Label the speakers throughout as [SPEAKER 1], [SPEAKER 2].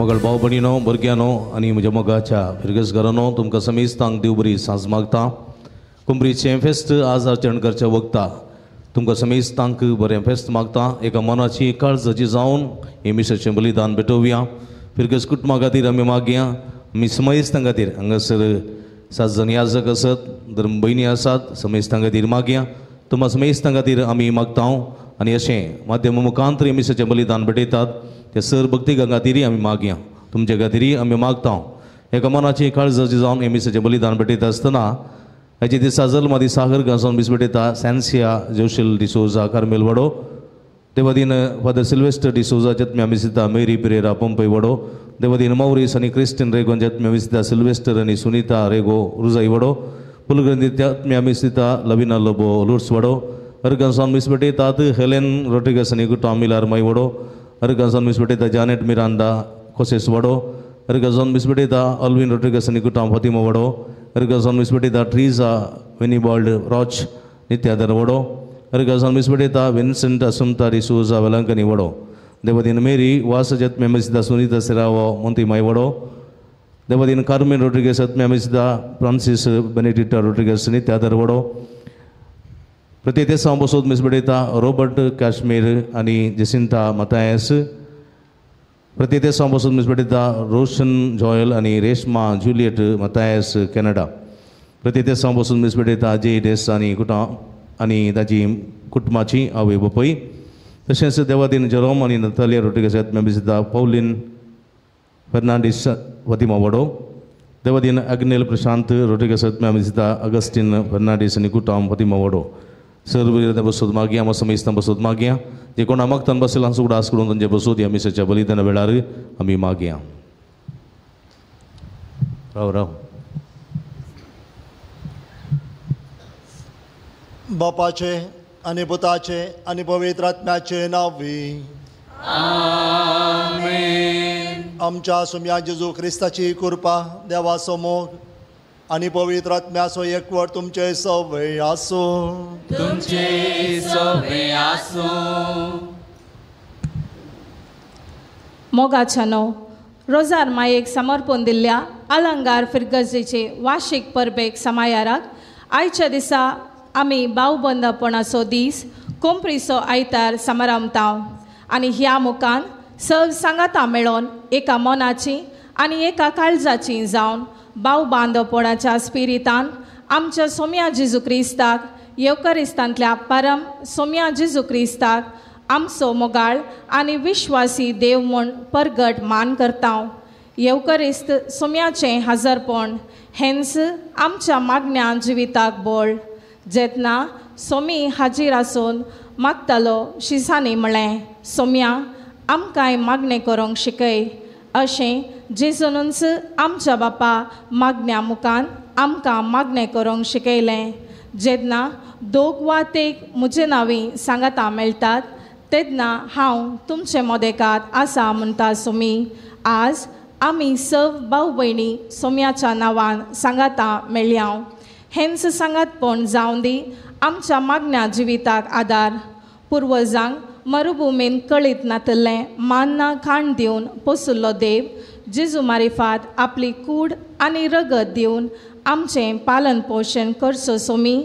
[SPEAKER 1] मोगळ भाव भयणीनो भुरग्यानो आनी म्हज्या मोगाच्या फिरगसघरानो तुमकां समेस्तांक देव बरी सांज मागता. कुंबरीचें फेस्त आज आचरण करच्या वखता तुमकां समेस्तांक बरें फेस्त मागता. एका मनाची काळजाची जावन हे मिसाचें बलिदान भेटोवया. फिरगस कुटुंबा खातीर आमी मागया. आमी समेस्तां खातीर हांगासर 7 जण याजक आसात, धर्म भयणी आसात, समेस्तां खातीर मागया. तुम्हा समेस्तां खातीर आमी मागता आनी अशें माध्यमा मुखांतर मिसाचें बलिदान भेटयतात त्या सर भक्तीकां खातीर आमी मागया. तुमचे खातीर आमी मागता. एका मनाची काळजाची जावन हे मिसाचें बलिदान भेटयता आसतना हेचे दिसा जल्मादी सागर गांवसान मीस भेटयता सॅन्सिया जोशेल डिसोजा कार्मेल वडो. देवादीन फादर सिल्वेस्टर डिसोजा जत्म्या मिसिता मेरी पिरेरा पंपई वडो. देवादीन मौरीस आनी क्रिस्टिन रेगोन जत्म्या मिसिता सिल्वेस्टर आनी सुनीता रेगो रुजाई वडो. पुलग्रंथी जत्म्या मिसिता लविना लोबो लुर्स वडो. अर्गांसान मीस भेटयतात हेलेन रोड्रिगस आनी गुटा मिलार माई वडो. अर्गांसान मीस भेटयता जानेट मिरांडा कोसेस वडो. अर्गांसान मीस भेटयता अल्विन रोड्रिगस आनी गुटा फातिमा वडो. अर्गांसान मीस भेटयता ट्रीजा वेनिबॉल्ड रॉच नित्यादर वडो. अर्गांसान मीस भेटयता विन्सेंट असुमता डिसोजा वेलंकनी वडो. देवादीन मेरी वास जत्म्या मिसिता सुनीता सेरावो मोंती माई वडो. देवादीन कार्मेन रोड्रिगस जत्म्या मिसिता फ्रांसिस बेनेडिक्टा रोड्रिगस नित्यादर वडो. प्रत्येक बसोद मीस भेटयता रॉबर्ट काश्मीर आनी जेसिंता मतायस. प्रत्येक बसोद मीस भेटयता रोशन जॉयल आनी रेशमा जुलियट मतायस कॅनडा. प्रत्येक बसोद मीस भेटयता जे डेस आनी कुटां आनी ताची कुटुंबाची आवय बापूय. तशेंच देवादीन जेरोम आनी नतालिया रोड्रिगस जत्म्या मिसिता पौलीन फर्नांडीस फातिमा वडो. देवादीन अग्नेल प्रशांत रोड्रिगस जत्म्या मिसिता अगस्टीन फर्नांडीस आनी कुटां फातिमा वडो. सर्व बसोद मागया. आमी समेस्तां बसोद मागया. जे कोण मागतान बसला सुद्दां आस करून तांचे बसोद ह्या मिसाच्या बलिदाना वेळार आमी मागया. राव राव
[SPEAKER 2] बापाचे आनी पुताचे आनी पवित्र आत्म्याचे नांवी
[SPEAKER 3] आमेन.
[SPEAKER 2] आमच्या सुम्या जेजू क्रिस्ताची कृपा देवा समोर आनी पवित्र आत्म्याचो एकवट तुमचे सवय आसो.
[SPEAKER 3] तुमचे सवय आसो.
[SPEAKER 4] मोगाच्यानो रोजार मायेक समर्पण दिल्ल्या अलंगार फिरगजेचे वार्षिक परबेक समायाराक आयच्या दिसा आमी भाऊबंदपणाचो दीस कोंपरीचो आयतार समारंभताव आनी ह्या मुखान सग सांगाता मेळोन एका मनाची आनी एका काळजाची जावन भाव बांदपणाच्या स्पिरितान आमच्या सोम्या जेजू क्रिस्ताक येवकरिस्तांतल्या परम सोम्या जेजू क्रिस्ताक आमचो मोगाळ आनी विश्वासी देव म्हूण परगट मान करता. येवकरिस्त सोम्याचें हजरपण हेंच आमच्या मागण्या जिविताक बळ. जेतना सोमी हाजीर आसून मागतालो शिसांनी म्हळें, सोम्या आमकांय मागणें करूंक शिकय. अशें जेजूनच आमच्या बापा मागण्या मुखान आमकां मागणें करूंक शिकयलें. जेन्ना दोग वा तेग म्हजे नांवी सांगाता मेळटात तेन्ना हांव तुमचे मोदेकात आसा म्हणटा सोमी. आज आमी सव भाव भयणी सोम्याच्या नांवान सांगाता मेळ्या. हेंच सांगातपण जावन दी आमच्या मागण्या जिविताक आदार. पुर्वजांक मरुभुमीन कळीत नातल्लें मान्ना खाण दिवन पोसुल्लो देव जेजू मारिफात आपली कूड आनी रगत दिवन आमचें पालन पोशण करचो सोमी.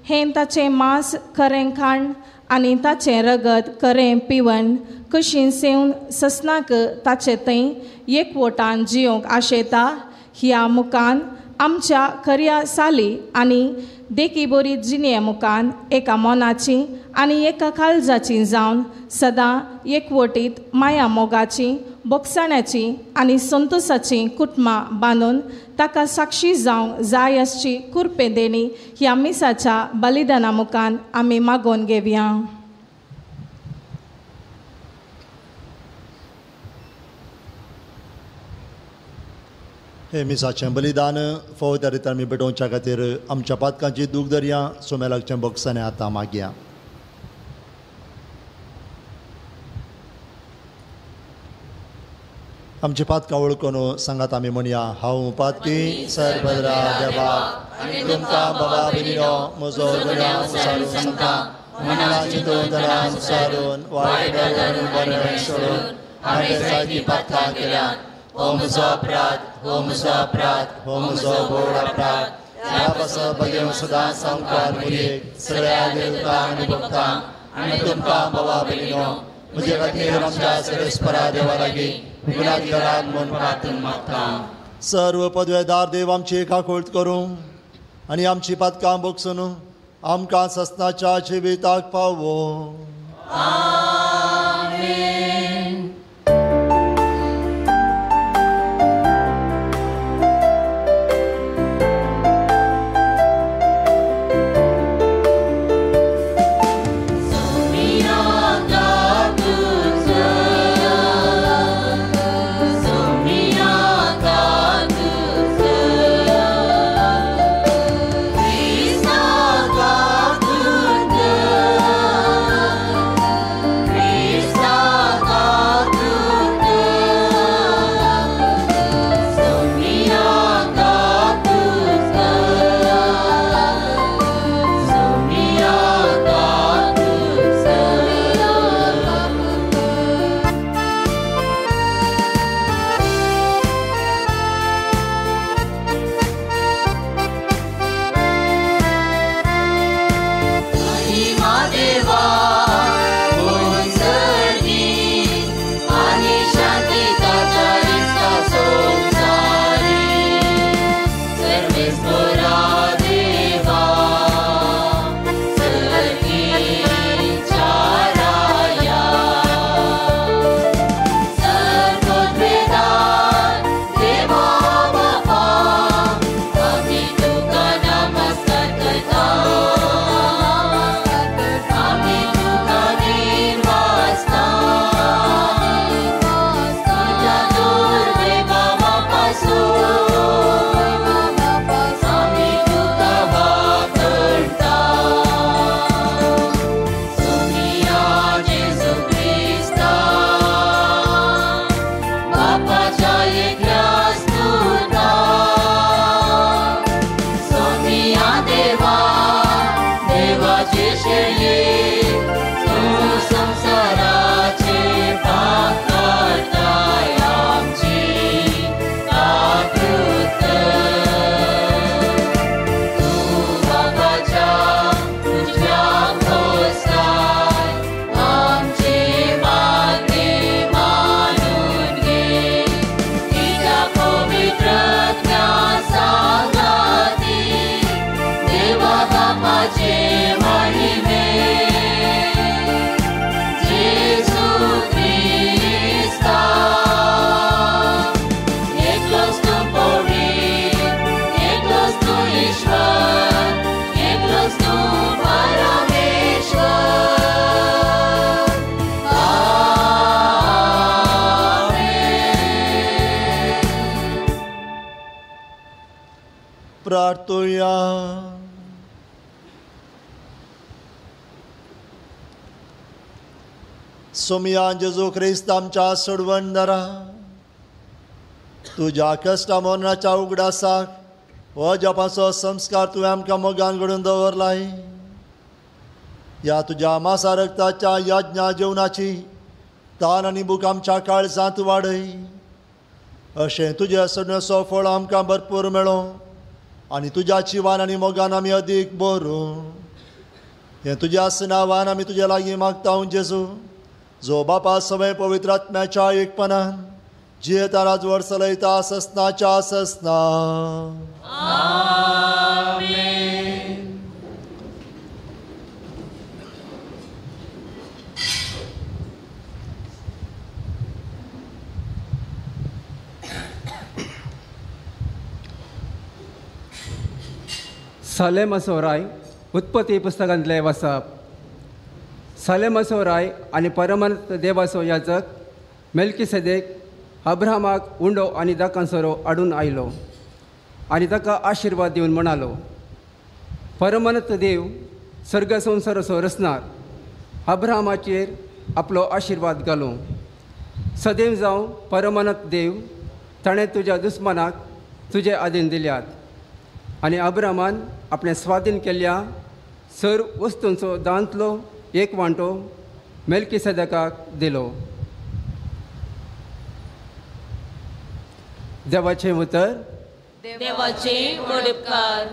[SPEAKER 4] हें ताचें मांस खरें खाण आनी ताचें रगत खरें पिवन कशीं सेवन ससनाक ताचे थंय एकवटान जियोंक आशेता. ह्या मुखान आमच्या खऱ्या साली आनी देखी बरी जिणे मुखान एका मनाची आनी एका काळजाची जावन सदां एकवटीत माया मोगाची बोगसाण्याची आनी संतोसाची कुटुंबां बांदून ताका साक्षी जावंक जाय आसची कुरपे देणी ह्या मिसाच्या बलिदाना मुखान आमी मागोवन घेवया.
[SPEAKER 2] हे मिसाचें बलिदान फौजदार रितीन आमी भेटोवच्या खातीर आमच्या पातकांची दूख दर्या सोमेलाकचें बोगसाणें आतां मागया. आमची पातकां वळखून सांगात आमी म्हणया, हांव पातकी सरभद्रा देवाक तुमकां बाबा भयणीनो म्हजो गुन्यांव विचारून सांगता. मना चिंतून तनान विचारून वायट घालून बरें सोडून हांवें जायतीं पातकां केल्यात. हो म्हजो अपराध, हो म्हजो अपराध, हो म्हजो बोड अपराध. ह्या पासो बगेव सदां संकार मुरीक सगळ्या देवतां आनी भक्तां आनी तुमकां बाबा बेगिनो म्हजे खातीर आमच्या सरेस्परा देवा लागीं गुनाहगाराक म्हूण प्रार्थना मागता. सर्व पदवेदार देव आमची काकूळट करूं आनी आमची पातकां बोगसून आमकां सस्नाच्या जिविताक पावो. प्रार्थुया. सोमयान जेजू ख्रिस्त आमच्या सोडवणदारा तुज्या कश्टा मरणाच्या उगडासाक हो जपाचो संस्कार तुवें आमकां मोगान घडोवन दवरलाय. ह्या तुज्या मासा रक्ताच्या यज्ञा जेवणाची तान आनी बूक आमच्या काळजांत वाडय. अशें तुजे सोडण्याचो फळ आमकां भरपूर मेळो आनी तुज्या जिवान आनी मोगान आमी अदीक बरो. हें तुज्या नांवान आमी तुजे लागीं मागता जेजू, जो बापा सवय पवित्र आत्म्याच्या एकपणान जियेता राजवट चलयता ससनाच्या ससना.
[SPEAKER 5] सालेमसोराय उत्पत्ती पुस्तकांतलें वाचप. सालेमसोराय आनी परमनंत देवाचो याजक मेल्किसेदेक अब्राहमाक उंडो आनी दाकांसरो हाडून आयलो आनी ताका आशिर्वाद दिवन म्हणालो, परमनंत देव सर्ग संवसाराचो रचणार अब्राहमाचेर आपलो आशिर्वाद घालूं. सदैव जावं परमनंत देव, ताणें तुज्या दुस्मानाक तुजे आदीन दिल्यात आनी अब्राहमान आपणे स्वाधीन केल्ल्या सर्व वस्तूंचो दांतलो एक वांटो मेल्किसेदेकाक दिलो. देवाचे उतर
[SPEAKER 3] देवाचे व्हड उपकार.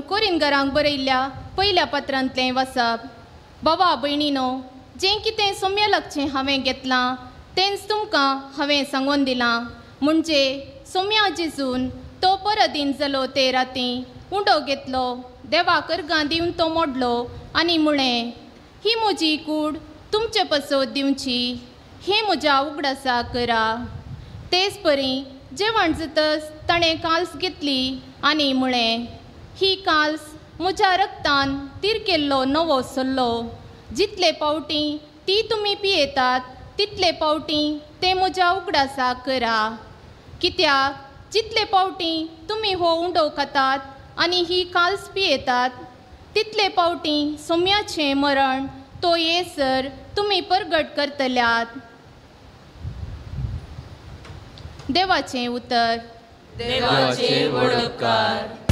[SPEAKER 6] कोरिंगरांक बरयल्ल्या पयल्या पत्रांतलें वचप. बाबा भयणीनो, जें कितें सोम्यालकचें हांवें घेतलां तेंच तुमकां हांवें सांगून दिलां. म्हणजे सोम्या जेजून तो परदीन जालो ते रातीं उंडो घेतलो, देवाक अर्गां दिवन तो मोडलो आनी म्हळें, ही म्हजी कूड तुमचे पसत दिवची, हें म्हज्या उगडासा करा. तेच परी जेवण जातच ताणें काल्स घेतली आनी म्हळें, ही काल्स म्हज्या रक्तान तीर केल्लो नवो सल्लो. जितले पावटी ती तुमी पियेतात तितले पावटी ते म्हज्या उगडासा करा. कित्याक जितले पावटी तुमी हो उंडो खातात आनी ही काल्स पियेतात तितले पावटी सोम्याचें मरण तो येसर तुमी परगट करतल्यात. देवाचें उतर.
[SPEAKER 3] देवाचे व्हड उपकार.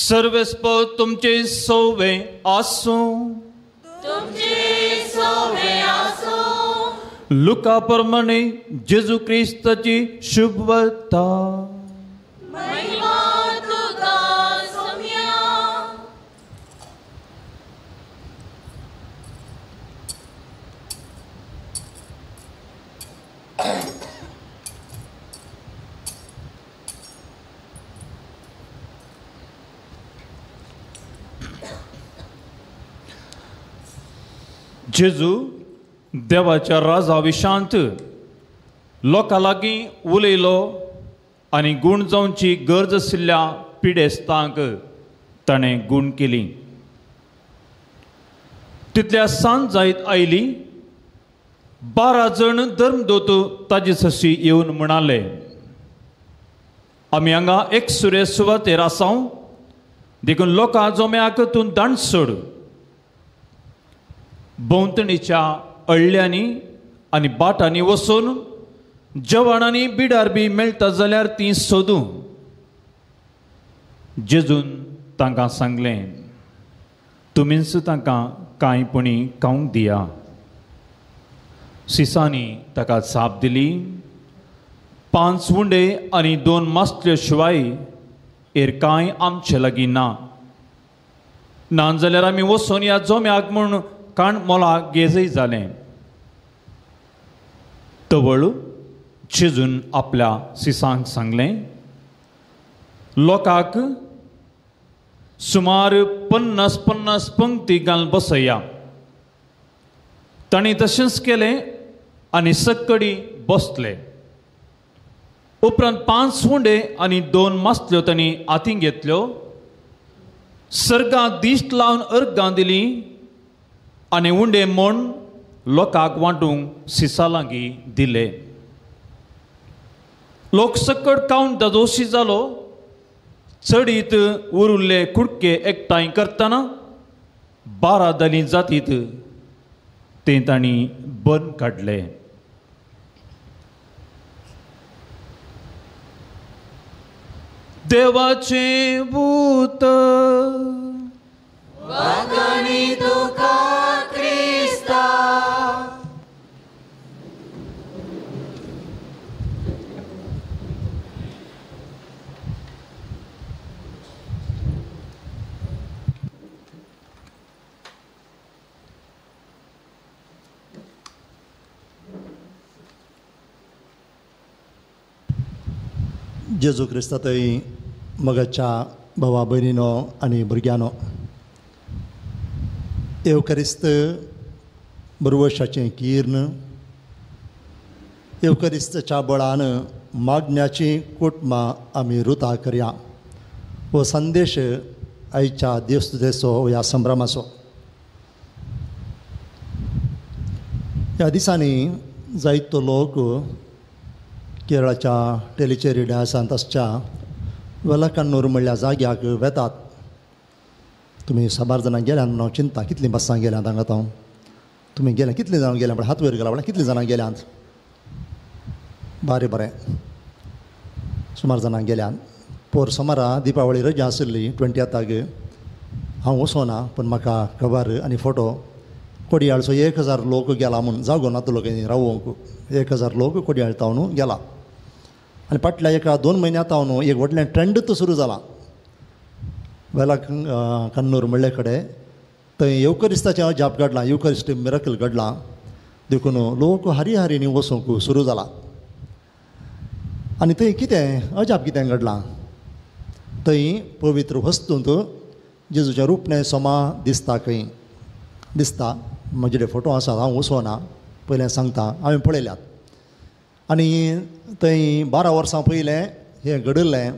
[SPEAKER 7] सर्वेस्पर तुमचे सोवे आसूं.
[SPEAKER 3] तुमचे सोवे आसूं.
[SPEAKER 7] लुका प्रमाणे जेजू ख्रिस्ताची शुभ वार्ता.
[SPEAKER 3] महिमा तुका सोम्या.
[SPEAKER 7] जेजू देवाच्या राजा विशांत लोकां लागीं उलयलो आनी गूण जावची गरज आशिल्ल्या पिडेस्तांक ताणें गूण केली. तितल्या सांज जायत आयली. 12 जण धर्मदूत ताजे सशी येवन म्हणाले, आमी हांगा एक सुरे सुवातेर आसां, देखून लोकां जोम्याक तूं दांड सोड. भोंवतणीच्या अळल्यांनी आनी बाटांनी वचून जवानांनी बिडार बी मेळटा जाल्यार ती सोदूं. जेजून तांकां सांगलें, तुमीच तांकां कांयपणी खावंक दिया. सिसांनी ताका साप दिली. 5 उंडे आनी 2 मासल्यो शिवाय एर कांय आमचे लागीं ना. ना जाल्यार आमी वचून ह्या जोम्याक म्हूण काण मोलाक गेजय जालें. तवळ जेजून आपल्या सिसांक सांगलें, लोकांक सुमार 50 पंक्ती घालून बसया. तांणी तशेंच केलें आनी सक्कडी बसले. उपरांत 5 उंडे आनी 2 मासल्यो तांणी हातीन घेतल्यो. सर्गांत दिश्ट लावन अर्गां दिली आनी उंडे म्हूण लोकांक वांटूंक सिसा लागीं दिले. लोक सकट खावन दादोशी जालो. चडीत उरिल्ले कुडके एकठांय करतना 12 दली जातीत ते तांणी बंद काडले. देवाचे भूत
[SPEAKER 3] वगणी तुका क्रिस्ता.
[SPEAKER 2] जेजू क्रिस्तातय मगाच्या भावा भयणीनो आनी भुरग्यानो, एवकरिस्त बरवशाचें कीर्न, एवकरिस्ताच्या बळान मागण्याची कुटुंबां आमी रुतां करया. हो संदेश आयच्या देवस्तुतेचो ह्या संभ्रमाचो. ह्या दिसांनी जायतो लोक केरळाच्या टेलिचेरी डायसांतासच्या वेलाकन्नूर म्हणल्या जाग्याक वेतात. तुमी 100 जाणां गेल्यात म्हणून हांव चिंता कितलीं बसां गेल्यात हांगा. तुमी गेल्या कितलीं जाणां गेल्या पण हात वयर गेला कितलीं जाणां गेल्यात. बरें सुमार जाणां गेल्यात. पोर सोमारा दिपावळी रजा आशिल्ली 20th. हांव वचोना पण म्हाका खबर आनी फोटो कोडयाळचो 1000 लोक गेला म्हूण जागो नातलो रावोंक. 1000 लोक कोडयाळ तावन गेला. आनी फाटल्या 1-2 म्हयन्यां तावन एक व्हडलें ट्रेंडूच सुरू जाला. वेला कन्नूर म्हणले कडेन थंय येवकरिस्ताचें अजाप घडलां. येवकरिस्ट मिराकल घडलां. देखून लोक हारी वचूंक सुरू जाला. आनी थंय कितें अजाप कितें घडलां. थंय पवित्र वस्तूंत जेजूचें रूपणें सोमा दिसता. खंय दिसता. म्हजे कडेन फोटो आसात. हांव वचोना पयलें सांगता. हांवें पळयल्यात. आनी थंय 12 वर्सां पयलें हें घडयल्लें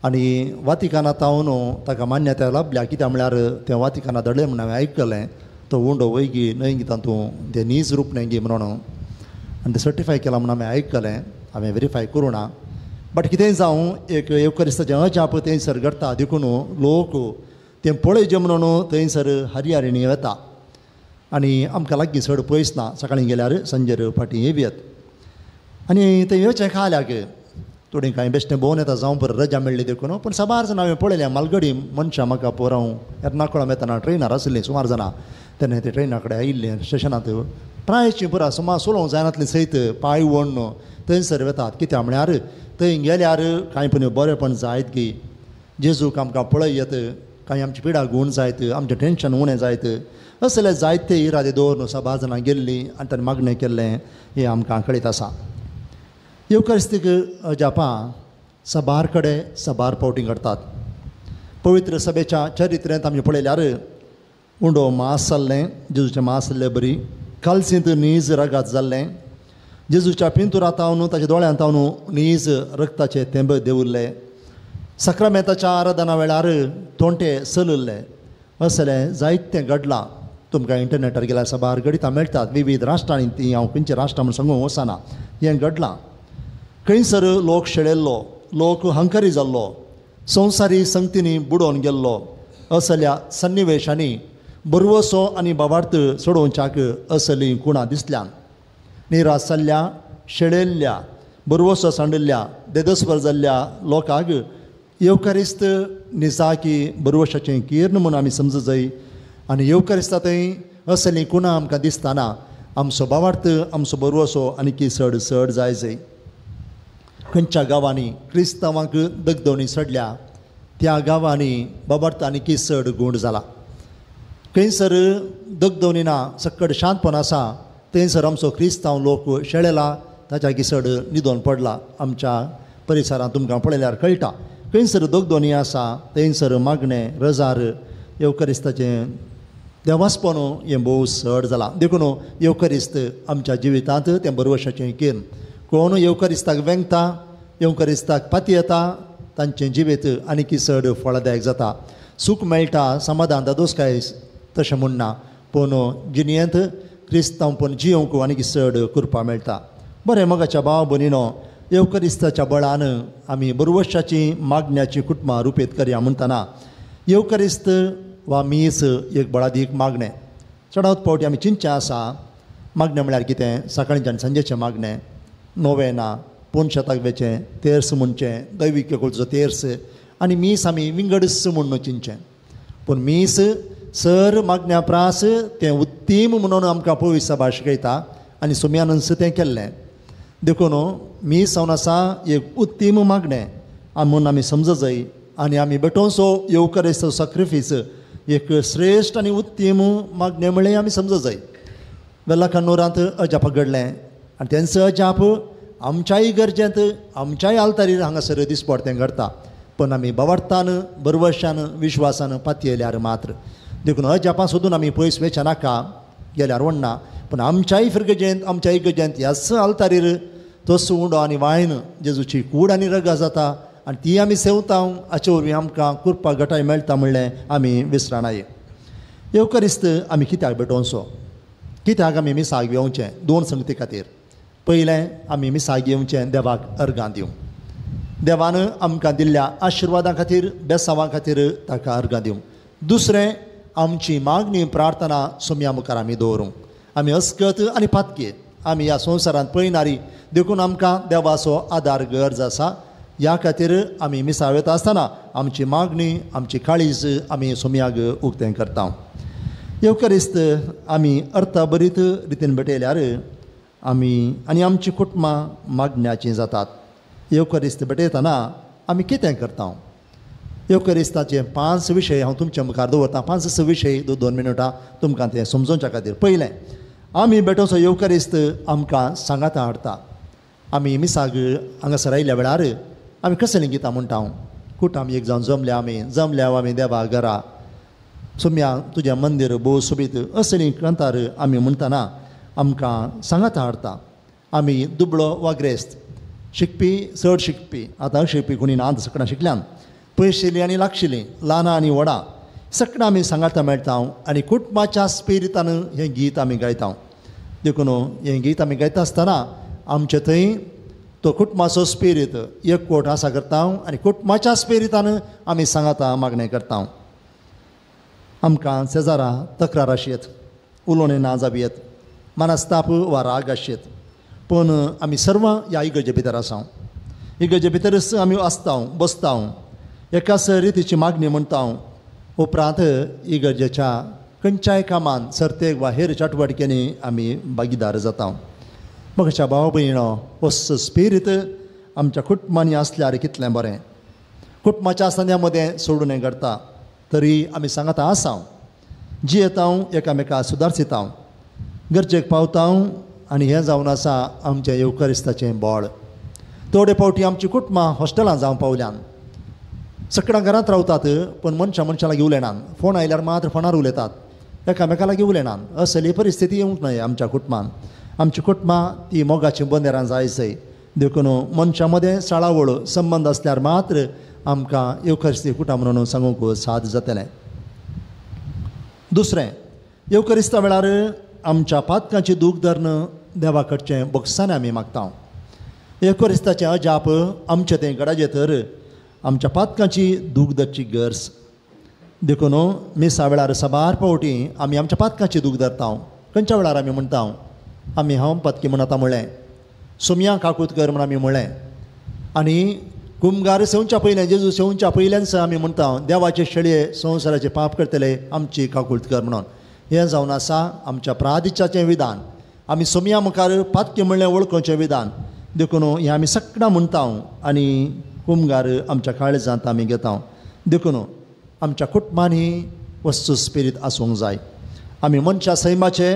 [SPEAKER 2] आनी वातिकानांत तावन ताका मान्यताय लाभल्या. कित्याक म्हळ्यार तें वातिकानांत धडलें म्हणून हांवें आयकलें. तो उंडो वयगी न्हय तातूंत तें नीज रूपणें गी म्हणून आनी तें सर्टिफाय केलां म्हणून हांवें आयकलें. हांवें वेरीफाय करूं ना. बट कितेंय जावं एक येवकरिस्ताचें अजाप थंयसर घडटा. देखून लोक तें पळयचें म्हणून थंयसर हारीनी वता. आनी आमकां लागीं चड पयस ना. सकाळीं गेल्यार संजेर फाटीं येवयत. आनी थंय येवचें खाल्याक थोडीं कांय बेश्टें भोंवन येता. जावं बरें रजा मेळ्ळी देखून. पूण 100 जाणां हांवें पळयलें. मालगडी मनशां म्हाका पोरांव एर्नाकुळम येतना ट्रेनार आशिल्लीं सुमार जाणां. तेन्ना ते ट्रेना कडेन आयिल्लीं स्टेशनांत. प्रायचीं पुरा सुमार 16 जायनातलीं सयत पांय ओडून थंयसर वतात. कित्याक म्हळ्यार थंय गेल्यार कांय पण बरेंपण जायत की जेजूक आमकां पळयत. कांय आमची पिडा गूण जायत. आमचें टेन्शन उणें जायत. असले जायते इरादे दवरून 100 जाणां गेल्लीं आनी ताणें मागणें केल्लें हें आमकां कळीत आसा. येवकरिस्तीक अजापां 100 कडेन 100 फावटीं घडटात. पवित्र सभेच्या चरित्रेंत आमी पळयल्यार उंडो मास जाल्लें जेजूचें मास जाल्लें बरी कालसींत नीज रगात जाल्लें जेजूच्या पिंतुरांत तावन ताच्या दोळ्यांत तावन नीज रक्ताचे थेंब देंवरले सक्रामेंताच्या आराधना वेळार तोंटे चलले असलें जायतें घडलां तुमकां इंटरनेटार गेल्यार साबार घडितां मेळटात विविध राष्ट्रांनी ती हांव खंयच्या राष्ट्रां म्हूण सांगूंक वचना हें घडलां खंयसर लोक शेळेल्लो लोक हंकारी जाल्लो संवसारी संगतींनी बुडोवन गेल्लो असल्या सन्निवेशांनी बरवसो आनी बाबार्थ सोडोवच्याक असलीं कुणां दिसल्यान निराश जाल्ल्या शेळेल्ल्या बरवसो सांडिल्ल्या देदस्वर जाल्ल्या लोकांक येवकारिस्त निसाकी बरवशाचें किर्ण म्हूण आमी समजूं जाय आनी येवकारिस्ता थंय असलीं कुणां आमकां दिसतना आमचो बाबार्थ आमचो बरवसो आनी चड चड जाय खंयच्या गांवांनी क्रिस्तांवांक दगदवणी सडल्या त्या गांवांनी बाबार्थ आनी चड गूण जाला खंयसर दगदवणी ना सक्कड शांतपण आसा थंयसर आमचो क्रिस्तांव लोक शेळेला ताच्या किसड न्हिदोन पडला आमच्या परिसरांत तुमकां पळयल्यार कळटा खंयसर दगदवणी आसा थंयसर मागणें रजार येवकारिस्ताचें देवासपण हें भोव चड जालां देखून येवकारिस्त आमच्या जिवितांत तें बरवशाचें किर्ण कोण येवकारिस्ताक वेंगता येवकारिस्ताक पाती येता तांचें जिवीत आनी चड फळदायक जाता सूख मेळटा समाधान दादोसकाय तशें म्हणना पूण जिणेंत क्रिस्तांवपण जियोंक आनी चड करपा मेळटा बरें मोगाच्या भाव भयणीनो येवकारिस्ताच्या बळान आमी बरवशाची मागण्याची कुटुंबां रुपेत करया म्हणटना येवकारिस्त वा मीस एक बळादीक मागणें चडावत फावटी आमी चिंतचें आसा मागणें म्हळ्यार कितें सकाळींच्यान सांजेचें मागणें नोवेना पोनशेताक वेचें तेर्स म्हणचें दैवीक एकोळचो तेर्स आनी मीस आमी विंगडस म्हणून चिंतचें पूण मीस सर मागण्या प्रास तें उत्तीम म्हणून आमकां पवित्र सभा शिकयता आनी सुम्यानंस तें केल्लें देखून मीस जावन आसा एक उत्तीम मागणें म्हणून आमी समजूं जाय आनी आमी बेठोसो येवकारिस्त सॅक्रिफीस एक श्रेश्ठ आनी उत्तीम मागणें म्हणलें आमी समजूं जाय वेल्ला कन्नूरांत अजापाक घडलें आनी तेंचो अजाप आमच्याय गरजेंत आमच्याय आल्तारीर हांगासर दिसपड तें घडटा पण आमी बाबार्थान बरवशान विश्वासान पाती येयल्यार मात्र देखून अजापां सोदून आमी पयस वेचना नाका गेल्यार व्हडना पूण आमच्याय फिरगजेंत आमच्याय गजेंत ह्याच आल्तारीर तसो उंडो आनी वायन जेजूची कूड आनी रगा जाता आनी ती आमी सेवतां हाचे वरवीं आमकां कृपा घटाय मेळटा म्हणलें आमी विसरणाय येवकारिस्त आमी कित्याक भेटोवचो कित्याक आमी मिसाक येवचें दोन संगती खातीर पयलें आमी मिसाक येवचें देवाक अर्गां दिवंक देवान आमकां दिल्ल्या आशिर्वादां खातीर बेसांवां खातीर ताका अर्गां दिवंक दुसरें आमची मागणी प्रार्थना सुम्या मुखार आमी दवरूंक आमी अस्कत आनी पातकेत आमी ह्या संवसारांत पळयनारी देखून आमकां देवाचो आदार गरज आसा ह्या खातीर आमी मिसां वता आसतना आमची मागणी आमची काळीज आमी सुम्याक उक्तें करता येवकारिस्त आमी अर्थबरीत रितीन भेटयल्यार आमी आनी आमची कुटुंबां मागण्याचीं जातात येवकारिस्त भेटयतना आमी कितें करता येवकारिस्ताचे 5 विशय हांव तुमच्या मुखार दवरतां 5-6 विशय 2 मिनटां तुमकां तें समजोवच्या खातीर पयलें आमी बेठोसो येवकारिस्त आमकां सांगाता हाडटा आमी मिसाक हांगासर आयिल्ल्या वेळार आमी कसलीं गितां म्हणटा कुट आमी एक जावन जमल्या आमी देवा घरा सुम्या तुजें मंदीर भोव सोबीत असलीं कांतार आमी म्हणटना आमकां सांगाता हाडटा आमी दुबळो वा ग्रेस्त शिकपी चड शिकपी आतां शिकपी कोणी ना सकणां शिकल्यान पयशिल्लीं आनी लागशिल्लीं ल्हानां आनी व्हडां सकणां आमी सांगाता मेळटा आनी कुटुंबाच्या स्पिरितान हें गीत आमी गायता देखून हें गीत आमी गायता आसतना आमचे थंय तो कुटुंबाचो स्पिरीत एकवट आसा करता आनी कुटुंबाच्या स्पिरितान आमी सांगाता मागणें करता आमकां शेजारा तक्रार आशयत उलोवणें ना जावयत मनस्ताप वा राग आशयत पूण आमी सर्व ह्या इगर्जे भितर आसा इगर्जे भितरच आमी आसता बसता एकाच रितीची मागणी म्हणटा उपरांत इगर्जेच्या खंयच्याय कामान सर्तेक वा हेर चटवटकेनी आमी भागीदार जाता म्हाका भाव भयणो असो स्पिरीत आमच्या कुटुंबांनी आसल्यार कितलें बरें कुटुंबाच्या आसतना मदें सोडून हें करता तरी आमी सांगता आसा जियेता एकामेका सुदारसिता गरजेक पावता आनी हें जावन आसा आमच्या येवकारिस्ताचें बळ थोडे फावटी आमची कुटुंबां हॉस्टेलांत जावं पावल्यान सकणां घरांत रावतात पण मनशां लागीं उलयनात फोन आयल्यार मात्र फोनार उलयतात एकामेका लागीं उलयनात असली परिस्थिती येवंक न्हय आमच्या कुटुंबान. आमची कुटुंबां ती मोगाची बंदेरां जायचंय देखून मनशां मदें सळावळ संबंद आसल्यार मात्र आमकां येवकरिस्ती कुटां म्हणून सांगूंक साद जातलें. दुसरें, येवकरिस्ता वेळार आमच्या पातकांची दूख धरण देवा कडचें बक्षाने आमी मागता. येवकरिस्ताचें अजाप आमचे तें गडाचे तर आमच्या पातकांची दूख धरची गरज देखून मिसा वेळार साबार पावटी आमी आमच्या पातकांची दूख धरता. खंयच्या वेळार आमी म्हणटा आमी हांव पातकी म्हूण आतां म्हणलें, सोमया काकूत कर म्हूण आमी म्हणलें, आनी कुमगार सेवच्या पयलें जेजू सेवच्या पयल्यानच आमी म्हणटा देवाचे शेळये संवसाराचे पाप करतले आमची काकूत कर म्हणून. हें जावन आसा आमच्या प्रादिच्याचें विधान. आमी सोमया मुखार पातकी म्हणलें वळखोवचें विधान देखून हें आमी सगळां म्हणटा आनी कुमगार आमच्या काळजांत आमी घेता. देखून आमच्या कुटुंबान ही वस्तू स्पिरीत आसूंक जाय. आमी मनशा सैमाचे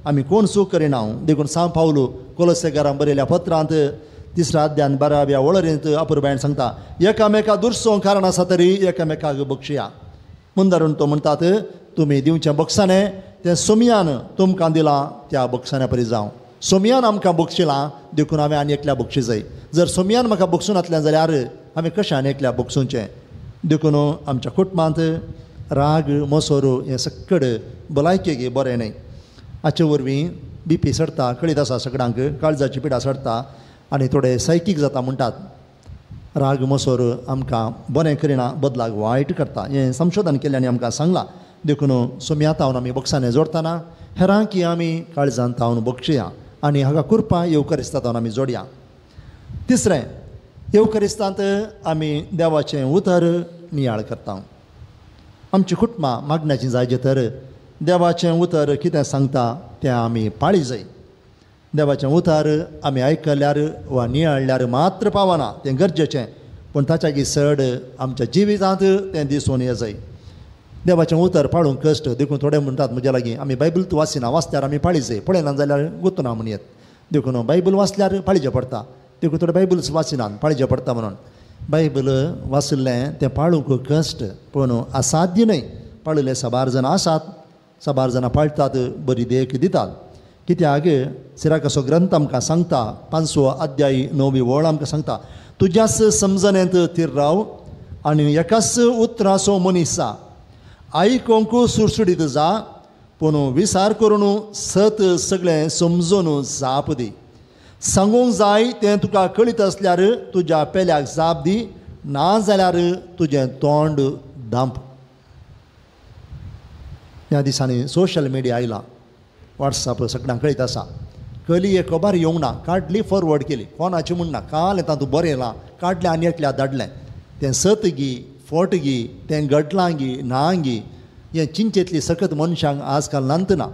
[SPEAKER 2] आमी कोण सूख करिना देखून सांव पावलो कोलोसेकारांक बरयल्या पत्रांत 3रा अध्यायान 12व्या वळेरेंत अपुरबायन सांगता एकामेका दुरसोंक कारण आसा तरी एकामेकाक बक्षया म्हूण धरून तो म्हणटात तुमी दिवचें बक्षाने तें सोमयान तुमकां दिलां त्या बक्षान्या परी जावं. सोमयान आमकां बक्षिलां देखून हांवें आनी एकल्या बक्षी जाय. जर सोमयान म्हाका बक्षून घातलें जाल्यार हांवें कशें आनी एकल्या बक्षूंचें. देखून आमच्या कुटुंबांत राग मोसोर हें सकड भलायकेक बरें न्हय. हाचे वरवीं BP सडटा कळीत आसा सगळ्यांक काळजाची पिडा सडटा आनी थोडे सायकीक जाता म्हणटात. राग मोसोर आमकां बरें करिना बदलाक वायट करता. हें संशोधन केल्ल्यानी आमकां सांगलां. देखून सोमयात हांव आमी बक्षाने जोडटाना हेरांकी आमी काळजांत हांव बक्षया आनी हाका कुरपा येवकरिस्तांत आमी जोडया. तिसरें, येवकरिस्तांत आमी देवाचें उतर नियाळ करता. आमची कुटुंबां मागण्याची जायचे तर देवाचें उतर कितें सांगता तें आमी पाळी जाय. देवाचें उतर आमी आयकल्यार वा नियाळल्यार मात्र पावना तें गरजेचें पूण ताच्या चड आमच्या जिवितांत तें दिसून ये जाय. देवाचें उतर पाळूंक कश्ट देखून थोडे म्हणटात म्हज्या लागीं आमी बायबल तूं वाचिना वाचल्यार आमी पाळी जाय पळयना जाल्यार गुंतना म्हूण येत. देखून बायबल वाचल्यार पाळीचें पडटा देखून थोडे बायबल्स वाचिनात पाळीचें पडटा म्हणून. बायबल वाचलें तें पाळूंक कश्ट पूण असाध्य न्हय. पाळिल्ले साबार जाण आसात, साबार जाणां पाळटात, बरी देख दितात. कित्याक सिराकाचो ग्रंथ आमकां सांगता 5वो अध्याय 9वी वळ आमकां सांगता तुज्याच समजणेंत थीर राव आनी एकाच उतराचो मनीसा आयकोंक सुरसुडीत जा पूण विचार करून सत सगळें समजून जाप दी. सांगूंक जाय तें तुका कळीत आसल्यार तुज्या पेल्याक जाप दी ना जाल्यार तुजें तोंड धांप. ह्या दिसांनी सोशल मिडिया आयला, वॉट्सॅप सगळ्यांक कळीत आसा. कली एक खबर येवंक ना, काडली फॉरवर्ड केली, कोणाची म्हूण ना, काल येता तूं बरें येलां काडलें आनी एकल्या धाडलें. तें सत गी फोट गी तें घडलां गी ना गी हें चिंतेतली सकत मनशांक आजकाल नांतना.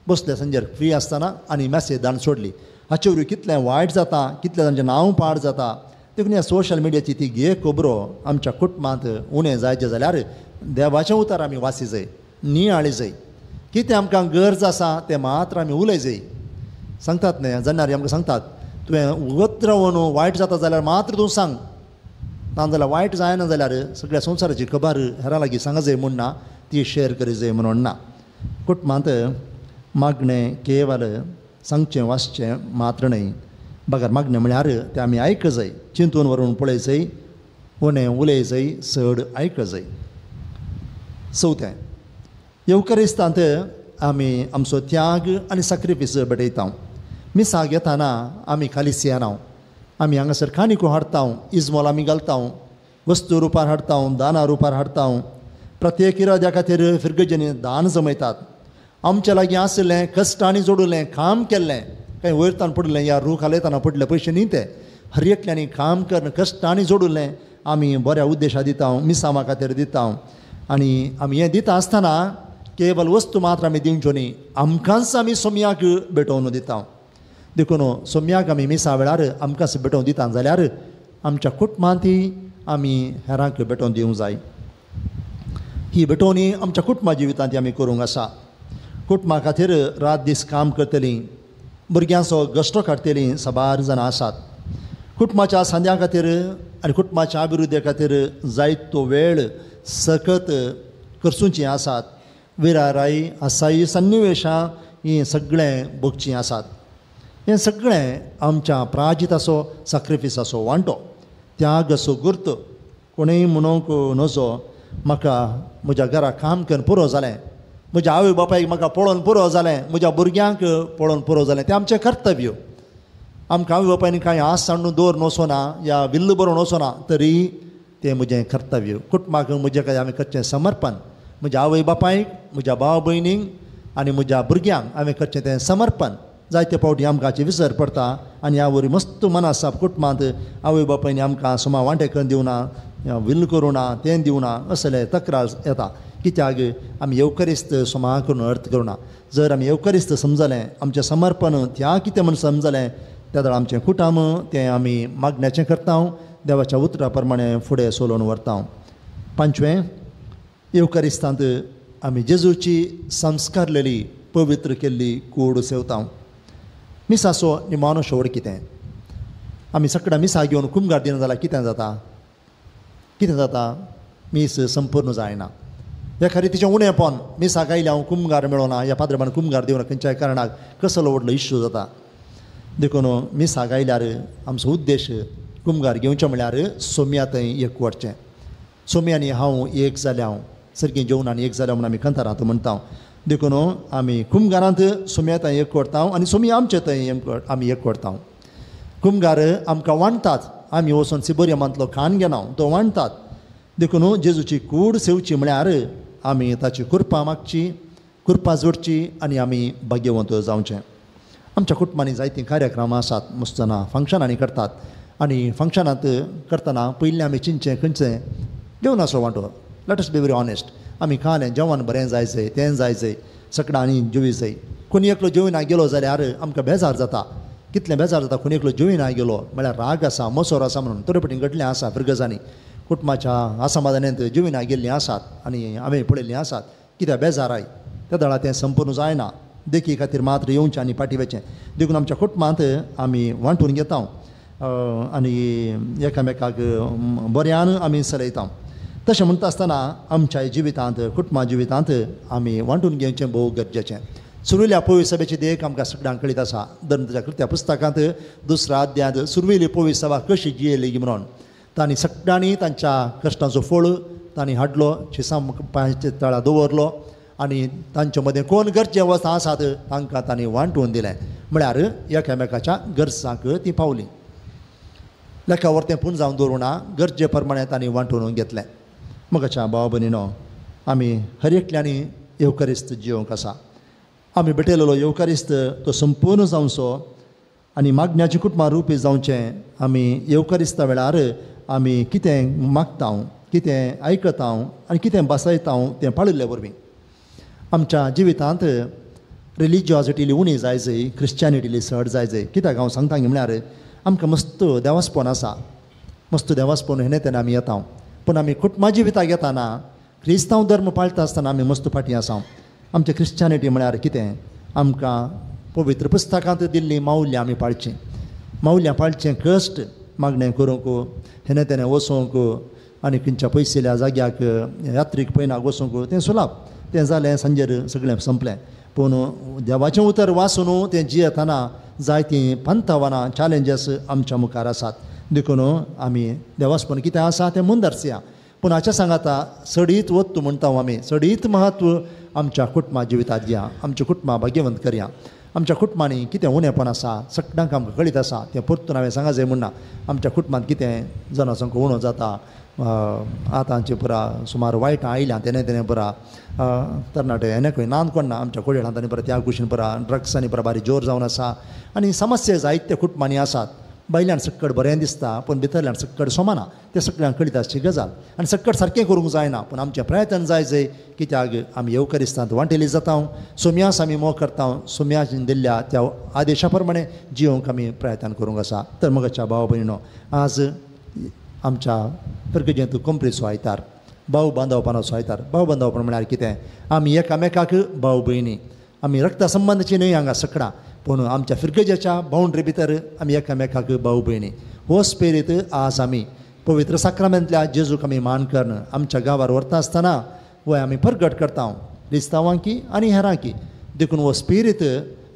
[SPEAKER 2] बसले संजेर फ्री आसतना आनी मॅसेज धाडून सोडली. हाचे वरवीं कितलें वायट जाता, कितलें तांचें नांव पाड जाता. देखून ह्या सोशल मिडियाची ती घे खबरो आमच्या कुटुंबांत उणें जायचें जाल्यार देवाचें उतर आमी वाची जाय, नियाळी जाय. कितें आमकां गरज आसा तें मात्र आमी उलय जाय. सांगतात न्हय जाणणारी आमकां सांगतात तुवें वत रावन वायट जाता जाल्यार मात्र तूं सांग, नाजाल्यार वायट जायना जाल्यार सगळ्या संवसाराची खबर हेरां लागीं सांगा जाय म्हूण ना, ती शेअर करी जाय म्हणून ना. कुटुंबांत मागणें केवल सांगचें वाचचें मात्र न्हय. बगार मागणें म्हळ्यार तें आमी आयक जाय, चिंतून व्हरून पळय जाय, उणें उलय जाय, चड आयक जाय. चवथें, येवकरिस्तांत आमी आमचो त्याग आनी सॅक्रिफीस भेटयता. मिसाक येताना आमी खाली सियेना, आमी हांगासर कानिको हाडटा, इजमोल आमी घालता, वस्तू रुपार हाडटा, दाना रुपार हाडटा. प्रत्येक इराद्या खातीर फिरगजेनी दान जमयतात. आमच्या लागीं आसलें कश्टांनी जोडुलें काम केल्लें कांय वयरतान पडलें या रूख हालयतना पडले पयशे न्ही ते हर एकल्यांनी काम करून कश्टांनी जोडुलें आमी बऱ्या उद्देशा दिता, मिसामा खातीर दिता. आनी आमी हें दिता आसतना केवल वस्तू मात्र आमी दिवच्यो न्ही, आमकांच आमी सोमयाक भेटोवन दिता. देखून सोमयाक आमी मिसा वेळार आमकांच भेटोवन दिता जाल्यार आमच्या कुटुंबांत आमी हेरांक भेटोवन दिवंक जाय. ही भेटोवणी आमच्या कुटुंबा जिवितांत आमी करूंक आसा. कुटुंबा खातीर रात दीस काम करतलीं, भुरग्यांचो गश्टो काडटलीं साबार जाणां आसात. कुटुंबाच्या सांद्या खातीर आनी कुटुंबाच्या अभिवृद्धी खातीर जायतो वेळ सकत खर्चूची आसात. विराराई आसाई सन्निवेशां ही सगळें भोगचीं आसात. हें सगळें आमच्या प्राजिताचो सॅक्रिफिसाचो वांटो, त्यागाचो गुर्त. कोणूय म्हणूंक नजो म्हाका म्हज्या घरा काम करून पुरो जालें, म्हज्या आवय बापायक म्हाका पळोवन पुरो जालें, म्हज्या भुरग्यांक पळोवन पुरो जालें, तें आमचें कर्तव्य. आमकां आवय बापायनी कांय आस सांडून दवर नसोना या विल्ल बरोवन वचोना, तरी तें म्हजें कर्तव्य. कुटुंबाक म्हजें काय हांवें करचें समर्पण. म्हज्या आवय बापायक, म्हज्या भाव भयणींक आनी म्हज्या भुरग्यांक हांवें करचें तें समर्पण. जायते फावटी आमकां हाची विसर पडटा आनी ह्या वरी मस्त मना आसा कुटुंबांत आवय बापायनी आमकां सोमा वांटे करून दिवना, विल्ल करूं ना, तें दिवना, असले तक्रार येता. कित्याक आमी येवकरिस्त सोमा करून अर्थ करूं ना. जर आमी येवकरिस्त समजलें, आमचें समर्पण त्या कितें म्हूण समजलें, त्या वेळार आमचें कुटाम तें आमी मागण्याचें करता, देवाच्या उतरा प्रमाणे फुडें सोलोवन व्हरता. 5वें, येवकरिस्तांत आमी जेजूची संस्कारलेली पवित्र केल्ली कूड सेवता. मिसाचो निमाणो शेवट कितें? आमी सकाळीं मिसा घेवन कुमगार दिना जाल्यार कितें जाता? कितें जाता? मीस संपूर्ण जायना. एका रितीचें उणेंपण, मिसाक आयले हांव कुमगार मेळोना, ह्या पाद्रबान कुमगार दिवना खंयच्याय कारणाक कसलो व्हडलो इश्यू जाता. देखून मिसाक आयल्यार आमचो उद्देश कुमगार घेवचें म्हळ्यार सोम्या थंय एक वरचें. सोम्या आनी हांव एक जाल्या, सारकीं जेवणान एक जाल्या म्हूण आमी कंथारांत म्हणटा. देखून आमी कुमगारांत सोम्या थंय एक करता आनी सोम्या आमचे थंय आमी एक करता. कुमगार आमकां वांटतात, आमी वचून सिबोरियमांतलो खाण घेना, तो वांटतात. देखून जेजूची कूड सेवची म्हळ्यार आमी ताची कृपा मागची, कृपा जोडची आनी आमी भाग्यवंत जावचें. आमच्या कुटुंबांनी जायतीं कार्यक्रमां आसात, मस्तना फंक्शनांनी करतात. आनी फंक्शनांत करतना पयलीं आमी चिंतचें खंयचें जेवणाचो वांटो. Let us be very honest. आमी खालें जेवण बरें जाय जाय, तें जाय जाय, सकाळीं आनी जेवी जाय. कोणी एकलो जेवना गेलो जाल्यार आमकां बेजार जाता. कितलें बेजार जाता कोणी एकलो जेवना गेलो म्हळ्यार राग आसा, मसोर आसा म्हणून. तरे पटीन घडलें आसा फिरगजांनी, कुटुंबाच्या आसमाधानांत जेवना गेल्लीं आसात आनी हांवें पळयल्लीं आसात. कित्याक बेजाराय त्या दळा तें संपूर्ण जायना. देखी खातीर मात्र येवचें आनी पाठिवचें. देखून आमच्या कुटुंबांत आमी वांटून घेता आनी एकामेकाक बऱ्यान आमी चलयता. तशें म्हणटा आसतना आमच्या जिवितांत, कुटुंबा जिवितांत आमी वांटून घेवचें भोव गरजेचें. सुरविल्ल्या पवित्र सभेची देख आमकां सगळ्यांक कळीत आसा. धर्मच्या कृत्या पुस्तकांत 2रा अध्यायांत सुरविल्ली पवित्र सभा कशी जियेली म्हणून तांणी सगळ्यांनी तांच्या कश्टांचो फळ तांणी हाडलो, शिसां पांयाच्या तळा दवरलो आनी तांचे मदें कोण गरजे वता आसात तांकां तांणी वांटून दिलें. म्हळ्यार एकामेकाच्या गरजांक तीं पावलीं. लेखा वर्तें पूण जावन दवरूं ना, गरजे प्रमाणे तांणी वांटून घेतलें. मोगाच्या भाव भयणीनो, आमी हर एकल्यांनी येवकरिस्त जियोंक आसा. आमी भेटयलेलो येवकरिस्त तो संपूर्ण जावचो आनी मागण्याचें कुटुंबां रुपी जावचें. आमी येवकरिस्ता वेळार आमी कितें मागता, कितें आयकता आनी कितें बसयता तें पाळिल्ले वरवीं. आमच्या जिवितांत रिलिजियोसिटी उणी जाय जाय, क्रिश्चॅनिटी चड जाय जाय. कित्याक हांव सांगता म्हळ्यार आमकां मस्त देवासपण आसा, मस्त देवासपण हें तेन्ना आमी येता. पूण आमी कुटुंबा जिविताक येताना क्रिस्तांव धर्म पाळटा आसतना आमी मस्त फाटीं आसा. आमचें क्रिश्चॅनिटी म्हळ्यार कितें? आमकां पवित्र पुस्तकांत दिल्लीं मावल्यां आमी पाळचीं. मावल्यां पाळचें कश्ट मागणें करूंक, हें तेन्ना वचूंक आनी खंयच्या पयसल्या जाग्याक यात्रेक पयनाक वचूंक तें सुलाभ. तें जालें, सांजेर सगळें संपलें. पूण देवाचें उतर वाचून तें जियेतना जायतीं पंथावनां, चॅलेंजीस आमच्या मुखार आसात. देखून आमी देवासपण कितें आसा तें मुंदरसया. पूण हाच्या सांगाता सडीत वत्तू म्हणटा आमी, सडीत म्हत्व आमच्या कुटुंबा जिवितांत दिया, आमच्या कुटुंबा भाग्यवंत करया. आमच्या कुटुंबांनी कितें उणेंपण आसा सगळ्यांक आमकां कळीत आसा. तें परतून हांवें सांगा जाय म्हणना. आमच्या कुटुंबांत कितें जनसंख्या उणो जाता, आतांचे पुरा सुमार वायटां आयल्यां तेणें पुरा तरणाटे हेणे खंय नांद कोणना. आमच्या कोडयेळांतांनी पुरा त्या कुशीन पुरा ड्रग्सांनी पुरा बारी जोर जावन आसा आनी समस्या जायत्या कुटुंबांनी आसात. भायल्यान सक्कड बरें दिसता पूण भितरल्यान सक्कड सोमाना. तें सगळ्यांक कळीत आसची गजाल आनी सक्कड सारकें करूंक जायना. पूण आमचें प्रयत्न जाय जाय. कित्याक आमी येवकरिस्तांत वांटेली जाता, सोम्यास आमी मोग करता, सोम्यान दिल्ल्या त्या आदेशा प्रमाणे जियोंक आमी प्रयत्न करूंक आसा. तर मोगाच्या भाव भयणीनो, आज आमच्या प्रगजेंत कोंपरेचो आयतार, भाव बांदवपणाचो आयतार. भाव बांदवपण म्हळ्यार कितें? आमी एकामेकाक भाव भयणी, आमी रक्ता संबंधाची न्हय हांगा सकडा, पूण आमच्या फिरगजेच्या बाउंड्री भितर आमी एकामेकाक भाव भयणी. हो स्पिरीत आज आमी पवित्र साक्रामेंतल्या जेजूक आमी मान करून आमच्या गांवार व्हरता आसतना वय आमी प्रगट करता. क्रिस्तांवांकी आनी हेरांकी देखून हो स्पिरीत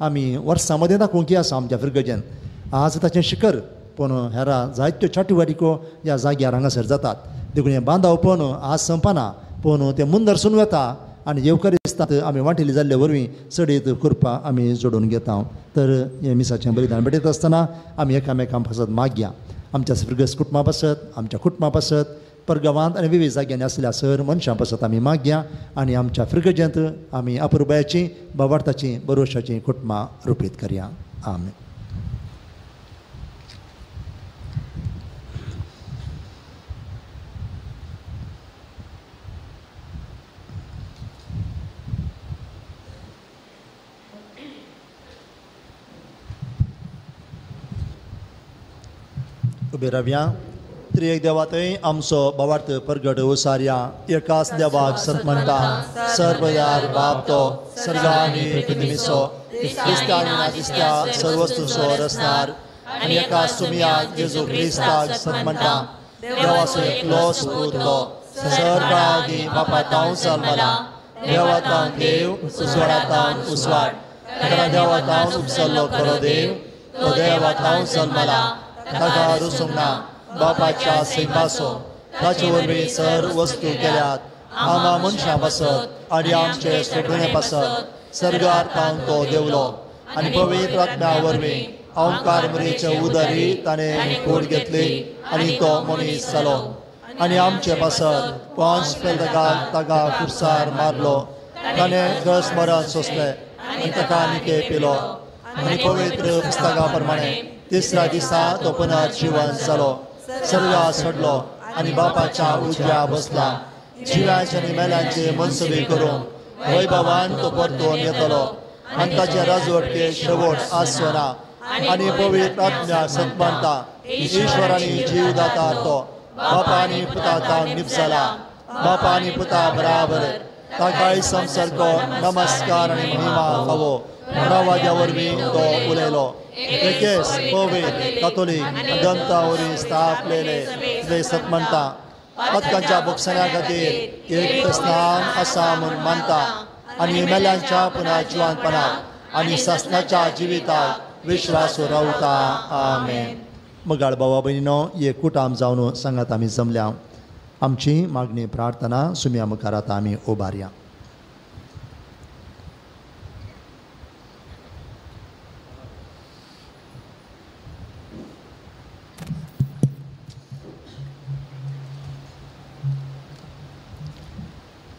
[SPEAKER 2] आमी वर्सां मदें दाखोवंकी आसा आमच्या फिरगजेन. आज ताचें शिखर पूण हेरां जायत्यो चाटवाडिको ह्या जाग्यार हांगासर जातात. देखून हें बांदाव पूण आज संपना पूण तें मुंदरसून वता आनी येवकारिस्तांत आमी वांटिली जाल्ले वरवीं चडीत कृपा आमी जोडून घेता. तर हें मिसाचें बलिदान भेटयत आसतना आमी एकामेकां पासत मागया. आमच्या फिरगस कुटुंबा पासत, आमच्या कुटुंबा पासत, परगांवांत आनी विविध जाग्यांनी आसलेल्या सर मनशां पासत आमी मागया आनी आमच्या फिरगजेंत आमी अपुरबायाची बाबार्थाची बरोशाची कुटुंबां रुपीत करया. आमेन. उबे रावया. त्रिएक देवातय आमचो भावार्थ परगट उसारया. एकाच देवाक सत म्हणटा सर्वदार बाप तो सर्गांनी पृथ्वीचो दिसता दिसता सर्वस्तुचो रचणार आनी एकाच सुमयाक जेजू क्रिस्ताक सत म्हणटा देवाचो एकलो पूत तो सर्गांनी बापातांव जल्मला देवातांव देव उजवाडातांव उजवाड ताका देवातांव उपसल्लो खरो देव तो देवातांव जल्मला ताका रुसूंक ना बापाच्या सैमासो ताचे वरवीं सर वस्तू केल्यात आमा मनशां पासत आनी आमचे सोडुणे पासत सर्गार तो देवलो आनी पवित्र आत्म्या वरवीं ओंकार मरीचे उदरी ताणें कूड घेतली आनी तो मनीस जालो आनी आमचे पासत पोंच पेलतकाक ताका खुर्सार मारलो ताणें गस मरण सोंसलें आनी ताका निके पिलो आनी पवित्र पुस्तका प्रमाणे तिसऱ्या दिसा तो पुनर्जीवन जालो सर्गा सोडलो आनी बापाच्या उजव्या बसला जिव्याचे आनी मेल्यांचे मनसुबी करून वैभवान तो परतून येतलो आनी ताचे राजवटके शेवट आसना आनी पवित्र आत्म्या सत म्हणटा ईश्वरानी जीव दाता तो बापा आनी पुता तावन निपजला बापा आनी पुता बराबर ताकाय संसर्ग नमस्कार आनी महिमा फावो रावाज्या वरवीं तो उलयलो एकेस पवित्र कातोलीक दंता वरी स्थापलेले सत म्हणटा पदकांच्या भोगसण्या खातीर एक स्नान आसा म्हूण मानता आनी मेल्यांच्या पुनर्जीवनपणाक आनी सस्नाच्या जिविताक विश्वास रावता. आमेन. मगाळ भावा भयणीनो हे कुटाम जावन सांगात आमी जमल्या. आमची मागणी प्रार्थना सुम्या मुखार आतां आमी उबारया.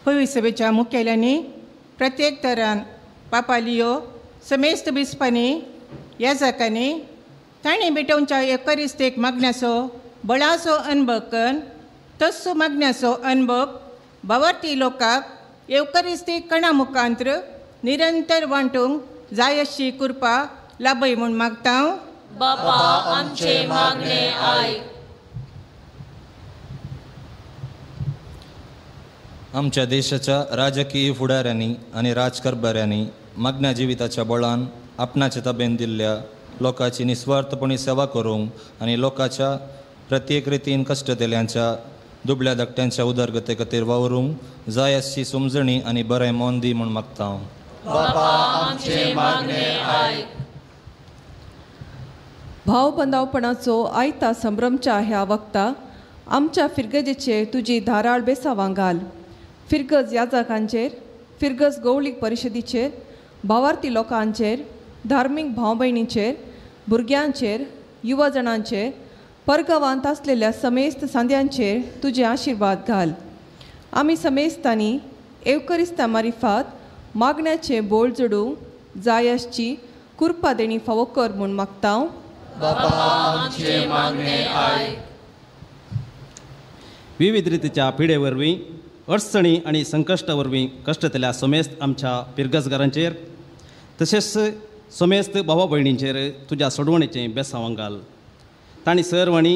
[SPEAKER 8] पवित्र सभेच्या मुखेल्यांनी प्रत्येक तरान पापालियो समेस्त बिस्पांनी याजकांनी तांणी भेटोवच्या एवकारिस्तीक मागण्याचो बळाचो अनुभव करून तसो मागण्याचो अनुभव भावार्थी लोकांक एवकारिस्तीक कणा मुखांतर निरंतर वांटूंक जाय अशी कृपा लाभय म्हूण मागता.
[SPEAKER 3] बापा आमचे मागणे आयक.
[SPEAKER 9] आमच्या देशाच्या राजकीय फुडाऱ्यांनी आनी राजकारभाऱ्यांनी मागण्या जिविताच्या बळान आपणाचे ताब्यान दिल्ल्या लोकांची निस्वार्थपणी सेवा करूंक आनी लोकांच्या प्रत्येक रितीन कश्टतेल्यांच्या दुबळ्या धाकट्यांच्या उदरगते खातीर वावरूंक जाय अशी समजणी आनी बरें मोन दी म्हूण मागता.
[SPEAKER 3] बापा आमचे मागणे आयक.
[SPEAKER 10] भाव बंदावपणाचो आयता संभ्रमच्या ह्या वक्ता आमच्या फिरगजेचेर तुजी धाराळ बेसावां घाल. फिरगज याजकांचेर, फिरगज गवळीक परिशदीचेर, भावार्थी लोकांचेर, धार्मीक भाव भयणींचेर, भुरग्यांचेर, युवा जाणांचेर, परगांवांत आसलेल्या समेस्त सांद्यांचेर तुजे आशिर्वाद घाल. आमी समेस्तांनी एवकारिस्ता मारिफात मागण्याचे बोळ जोडूंक जाय आसची कृपा देणी फावो कर म्हूण मागता.
[SPEAKER 3] बापा आमचे मागणे आयक.
[SPEAKER 11] विविध रितीच्या पिडे वरवीं अडचणी आनी संकश्टा वरवीं कश्टतल्या समेस्त आमच्या पिरगजगारांचेर तशेंच समेस्त भावा भयणींचेर तुज्या सोडवणेचें बेसांवां घाल. तांणी सर्वांनी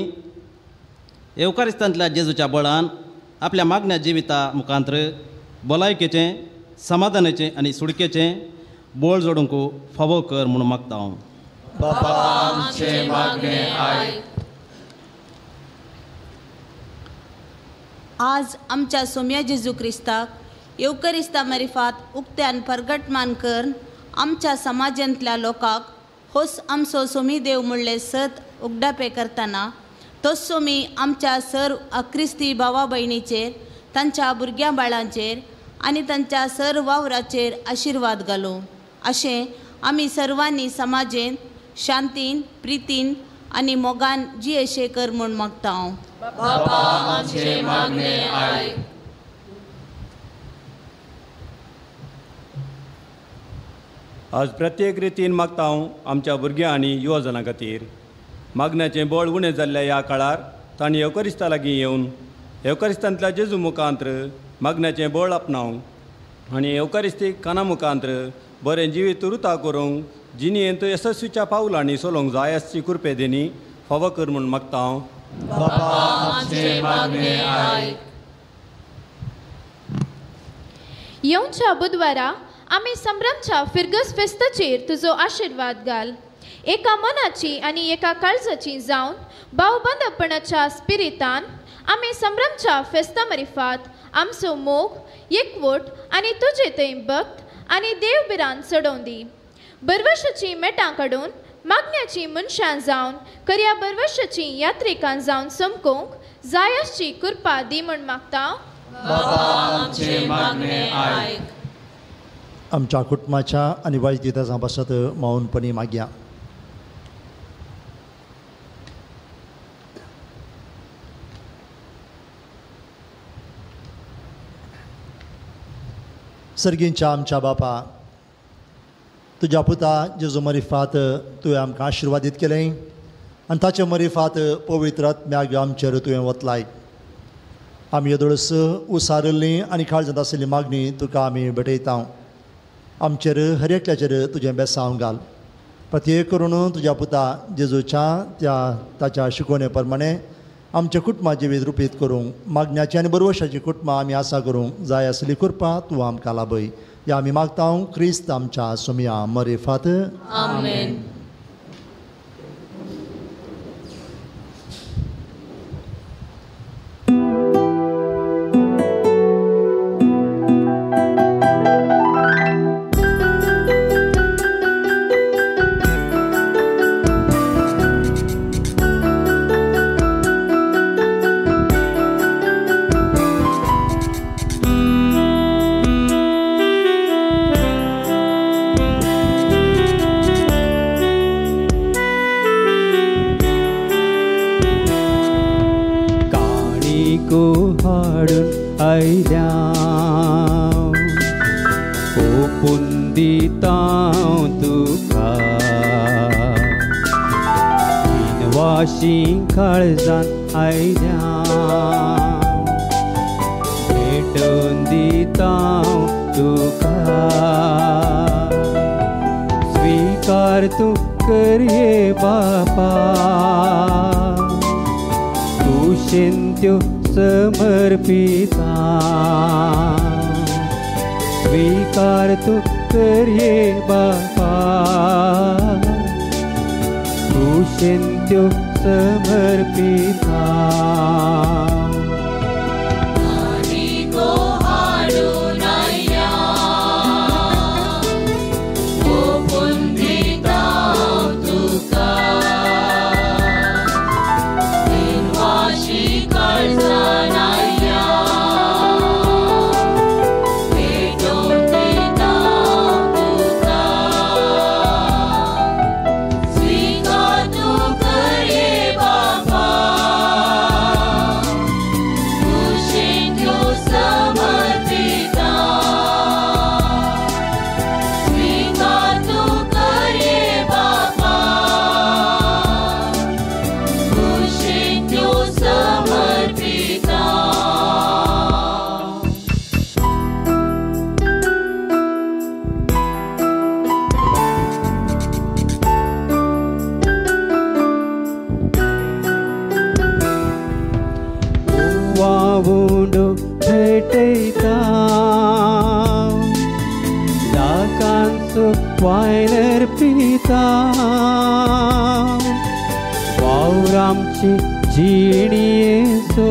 [SPEAKER 11] एवकारिस्तांतल्या जेजूच्या बळान आपल्या मागण्या जिविता मुखांतर भलायकेचें, समाधानाचें आनी सुडकेचें बोळ जोडूंक फावो कर म्हूण मागता.
[SPEAKER 3] बापा आमचे मागणे आयक.
[SPEAKER 12] आज आमच्या सोम्या जेजू क्रिस्ताक येवकरिस्ता मरिफात उक्त्यान परगटमान करून आमच्या समाजांतल्या लोकांक होस आमचो सोमी देव म्हणले सत उगडापे करतना तोच सोमी आमच्या सर्व अक्रिस्ती भावा भयणीचेर तांच्या भुरग्यां बाळांचेर आनी तांच्या सर्व वावराचेर आशिर्वाद घालूं अशें आमी सर्वांनी समाजेन शांतीन प्रितीन आनी मोगान जियेशे कर म्हूण मागता हांव.
[SPEAKER 3] बापा आमचे मागणे आयक.
[SPEAKER 13] आज प्रत्येक रितीन मागता हांव आमच्या भुरग्यां आनी युवजनां खातीर मागण्याचें बळ उणें जाल्ल्या ह्या काळार तांणी येवकरिस्ता लागीं येवन येवकरिस्तांतल्या जेजू मुखांत्र मागण्याचें बळ आपणावंक आनी येवकरिस्तीक काना मुखांत्र बरें जिवीत उरता करूंक जिणेंत यशस्वीच्या पावलांनी चलोवंक जाय आसची कृपे देणी फावो कर म्हूण मागता हांव.
[SPEAKER 3] बापा आमचे मागणे आयक.
[SPEAKER 14] येवच्या बुधवारा आमी संभ्रमच्या फिरगस फेस्ताचेर तुजो आशिर्वाद घाल. एका मनाची आनी एका काळजाची जावन भावबंदपणाच्या स्पिरितान आमी संभ्रमच्या फेस्ता मरिफात आमचो मोग एकवट आनी तुजे थंय भक्त आनी देवबिरान चडोवन दी. बरवशाची मेटां काडून मागण्याची मनशां जावन खऱ्या बरवशाची यात्रिकां जावन समकोवंक जाय आसची कृपा दी म्हूण मागता.
[SPEAKER 3] बापा आमचे मागणे आयक.
[SPEAKER 2] आमच्या कुटुंबाच्या आनी वायट दितां पासत मौनपणी मागया. सर्गींच्या आमच्या बापा तुज्या पुता जेजू मरिफात तुवें आमकां आशिर्वादीत केलें आनी ताचे मरिफात पवित्र आत्म्याक आमचेर तुवें वतलाय. आमी येदोळस उसारिल्लीं आनी काळजांत आशिल्ली मागणी तुका आमी भेटयता. आमचेर हर एकल्याचेर तुजें बेसांव घाल. प्रत्येक करून तुज्या पुता जेजूच्या ताच्या शिकवणे प्रमाणे आमच्या कुटुंबा जिवीत रुपीत करूंक मागण्याची आनी बरवशाची कुटुंबां आमी आसा करूंक जाय आसली कृपा तूं आमकां लाभय. या आमी मागता क्रिस्त आमच्या सोम्या मरिफात.
[SPEAKER 3] आमेन.
[SPEAKER 15] काळजांत आयल्या भेटून दिता तुका स्वीकार तूं करये बापा कुशेंत्यो समर्पिता स्वीकार तूं करये बापा कुशेंत्यो समर्पिता
[SPEAKER 3] आनिको हाडून आयल्या ओपून दिता तुका बिनवाशी काळजान आयल्या भेटून दिता तुका स्वीकार तूं करये बापा कुशेंत्यो समर्पिता स्वीकार तूं करये बापा कुशेंत्यो समर्पिता.
[SPEAKER 15] वावुंडो भेटयता दाकांचो वायनर पिता वावरामची जिणयेचो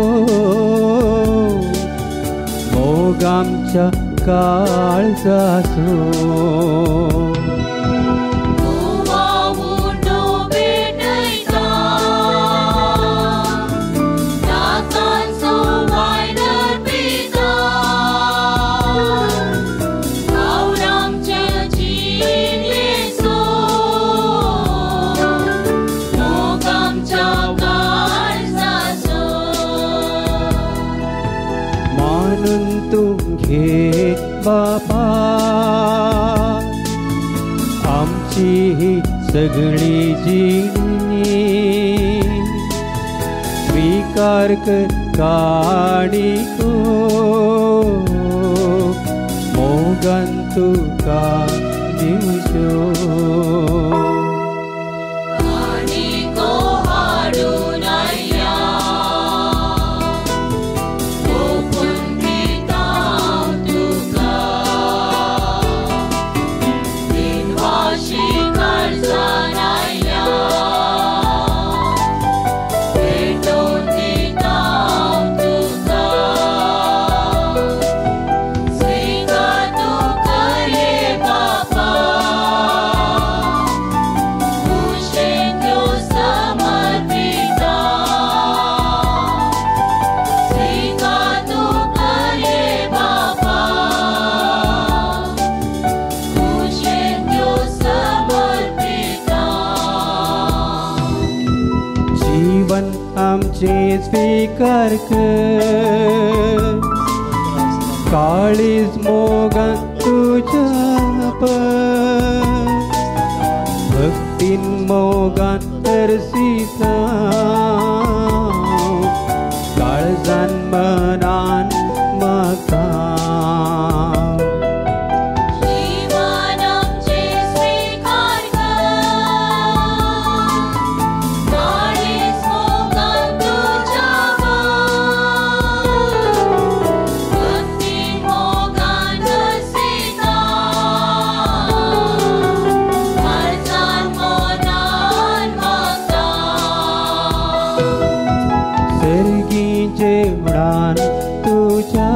[SPEAKER 15] मोग आमच्या काळजाचो
[SPEAKER 3] वावुंडो भेटयता दातांचो वायनर पिता गांवरामचे जीण येसो मोग आमच्या काळजाचो
[SPEAKER 15] मानून तूं घे बापा आमची ही सगळी जिणी स्वीकार कर काणिको मोगान तुका दिवच्यो
[SPEAKER 3] काणिको हाडून आयल्या ओपून दिता तुका दिनवाशी काळजान आयल्या भेटोवन दिता तुका स्वीकार तू कर ये बापा कुशेन त्यो समर्पिता स्वीकार तू कर ये बापा कुशेन त्यो समर्पिता
[SPEAKER 15] जीवन आमचे स्वीकार कर काळीज मोगान तुझ्या पर भक्तीन मोगान तरसिता काळजान मनान म्हाका
[SPEAKER 3] जीवन आमचे स्वीकार कर काळीज मोगान तुझ्या भक्ती मोगान तरसिता काळजान मनान म्हाका
[SPEAKER 15] सर्गी जेवणान तुझ्या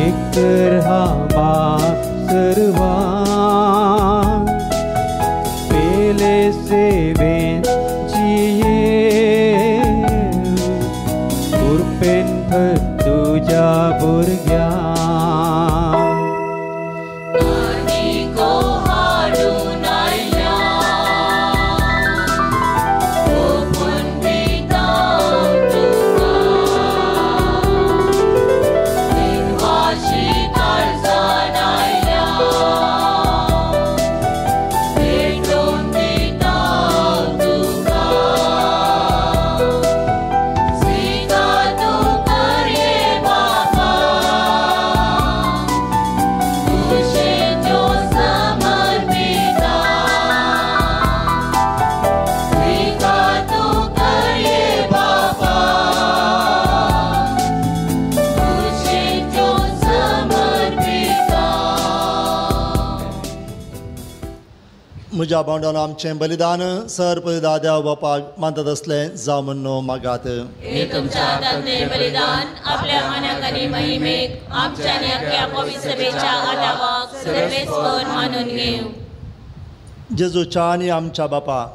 [SPEAKER 15] एक तर हा मा सर्वा पेले सेवेन जिये उर्पेन भर तुझ्या भुरग्या
[SPEAKER 3] काणिको हाडून आयल्या ओपून दिता तुका दिनवाशी काळजान आयल्या भेटोवन दिता तुका स्वीकार तू कर ये बापा कुशेन त्यो समर्पिता स्वीकार तू कर ये बापा कुशेन त्यो समर्पिता
[SPEAKER 2] म्हज्या भावंडान आमचें बलिदान सर्पदा देव बापाक मानतात असलें जावं म्हणून मागात
[SPEAKER 3] हे तुमच्या हातांतले बलिदान आपल्या मानाक आनी महिमेक आमच्या आनी अख्ख्या पवित्र सभेच्या आदावाक सर्वेस्वर मानून घेव
[SPEAKER 2] जेजूच्या आनी आमच्या बापा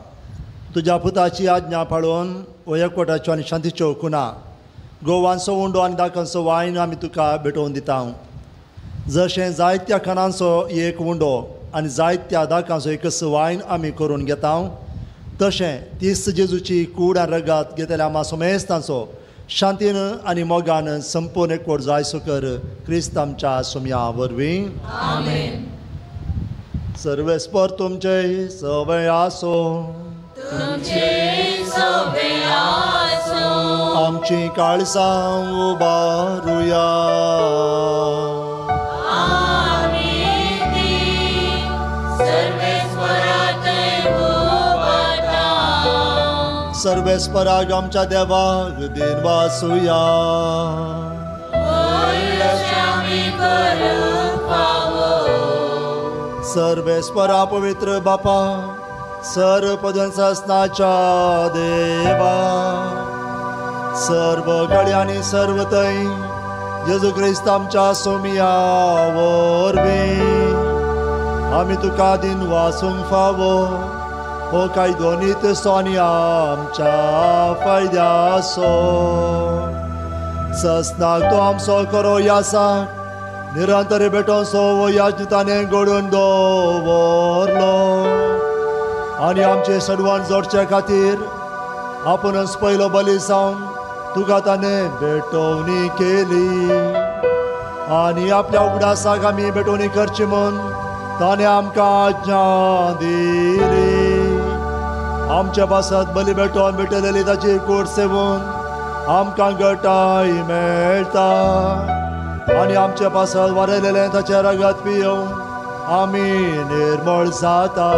[SPEAKER 2] तुज्या पुताची आज्ञा पाळून हो एकवटाच्यो आनी शांतीच्यो खुणा गोवांचो उंडो आनी दाखोवचो वायन आमी तुका भेटोवन दिता जशें जायत्या खणांचो एक उंडो आनी जायत्या दाकांचो एकच वायन आमी करून घेता तशें तीच जेजूची कूड आनी रगात घेतल्या आमा समेस्तांचो शांतीन आनी मोगान संपूर्ण एकवट जायसो कर क्रिस्त आमच्या सुमया वरवीं
[SPEAKER 3] आमेन
[SPEAKER 2] सर्वेस्पर तुमचे सवय आसो
[SPEAKER 3] तुमचे सवे आसो
[SPEAKER 2] आमची काळसां उबारुया सर्वेस्पराक आमच्या देवाक दिन वासुया सर्वेस्परा पवित्र बापा सर्वपदन सस्नाच्या देवा सर्व गळ्यांनी सर्व थंय जेजू क्रिस्त आमच्या सोमिया वरवीं आमी तुका दिन वासूंक फावो हो काय दोनीत सोनी आमच्या फायद्याचो सस्नाक तो आमचो करो यासाक निरंतर भेटोसो वो याजताने घडोवन दवरलो आनी आमचे सडवण जोडचे खातीर आपुणूच पयलो बली जावन तुका ताणें भेटोवणी केली आनी आपल्या उगडासाक आमी भेटोवणी करची म्हूण ताणें आमकां आज्ञा दिली आमच्या पासत बली भेटोवन भेटलेली ताची कूड सेवून आमकां घटाय मेळटा आनी आमच्या पासत वारयलेलें ताचें रगत पियोवन आमी निर्मळ जाता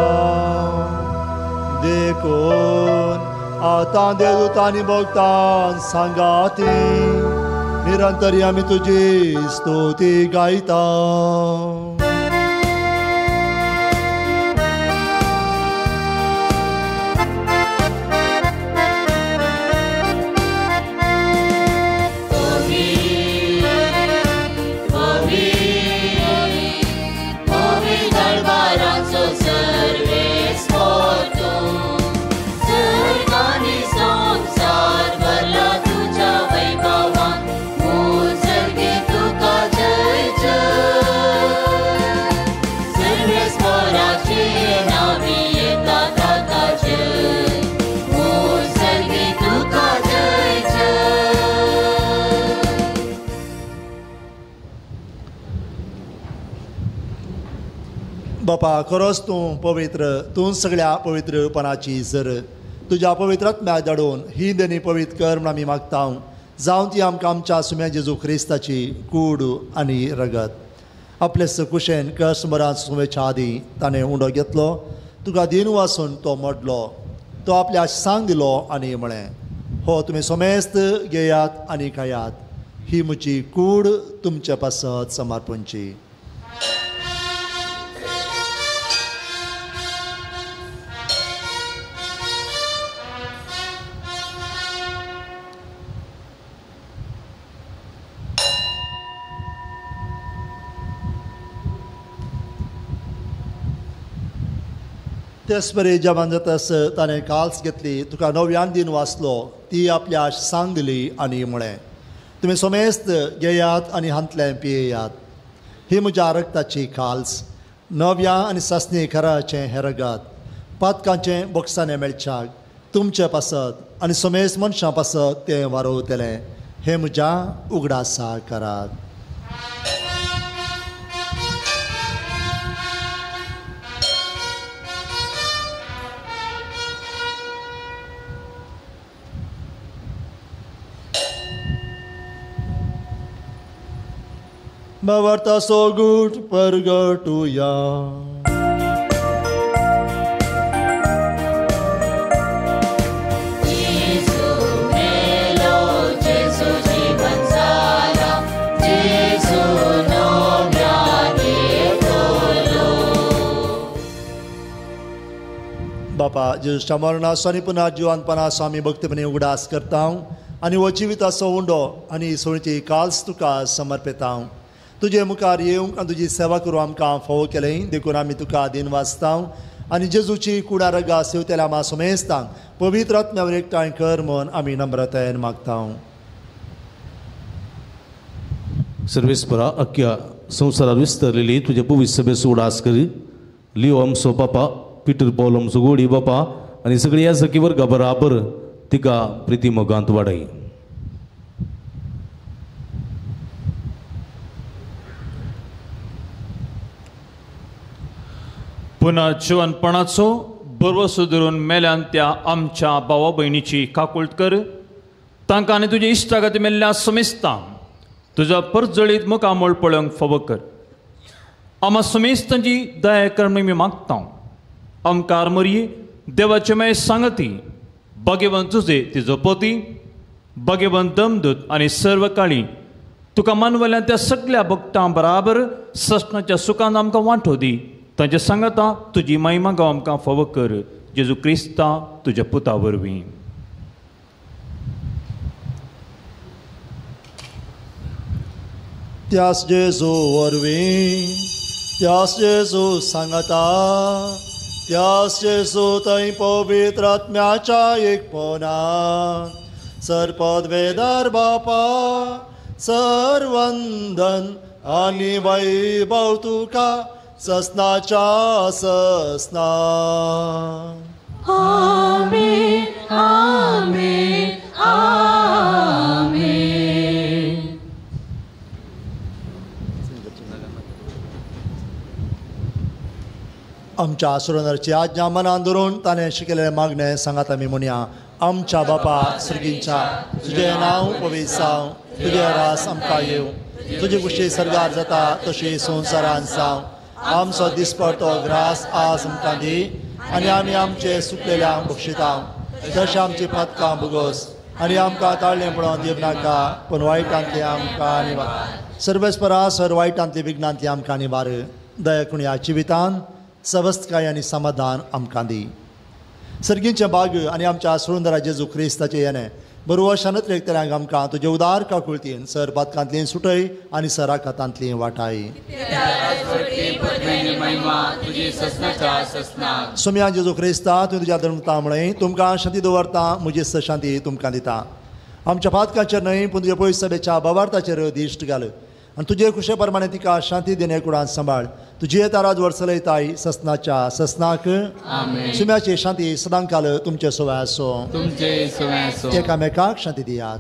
[SPEAKER 2] देखून आतां देवदूतांनी भोगतां सांगाती निरंतरी आमी तुजी स्तुती गायता बापा खरोच तूं पवित्र तूं सगळ्या पवित्रपणाची जर तुज्या पवित्रात्म्याक धाडून ही देणी पवित्र कर म्हूण आमी मागता जावं ती आमकां आमच्या सुम्या जेजू क्रिस्ताची कूड आनी रगत आपलेस कुशेन कस्टमरां सुमेच्या आदी ताणें उंडो घेतलो तुका दिन वासून तो मोडलो तो आपल्या सांग दिलो आनी म्हळें हो तुमी सोमेस्त घेयात आनी खायात ही म्हजी कूड तुमच्या पासत समर्पणची तेच बरे जवान जातास ताणें काल्स घेतली तुका नव्यान दिन वाचलो ती आपल्या सांग दिली आनी म्हळें तुमी सोमेस्त घेयात आनी हांतलें पियेयात ही म्हज्या रक्ताची काल्स नव्या आनी सस्नी खराचें हें रगत पातकांचें बोक्साने मेळच्याक तुमचे पासत आनी सोमेस्त मनशां पासत तें वारोवतलें हें म्हज्या उगडासा करात Mavarta so good pergatuya.
[SPEAKER 3] Jesu melo, Jesu jivan zala, Jesu novya dekolo.
[SPEAKER 2] बापा जेजूच्या मरणासानी पुन्हा जिवानपणा स्वामी भक्तीपणे उगडास करता आनी हो जिविताचो उंडो आनी सोळीची काल्स तुका समर्पिता तुजे मुखार येवंक आनी तुजी सेवा करूं आमकां फावो केलें देखून आमी तुका दिन वाचता आनी जेजूची कुडा रगा सेवतेल्या आमा सोमेस्तांक पवित्र आत्म्यावर एकठांय कर म्हूण आमी नम्रतायेन मागता
[SPEAKER 1] सर्वेस्परा अख्ख्या संवसारात विस्तरलेली तुझ्या पवित्र सभेचो उडास करी लिओ आमचो बापा पिटर पॉल आमचो गोडी बापा आनी सगळी ह्या सखी वर्गा बराबर तिका प्रिती मोगांत वाडय
[SPEAKER 7] पुन्हा जिवनपणाचो बरो सुदरून मेल्यान त्या आमच्या भावा भयणीची काकुळट कर तांकां आनी तुजे इश्टागती मेल्ल्या समेस्तांक तुज्या परजळीत मुखामोळ पळोवंक फावो कर आमा समेस्तांची दया कर म्हूण मी मागता आमकां आरमरी देवाचे माय सांगती भगवान तुजे तिजो पोती भगवान दमदूत आनी सर्व काळी तुका मानवल्या त्या सगळ्या भक्तां बराबर सस्नाच्या सुखान आमकां वांटो दी तांचे सांगता तुजी महिमा गाव आमकां फावो कर जेजू क्रिस्ता तुज्या पुता वरवीं
[SPEAKER 2] त्यास जेजू वरवीं त्यास जेजू सांगता त्यास जेजू थंय पवित्र आत्म्याच्या एकपणान सरपदवेदार बापा सर्वंदन आनी वैभव तुका ससनाच्या ससना.
[SPEAKER 3] आमेन आमेन आमेन.
[SPEAKER 2] आमच्या सुरनरची आज्ञा मनान धरून ताणें शिकलेले मागणे सांगात आमी म्हणया. आमच्या बापा सर्गींच्या तुजें नांव पवित्र जावं तुजें रास आमकां येवं तुजी कुशी सर्गार जाता तशी संवसारान जावं. आमचो दिसपडटो ग्रास आज आमकां दी आनी आमी आमचे सुकलेल्यांक बक्षिता तशें आमची पदकां बुगोस आनी आमकां ताळ्ळें पडोवन दिवं नाका पूण वायटांतली आमकां निवार. सर्वेस्परा सर वायटांतली विघ्नांतली आमकां निवार. दया करून ह्या जिवितान सवस्थकाय आनी समाधान आमकां दी. सर्गींचे बाग आनी आमच्या सुंदरा जेजू क्रिस्ताचे येणे बरोबर शानत रेखतल्यांक आमकां तुजे उदार काकुळतीन सर पातकांतली सुटय आनी सरा खातांतली वाटाय. सोम्या जेजू क्रिस्ता तुवें तुज्या धर्मता म्हळें तुमकां शांती दवरता म्हजी शांती तुमकां दिता. आमच्या पातकाचेर न्हय पूण तुजे पयस सभेच्या भवार्थाचेर दिश्ट घाल आनी तुजे खुशे प्रमाणे तिका शांती दिने कुडान सांबाळ. तुजी ताराज वर्सलयताय ससनाच्या ससनाक सुम्याची शांती सदांकाल तुमचे सोव्या आसूं. एकामेकाक शांती दियात.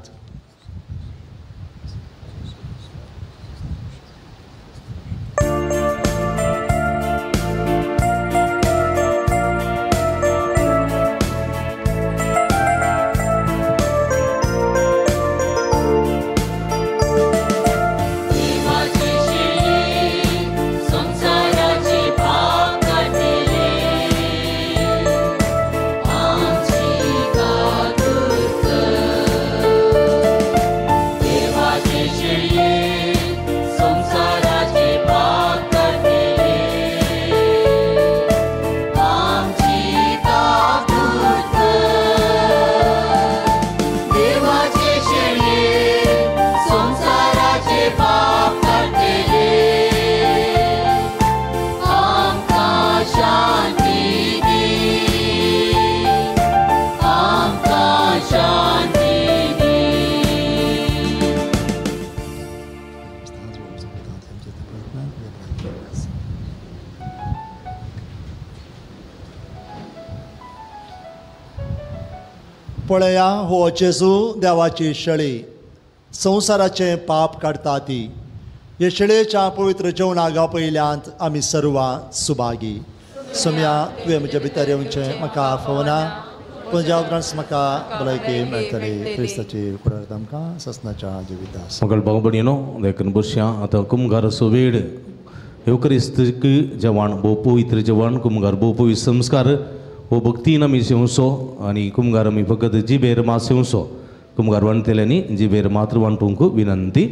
[SPEAKER 2] पळया हो जेजू देवाची शेळी संवसाराचें पाप काडटा ती. हे शेळयेच्या पवित्र जेवणाक पयल्यांत आमी सर्वां सुभागी. सोम्या तुवें म्हजे भितर येवचें म्हाका फोना पूण ज्या उपरांत म्हाका भलायकी मेळटली. क्रिस्ताची कुडार आमकां ससनाच्या जिवितांत.
[SPEAKER 1] मगल बाबडीनो देखून बुरश्या आतां कुमगार सोवेड येवकरिस्तीक जेवण भोव पवित्र जेवण कुमगार भोव पवित्र संस्कार हो भक्तीन आमी सेवसो आनी कुमगार आमी फकत जिबेर मात सेवसो. कुमगार वाणटेल्यांनी जिबेर मात्र वांटूंक विनंती.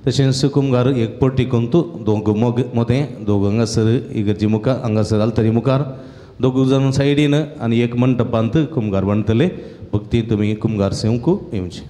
[SPEAKER 1] तशेंच कुमगार एक पट्टी करून तूं दोग मोतें दोग हांगासर इगर्जी मुखार हांगासर आलतरी मुखार दोग जाण सायडीन आनी एक मंटपांत कुमगार वाणटले. भक्ती तुमी कुमगार सेवंक येवचें.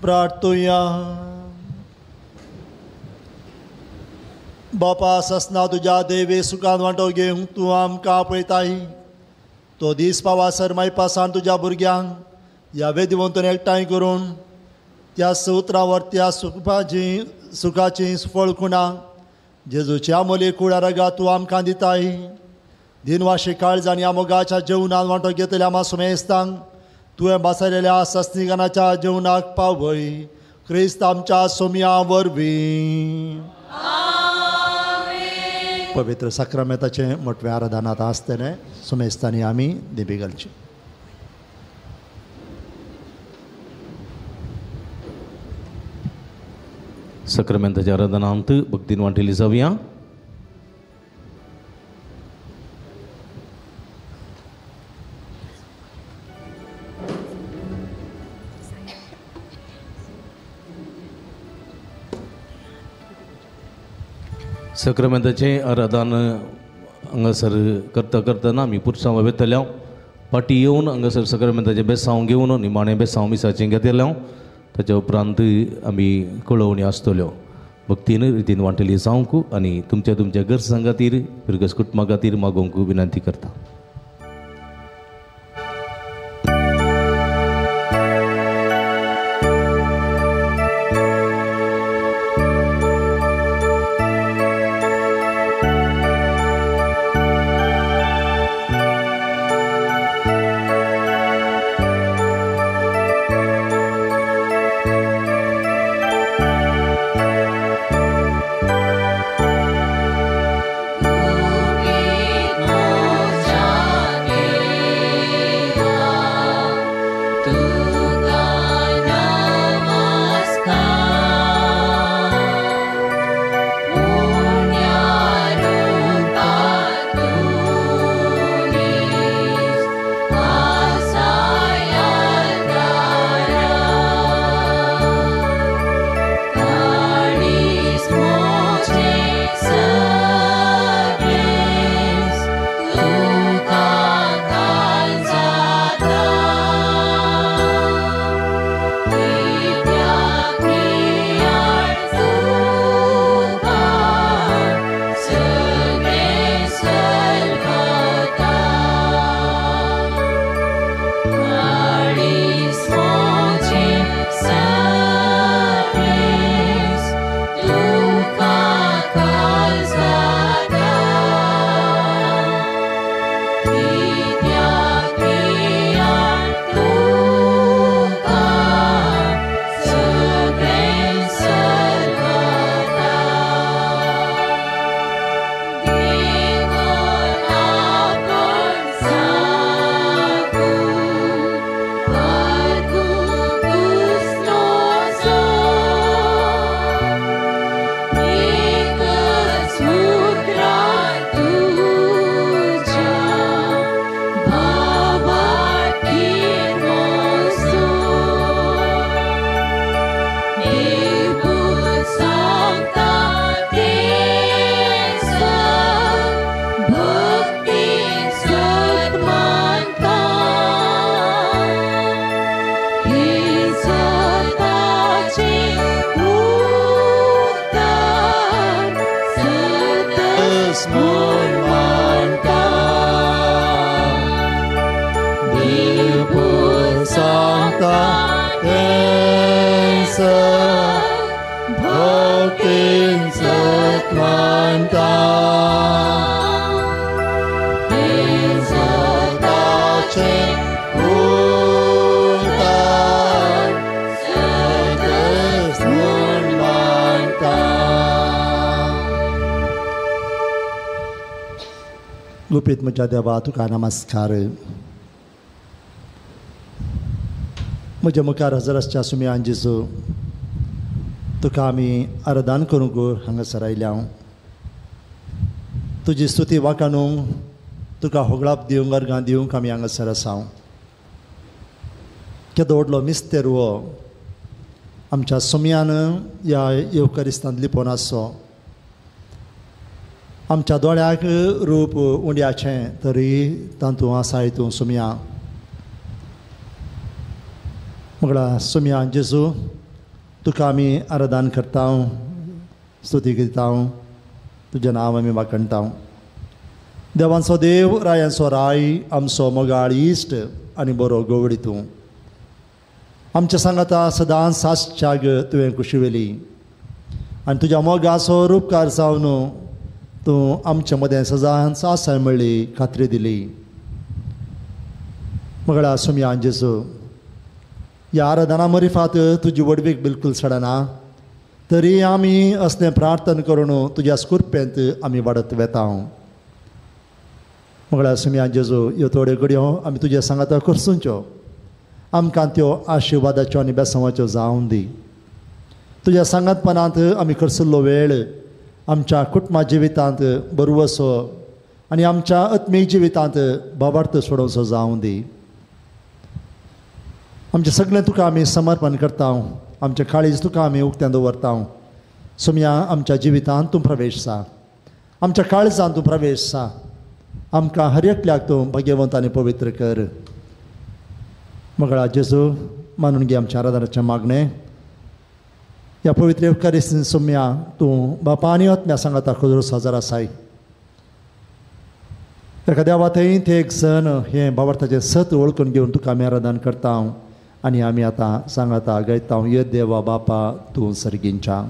[SPEAKER 2] प्रार्थुया. बापा ससना तुझ्या देवे सुखान वांटो घेवंक तूं आमकां आपयताय. तो दीस पावासर मागीर पासान तुज्या भुरग्यांक ह्या वेदिवंतून एकठांय करून त्या सुत्रावर त्या सुखाची फळ खुणा जेजूच्या मोली कुळारगा तूं आमकां दिताय. दिनवाशी काळजांनी मोगाच्या जेवणान वांटो घेतल्या मासुमेस्तांक तुवें बसयलेल्या सस्निगनाच्या जेवणाक पावय. क्रिस्त आमच्या सोम्या वरवीं. पवित्र साक्रामेंताचें मोठवें आराधन आतां आसतलें. सुमेस्तांनी आमी दिबी घालची.
[SPEAKER 1] सक्रामेंताच्या आराधनांत भक्तीन वांटिली जावया. सक्रामेंताचें आराधन हांगासर करतना आमी पुरसांव वेतल्या पाटी येवन हांगासर सक्रामेंताचें बेसांव घेवन निमाणें बेसांव मिसाचें घेतलें. ताच्या उपरांत आमी कळोवणी आसतल्यो. भक्तीन रितीन वांटली जावंक आनी तुमच्या गरजां खातीर फिरगस कुटुंबा खातीर मागोवंक विनंती करता.
[SPEAKER 2] गुपित म्हज्या देवा तुका नमस्कार. म्हज्या मुखार हजर आसच्या सुमयान जेजू तुका आमी आराधन करूंक हांगासर आयल्या. तुजी स्तुती वाखाणूंक तुका होगळाप दिवंक अर्गां दिवंक आमी हांगासर आसा. केदो व्हडलो मिस्तेर हो आमच्या सुमयान ह्या येवकारिस्तांत लिपोवन आसो. आमच्या दोळ्याक रूप उंड्याचें तरी तातूंत आसा हितूं सुमया. म्हळ्यार सुमया जेजू तुका आमी आराधन करता स्तुती करता तुजें नांव आमी वाखणटा देवांचो देव रायांचो राय आमचो मोगाळ इश्ट आनी बरो गवडी तूं आमच्या सांगाता सदांच साश्चाग तुवें कुशिवेली आनी तुज्या मोगाचो उपकार जावन तूं आमच्या मदें सदांच आसाय मेळ्ळी खात्री दिली मोगळा सुमया जेजू ह्या आराधना मरिफात तुजी वडवीक बिलकुल सडना तरी आमी असलें प्रार्थना करून तुज्या स्कुर्पेंत आमी वाडत वेता मोगळा सुमया जेजू ह्यो थोड्यो घडयो आमी तुज्या सांगाता करसूंच्यो आमकां त्यो आशिर्वादाच्यो आनी बेसवाच्यो जावं दी तुज्या सांगातपणांत आमी करसल्लो वेळ आमच्या कुटुंबा जिवितांत बरवसो आनी आमच्या आत्मीय जिवितांत भावार्थ सोडोवचो जावं दी आमचें सगळें तुका आमी समर्पण करता आमचें काळीज तुका आमी उक्त्यान दवरता सुमया आमच्या जिवितांत तूं प्रवेश सा आमच्या काळजांत तूं प्रवेश सा आमकां हर एकल्याक तूं भाग्यवंत आनी पवित्र कर मोगळा जेजू मानून घे आमच्या आराधनाचें मागणें ह्या पवित्र उपकारिस्तीन सुमया तूं बापा आनी आत्म्या सांगाता खुदरूस हजर आसाय एखाद्या वाथंय ते एक जण हें भावार्थाचें सत वळखून घेवन तुका आमी आराधन करता आनी आमी आतां सांगाता गायता ये देवा बापा तूं सर्गींच्या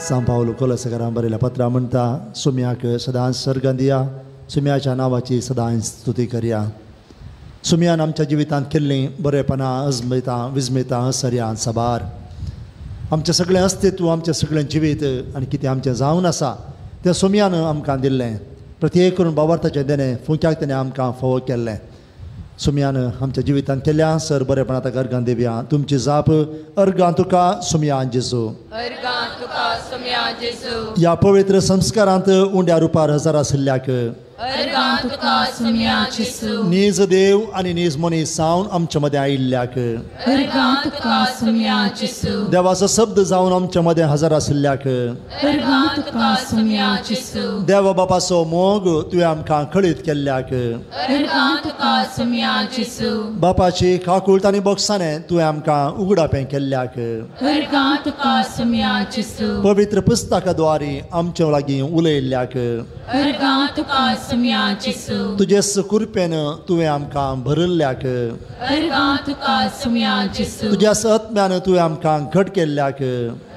[SPEAKER 2] San Paolo कोलसकारांक बरयल्या पत्रां म्हणटा सुमयाक सदांच सर्गन दिया सुमयाच्या नांवाची सदांच स्तुती करया सुमयान आमच्या जिवितांत केल्लीं बरेपणां अजमितां विजमितां असर्यां साबार आमचें सगळें अस्तित्व आमचें सगळें जिवीत आनी कितें आमचें जावन आसा तें सुमयान आमकां दिल्लें प्रत्येक करून बाबार्थाचें देणें फुंक्याक तेणें आमकां फोव केल्लें सुमयान आमच्या जिवितांत केल्या सर बरेपणां ताका अर्गां दिवया तुमची जाप अर्गां तुका सुमया जेजू ह्या पवित्र संस्कारांत उंड्या रुपार हजर आशिल्ल्याक
[SPEAKER 3] तुका सुम्या जिसू
[SPEAKER 2] नीज देव आनी नीज मनीस जावन आमच्या मदें आयिल्ल्याक
[SPEAKER 3] अर्गा तुका सुम्या जिसू
[SPEAKER 2] देवाचो शब्द जावन आमच्या मदें हजर आशिल्ल्याक
[SPEAKER 3] अर्गा तुका सुम्या जिसू
[SPEAKER 2] देवा बापाचो मोग तुवें आमकां कळीत केल्ल्याक
[SPEAKER 3] अर्गा तुका सुम्या जिसू
[SPEAKER 2] बापाची काकूळट आनी बक्षाणें तुवें आमकां उगडापें केल्ल्याक
[SPEAKER 3] अर्गा तुका सुम्या जिसू
[SPEAKER 2] पवित्र पुस्तकाद्वारे आमचे लागीं उलयल्ल्याक
[SPEAKER 3] अर्गा तुका सुम्या जिसू
[SPEAKER 2] तुजे सुकुरपेन तुवें आमकां भरिल्ल्याक
[SPEAKER 3] अर्गा तुका सुम्या जिसू
[SPEAKER 2] तुज्या आत्म्यान तुवें आमकां घट केल्ल्याक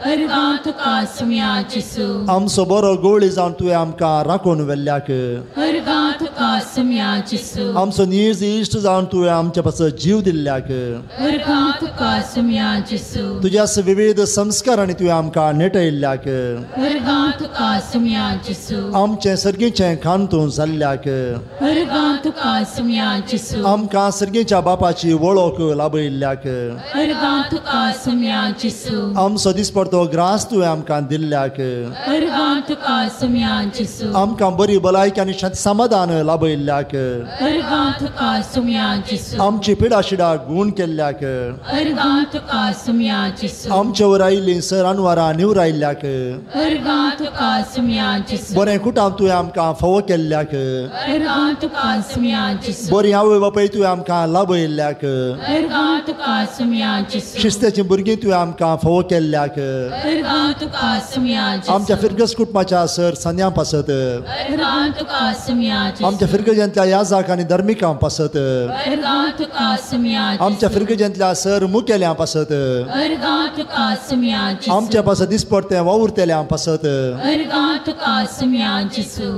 [SPEAKER 3] अर्गा तुका सुम्या जिसू
[SPEAKER 2] आमचो बरो गवळी जावन तुवें आमकां राखून व्हेल्ल्याक
[SPEAKER 3] अर्गा तुका सुम्या जिसू
[SPEAKER 2] आमचो नीज इश्ट जावन तुवें आमच्या पासत जीव दिल्ल्याक
[SPEAKER 3] अर्गा तुका सुम्या जिसू
[SPEAKER 2] तुज्या विविध संस्कारांनी तुवें आमकां नेटयल्ल्याक
[SPEAKER 3] अर्गा तुका सुम्या जिसू
[SPEAKER 2] आमचें सर्गीचें खांतून जाल्ल्याक
[SPEAKER 3] अर्गा तुका सुम्या जिसू
[SPEAKER 2] आमकां सर्गीच्या बापाची वळख लाभयल्ल्याक
[SPEAKER 3] अर्गा तुका सुम्या जिसू
[SPEAKER 2] आमचो दिसपडतो ग्रास तुवें आमकां दिल्ल्याक
[SPEAKER 3] अर्गा तुका सुम्या जिसू
[SPEAKER 2] आमकां बरी भलायकी आनी समाधान लाभयल्ल्याक
[SPEAKER 3] अर्गा तुका सुम्या जिसू
[SPEAKER 2] आमची पिडाशिडा गूण केल्ल्याक
[SPEAKER 3] अर्गा तुका सुम्या जिसू
[SPEAKER 2] आमचे वर आयिल्लीं सरानवारां निवरायल्ल्याक
[SPEAKER 3] अर्गा तुका सुम्या जिसू
[SPEAKER 2] बरें कुटाम तुवें आमकां फावो केल्ल्याक
[SPEAKER 3] अर्गा तुका सुम्या जिसू
[SPEAKER 2] बरी आवय बापाय तुवें आमकां लाभयल्ल्याक
[SPEAKER 3] अर्गा तुका सुम्या जिसू
[SPEAKER 2] शिस्तेचीं भुरगीं तुवें आमकां फावो केल्ल्याक
[SPEAKER 3] अर्गा तुका सुम्या जिसू
[SPEAKER 2] आमच्या फिरगस कुटुंबाच्या सर सन्यां पासत
[SPEAKER 3] अर्गा तुका सुम्या जिसू
[SPEAKER 2] आमच्या फिरगजेंतल्या याजाक आनी धर्मिकां पासत
[SPEAKER 3] अर्गा तुका सुम्या जिसू
[SPEAKER 2] आमच्या फिरगजेंतल्या सर मुखेल्यांक पासत
[SPEAKER 3] अर्गा तुका सुम्या जिसू
[SPEAKER 2] आमच्या पासत दिसपडतें वावुरतेल्यांक पासत
[SPEAKER 3] अर्गा तुका सुम्या जिसू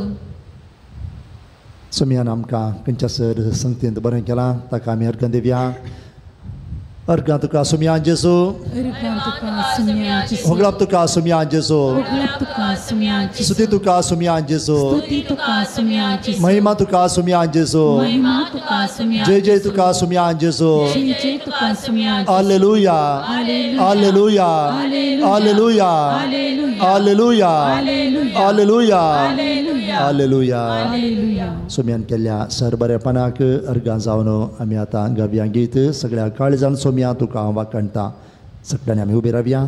[SPEAKER 2] सुमयान आमकां खंयच्या सर संगतींत बरें केलां ताका आमी अर्घ दिवया. अर्घ तुका सुमयान जेजू, होगलाप तुका सुमयान जेजू, स्तुती तुका सुमयान जेजू, महिमा तुका सुमयान जेजू, जय जय तुका सुमयान जेजू. Hallelujah hallelujah hallelujah hallelujah hallelujah hallelujah. सुमयान केल्ल्या सरबरेपणाक अर्गां जावन आमी आतां गावया गीत सगळ्या काळजान सोम्या तुका हांव वाकणटा. सगळ्यांनी आमी उबी रावया.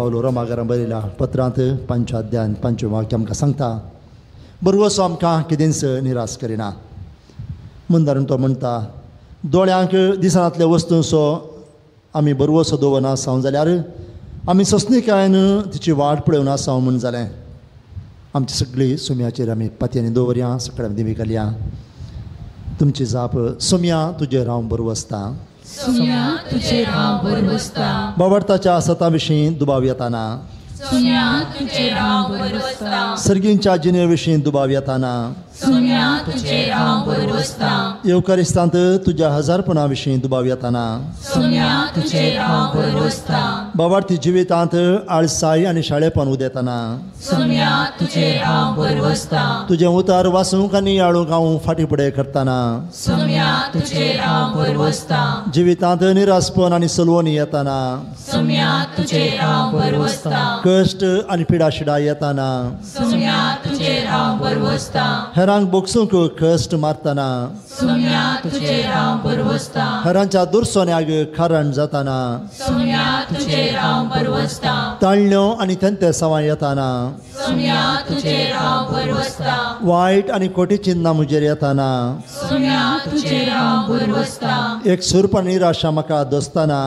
[SPEAKER 2] पावलो रोमाकारां बरयल्या पत्रांत 5 अध्यायान 5 वाक्य आमकां सांगता बरो असो आमकां कितेंच निराश करिना. मुंदारून तो म्हणटा दोळ्यांक दिसनातल्या वस्तूंचो आमी बरो असो दवरना आसां जाल्यार आमी सस्निकायेन तिची वाट पळोवन आसां म्हूण जालें. आमची सगळी सुम्याचेर आमी पातयेंनी दवरया, सकाळीं दिवी घालया. तुमची जाप सुम्या तुजेर हांव बरो आसता.
[SPEAKER 3] सुम्या तुजेर हांव बरो आसता.
[SPEAKER 2] बाबडताच्या सता विशीं दुबाव येताना.
[SPEAKER 3] सुम्या तुजेर हांव बरो आसता.
[SPEAKER 2] सर्गींच्या जिणे विशीं दुबाव येताना.
[SPEAKER 3] सुम्या तुजेर हांव बरो आसता.
[SPEAKER 2] येवकारिस्तांत तुज्या हजारपणा विशीं दुबाव येताना.
[SPEAKER 3] सुम्या तुजेर हांव बरो आसता.
[SPEAKER 2] बाबार्थी जिवितांत आळसाय आनी शाळेपण उदेताना.
[SPEAKER 3] सुम्या तुजेर हांव बरो आसता.
[SPEAKER 2] तुजें उतार वाचूंक आनी याळूंक हांव फाटीं फुडें करताना.
[SPEAKER 3] सुम्या तुजेर हांव बरो आसता.
[SPEAKER 2] जिवितांत निरासपण आनी सलवणी येताना.
[SPEAKER 3] सुम्या तुजेर हांव बरो आसता.
[SPEAKER 2] कश्ट आनी पिडाशिडा येताना.
[SPEAKER 3] सुम्या तुजेर हांव बरो आसता.
[SPEAKER 2] हेरांक बोगसूंक कश्ट मारतना.
[SPEAKER 3] सुम्या तुजेर हांव बरो आसता.
[SPEAKER 2] हेरांच्या दुर्सोन्याक कारण जाताना.
[SPEAKER 3] सुम्या तुजेर हांव बरो आसता.
[SPEAKER 2] ताळण्यो आनी तेंते सवाय येताना.
[SPEAKER 3] सुम्या तुजेर हांव बरो आसता.
[SPEAKER 2] वायट आनी खोटी चिन्नां म्हजेर येताना.
[SPEAKER 3] सुम्या तुजेर हांव बरो आसता.
[SPEAKER 2] एक सुरप निराशा म्हाका दोसताना.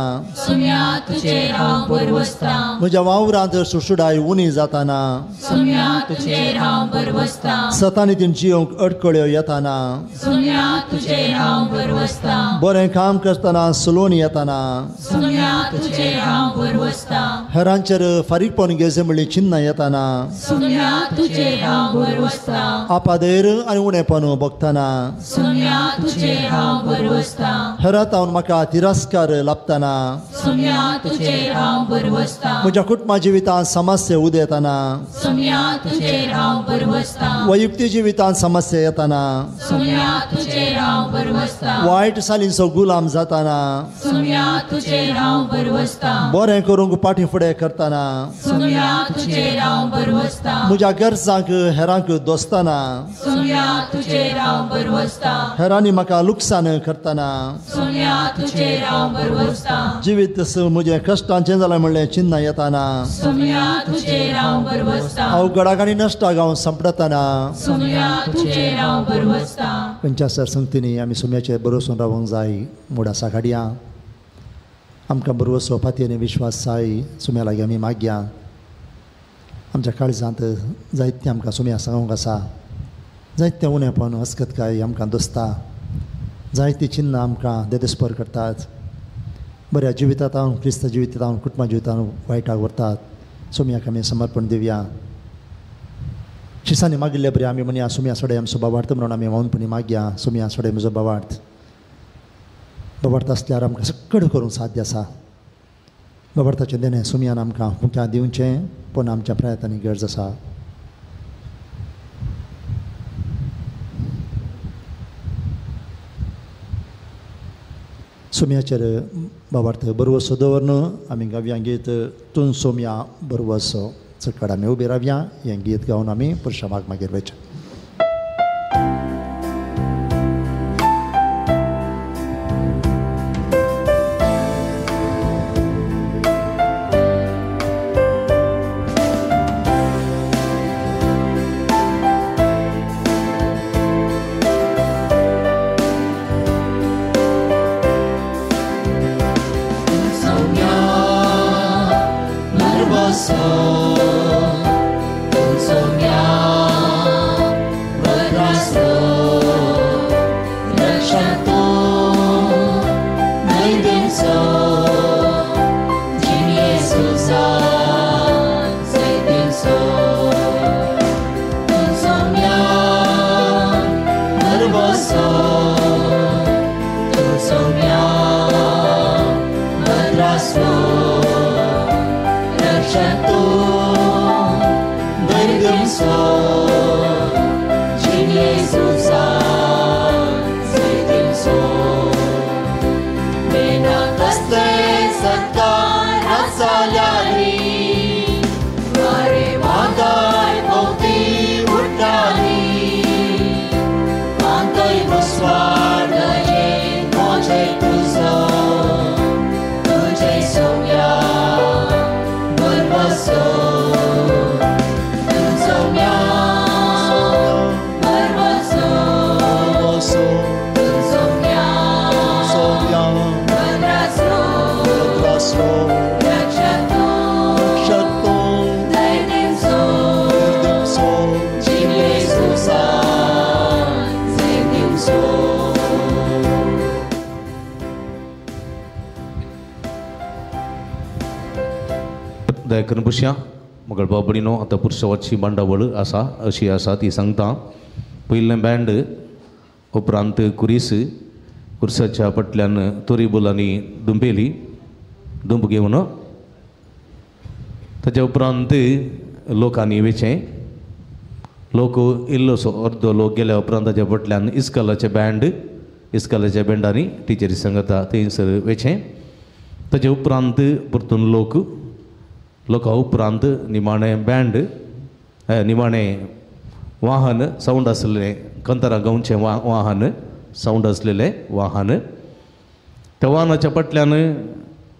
[SPEAKER 3] सुम्या तुजेर हांव बरो आसता.
[SPEAKER 2] म्हज्या वावरांत सुशुडाय उणी जाताना.
[SPEAKER 3] सुम्या तुजेर हांव बरो आसता.
[SPEAKER 2] सतानी तीन जियोंक अडकळ्यो येताना.
[SPEAKER 3] सुम्या तुजेर हांव बरो आसता.
[SPEAKER 2] बरें काम करतना सलोन येताना.
[SPEAKER 3] सुम्या तुजेर हांव बरो आसता.
[SPEAKER 2] हेरांचेर फारीकपण घेवचें म्हणली चिन्नां येताना.
[SPEAKER 3] सुम्या तुजेर हांव बरो आसता.
[SPEAKER 2] आपादेर आनी उणेपण भोगतना.
[SPEAKER 3] सुम्या तुजेर हांव बरो आसता.
[SPEAKER 2] हेरांत हांव म्हाका तिरस्कार लाभतना.
[SPEAKER 3] सुम्या तुजेर हांव बरो आसता.
[SPEAKER 2] म्हज्या कुटुंबा जिवितांत समस्या उदेताना.
[SPEAKER 3] सुम्या तुजेर हांव बरो आसता.
[SPEAKER 2] वैयक्तीक जिवितांत समस्या येताना.
[SPEAKER 3] सुम्या तुजेर हांव बरो आसता.
[SPEAKER 2] वायट सालींचो गुलाम जाताना.
[SPEAKER 3] सुम्या तुजेर हांव बरो आसता.
[SPEAKER 2] बरें करूंक फाटीं फुडें करताना.
[SPEAKER 3] सुम्या तुजेर हांव बरो आसता.
[SPEAKER 2] म्हज्या गरजांक हेरांक दोसताना.
[SPEAKER 3] सुम्या तुजेर हांव बरो आसता.
[SPEAKER 2] हेरांनी म्हाका लुकसाण करताना.
[SPEAKER 3] सुम्या तुजेर हांव बरो आसता.
[SPEAKER 2] जिवीत म्हजें कश्टांचें जालें म्हणलें चिन्नां येताना.
[SPEAKER 3] सुम्या तुजेर हांव बरो आसता.
[SPEAKER 2] अवघडाक आनी नश्टाक हांव संपडताना.
[SPEAKER 3] सुम्या तुजेर हांव बरो आसता.
[SPEAKER 2] खंयच्या संगतींनी आमी सुम्याचेर बरोसून रावूंक जाय मूड आसा काडया. आमकां बरो असो फातयेनी विश्वास जाय सुम्या लागीं आमी मागया. आमच्या काळजांत जायतें आमकां सुम्या सांगूंक आसा. जायतें उणेपण अस्कतकाय आमकां दोसता. जायतीं चिन्नां आमकां देदस्पर करतात. बऱ्या जिवितांत हांव क्रिस्त जिवितांत हांव कुटुंबा जिवितांत वायटाक व्हरतात. सुम्याक आमी समर्पण दिवया. शिसांनी मागिल्ले बरें आमी म्हणया सुम्या सोडे आमचो बाबार्थ म्हणून आमी मौनपणी मागया. सुम्या सोडे म्हजो बाबार्थ. बाबार्थ आसल्यार आमकां सगळें करूंक साध्य आसा. बाबार्थाचें देणें सुम्यान आमकां मुख्या दिवचें पूण आमच्या प्रयत्नांनी गरज आसा. सुम्याचेर बाबार्थ बरो असो दवरन आमी गावया गीत तूं सोम्या बरो असो. चड आमी उबी रावया. हें गीत गावन आमी पुरुशा मागीर वयच्या.
[SPEAKER 3] Tuzo, tujej soumya, burvas
[SPEAKER 1] दया करून पुरुषा मगळ बाबडीनो आतां पुरुषावाची मांडावळ आसा अशी आसा ती सांगता. पयलें बँड उपरांत कुर्साच्या पटल्यान तोरीबोल आनी दुंबेली दुंब घेवन ताच्या उपरांत लोकांनी वेचें लोक इल्लोसो अर्दो लोक गेल्या उपरांत ताच्या फाटल्यान इस्कालाच्या बँडांनी टिचरी सांगता थंयसर वेचें. ताच्या उपरांत परतून लोका उपरांत निमाणें बँड निमाणें वाहन सावंड आसलेलें कंतरां गांवचें वाहन सावंड आसलेलें वाहन. त्या वाहनाच्या फाटल्यान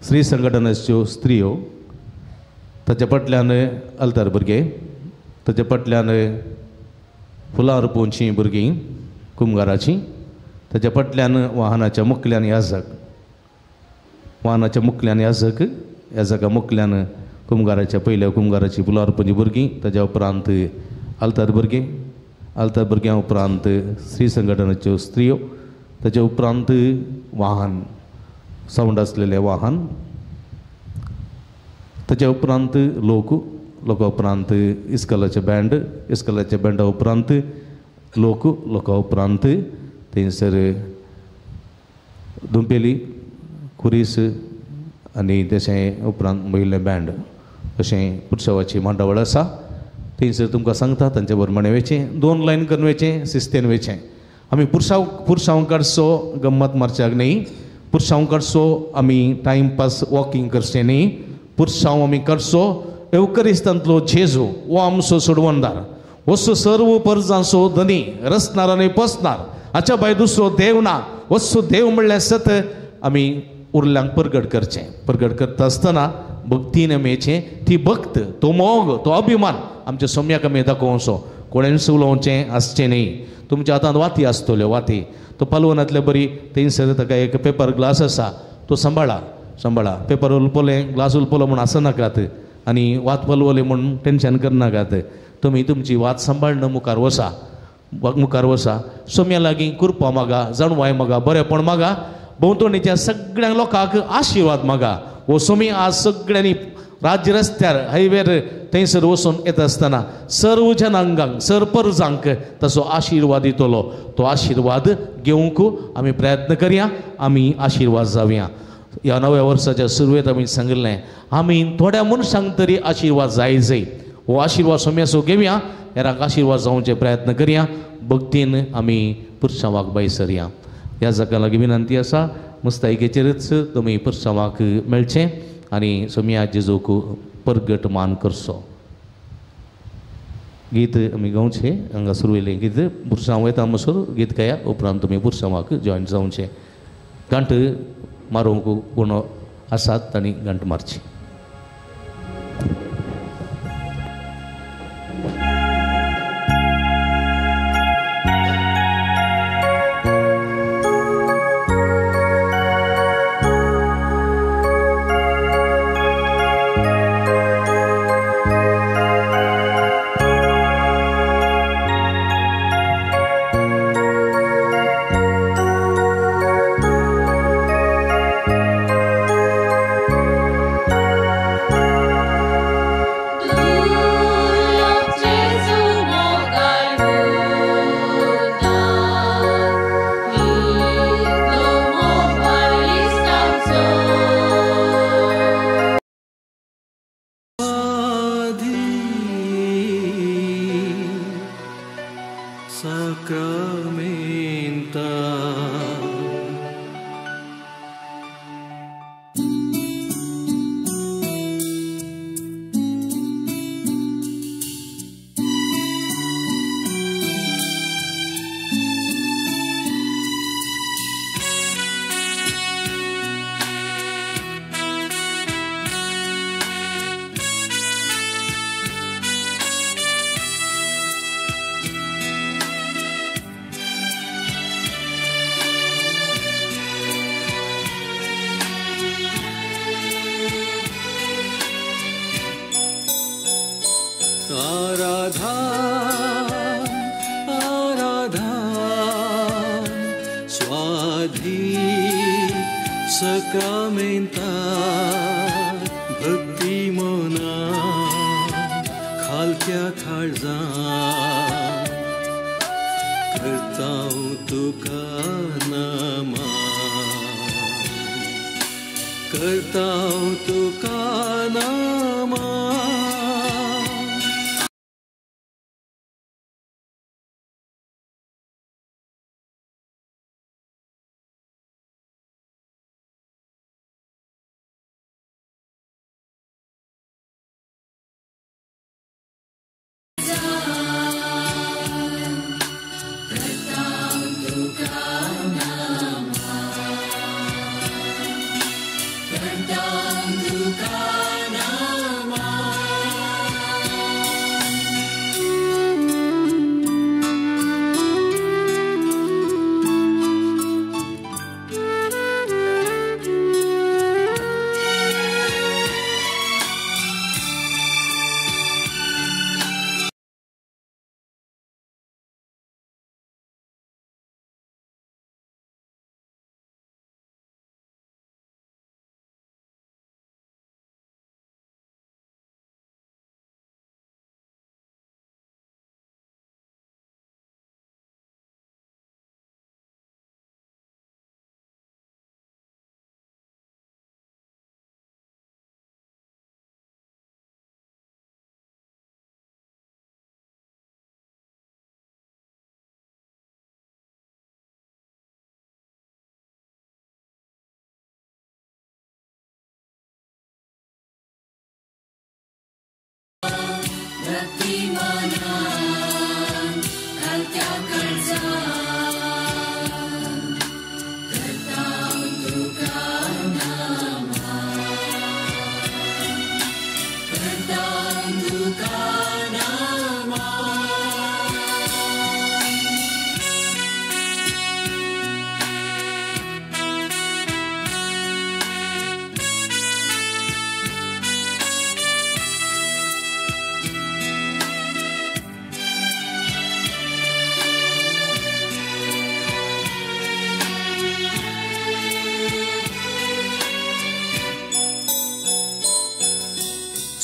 [SPEAKER 1] स्त्री संघटनाच्यो स्त्रियो, ताच्या फाटल्यान अल्तार भुरगे, ताच्या फाटल्यान फुलां अर्पोवचीं भुरगीं कुमगाराचीं, ताच्या फाटल्यान वाहनाच्या मुखल्यान याजका मुखल्यान कुमगाराच्या पयल्या कुमगाराची फुलां अर्पोवचीं भुरगीं, ताच्या उपरांत अल्तार भुरग्यां उपरांत स्त्री संघटनाच्यो स्त्रियो, ताच्या उपरांत वाहन सावंड आसलेलें वाहन, ताच्या उपरांत लोका उपरांत इस्कालाच्या बँडा उपरांत लोका उपरांत थंयसर दुंपेली कुरीस आनी तशें उपरांत महिला बँड अशें उत्सवाची मांडावळ आसा. थंयसर तुमकां सांगता तांचे प्रमाणे वेचें 2 लायन करून वेचें शिस्तेन वेचें. आमी पुरसांव काडचो गम्मत मारच्याक न्ही, पुरसांव काडचो आमी टायमपास वॉकिंग करचें न्ही, पुरसांव आमी काडचो एवकरिस्तांतलो जेजू हो आमचो सोडवणदार, वस्सो सर्व परजांचो धनी, रचणार आनी पोसणार, हाच्या भायर दुसरो देव ना, वस्सो देव म्हणल्यार सत आमी उरल्यांक प्रगट करचें. प्रगट करता आसतना भक्तीन मेळचें. ती भक्त, तो मोग, तो अभिमान आमच्या सोम्याक आमी दाखोवचो. कोणें उलोवचें आसचें न्ही. तुमच्या हातांत वाती आसतल्यो, वाती तो पालवनांतले बरी थंयसर ताका एक पेपर ग्लास आसा तो सांबाळा पेपर उलपलें ग्लास उलपलो म्हूण आसनाकात आनी वात पालवली म्हूण टेन्शन करनाकात. तुमी तुमची वात सांबाळन मुखार वसा. सोम्या लागीं कुरपा मागा, जाणवाय मागा, बरेपण मागा, भोंवतणीच्या सगळ्या लोकांक आशिर्वाद मागा. हो सोमी आज सगळ्यांनी राज्य रस्त्यार हायवेर थंयसर वचून येता आसतना सर्व जनांगांक सरपरजांक ताचो आशिर्वाद दितलो. तो आशिर्वाद घेवंक आमी प्रयत्न करया, आमी आशिर्वाद जावया. ह्या नव्या वर्साच्या सुरवेत आमी सांगिल्लें आमी थोड्या मनशांक तरी आशिर्वाद जाय. हो आशिर्वाद सोम्याचो घेवया, हेरांक आशिर्वाद जावचे प्रयत्न करया. भक्तीन आमी पुरसांवाक भायर सरया. ह्या जाका लागीं विनंती आसा मुस्तायकेचेरच तुमी पुरसांवाक मेळचें आनी सोम्या जेजूक परगट मान करचो. गीत आमी गावचें. हांगा सुरवेलें गीत पुरसांव येता म्हणसर गीत गाया, उपरांत तुमी पुरसांवाक जॉयन जावचें. घंट मारूंक कोण आसात तांणी घंट मारची.
[SPEAKER 16] Sacramenta, bhakti mona. काळजा करता तुका नामा करता तुका नामा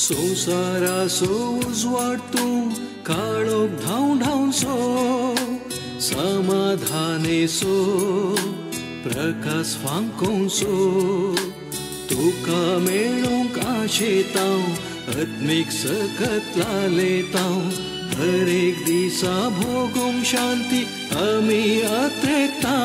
[SPEAKER 16] संसारा सो उजवाड तूं काळोख धांव धांव सो समाधाने सो प्रकाश फांको सो तुका मेळोंक आशेतांव आत्मीक सकत लालेतांव हर एक दिसा भोगोंक शांती आमी आत्रेता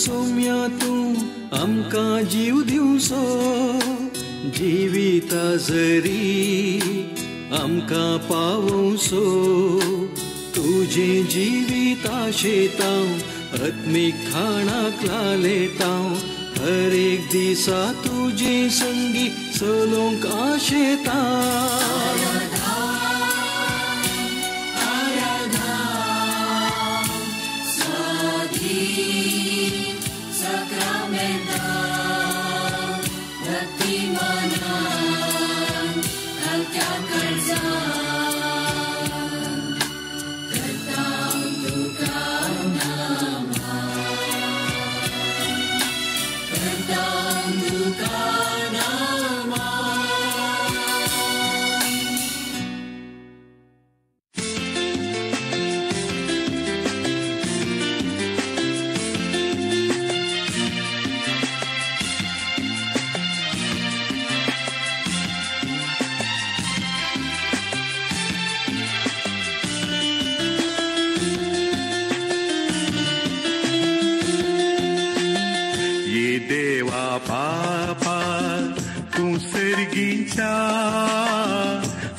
[SPEAKER 16] सोम्या तूं आमकां जीव दिवचो जिविता जरी आमकां पावोवचो तुजें जिवीत आशेतांव आत्मीक खाणाक लालेतांव हर एक दिसा तुजें संगी चलोवंक आशेतांव
[SPEAKER 17] ये देवा बापा तूं सर्गीच्या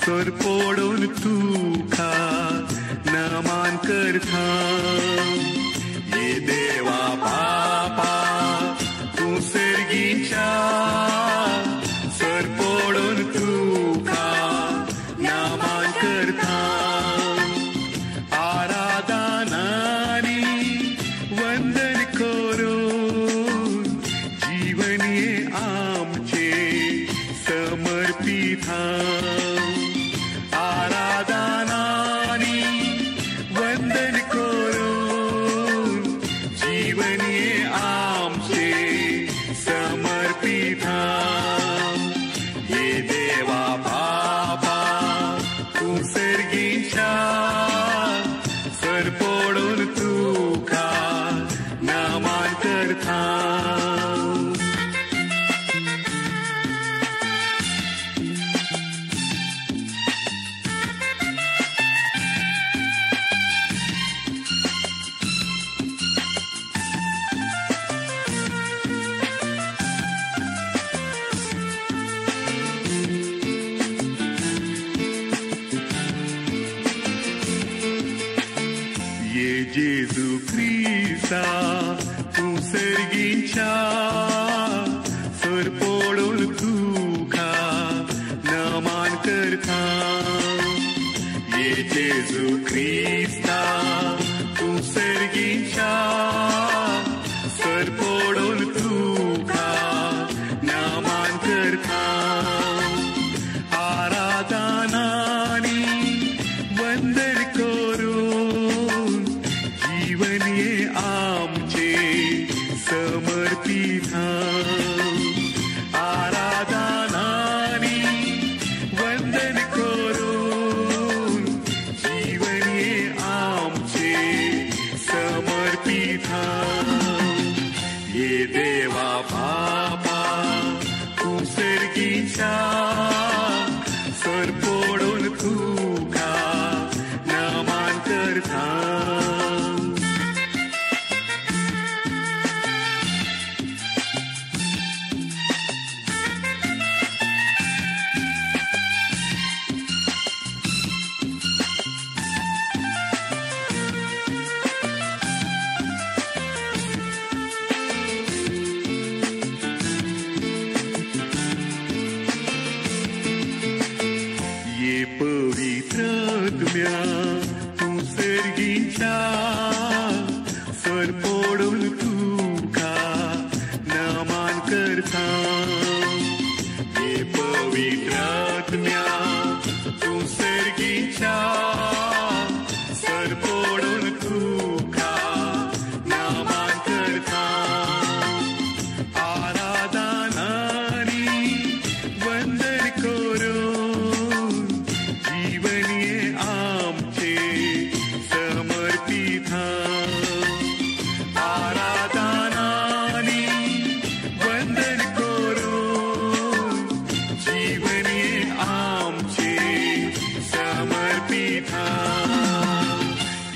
[SPEAKER 17] सोरपोडून तुका नमान करता ये देवा बापा तूं सर्गीच्या सोरपोडून तुका नमान करता आराधनानी वंदन करून जीवन ये आमचे समर्पित आराधनानी वंदन करून जीवन ये आमचे समर्पित ये देवा बाबा तू सर्गीच्या सरपोडून तुका नमान करता ये जेजू ख्रिस्ता तू सर्गीच्या सरपोडून तुका नमान करता ये जेजू ख्रिस्ता तू सर्गीच्या सरपोडून तुका नमान करता आराधनानी वंदन करून जीवन ये आमचे समर्पित आराधनानी वंदन करून जीवन ये आमचे समर्पित ये देवा बाबा तू सर्गीच्या सरपोडून तुका नमान करता ये पवित्र आत्म्या तू सर्गीच्या सरपोडून तुका नमान करता ये पवित्र आत्म्या तू सर्गीच्या सरपोडून तुका नमान करता आराधनानी वंदन करून जीवन ये आमचे समर्पित आराधनानी वंदन करून जीवन ये आमचे समर्पित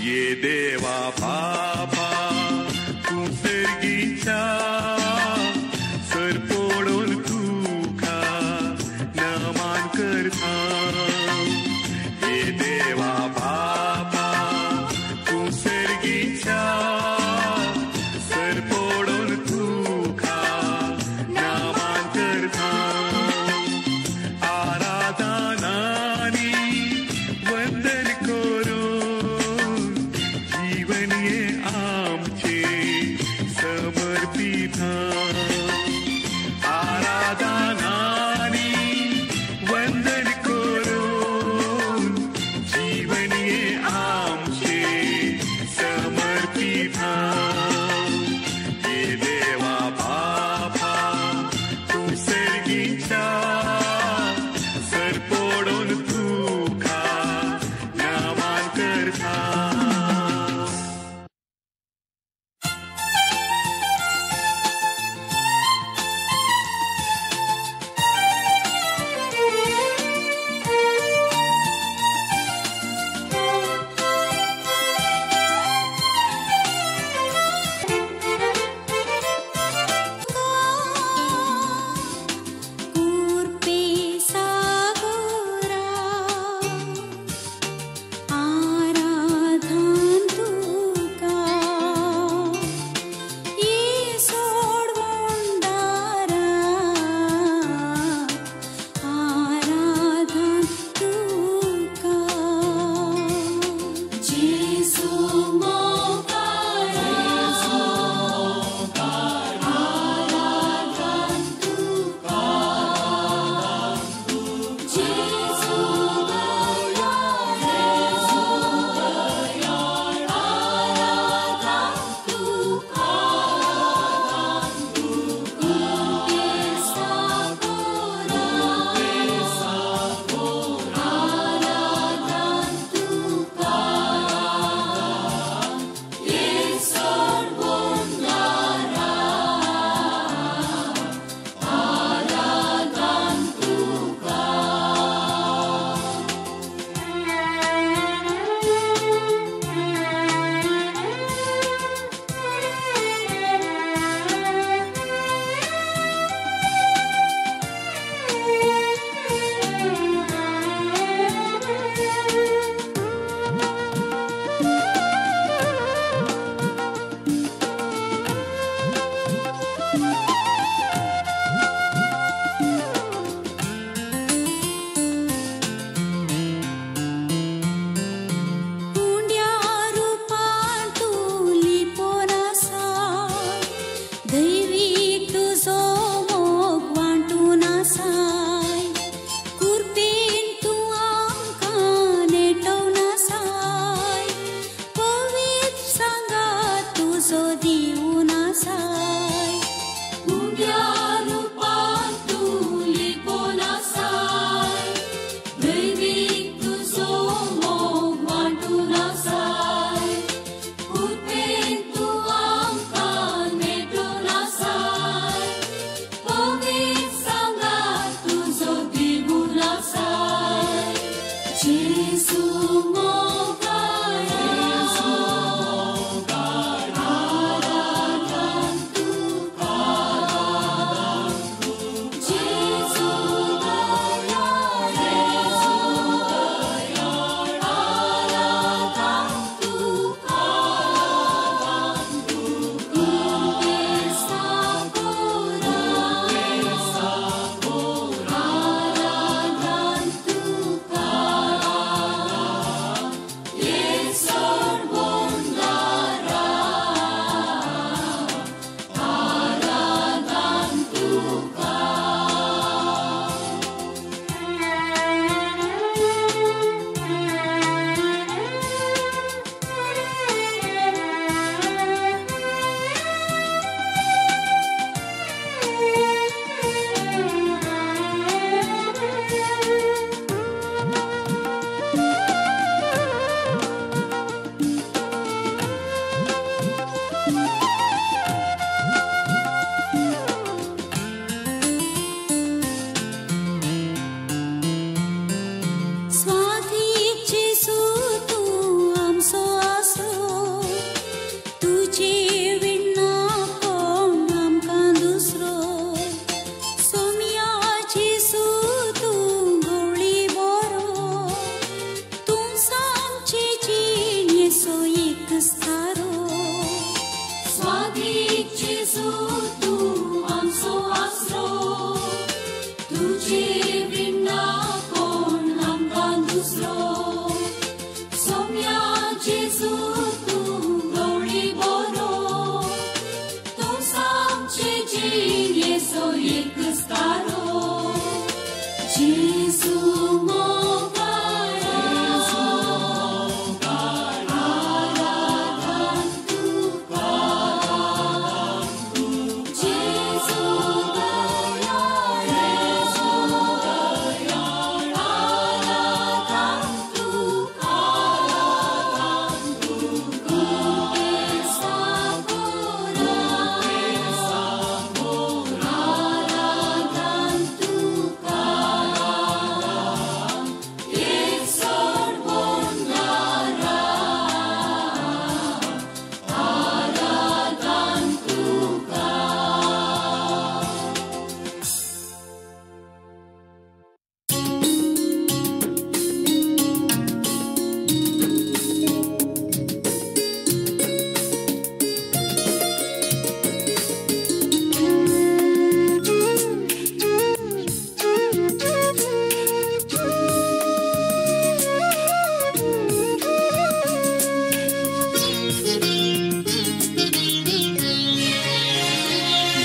[SPEAKER 17] ये देवा बाबा तू सर्गीच्या सरपोडून तुका नमान करता ये देवा बाबा तू सर्गीच्या सरपोडून तुका नमान करता आराधनानी वंदन करून जीवन ये आमचे समर्पित आराधनानी वंदन करून जीवन ये आमचे समर्पित ये देवा बाबा तू सर्गीच्या सरपोडून तुका नमान करता
[SPEAKER 3] येसो एक स्तारो जेसु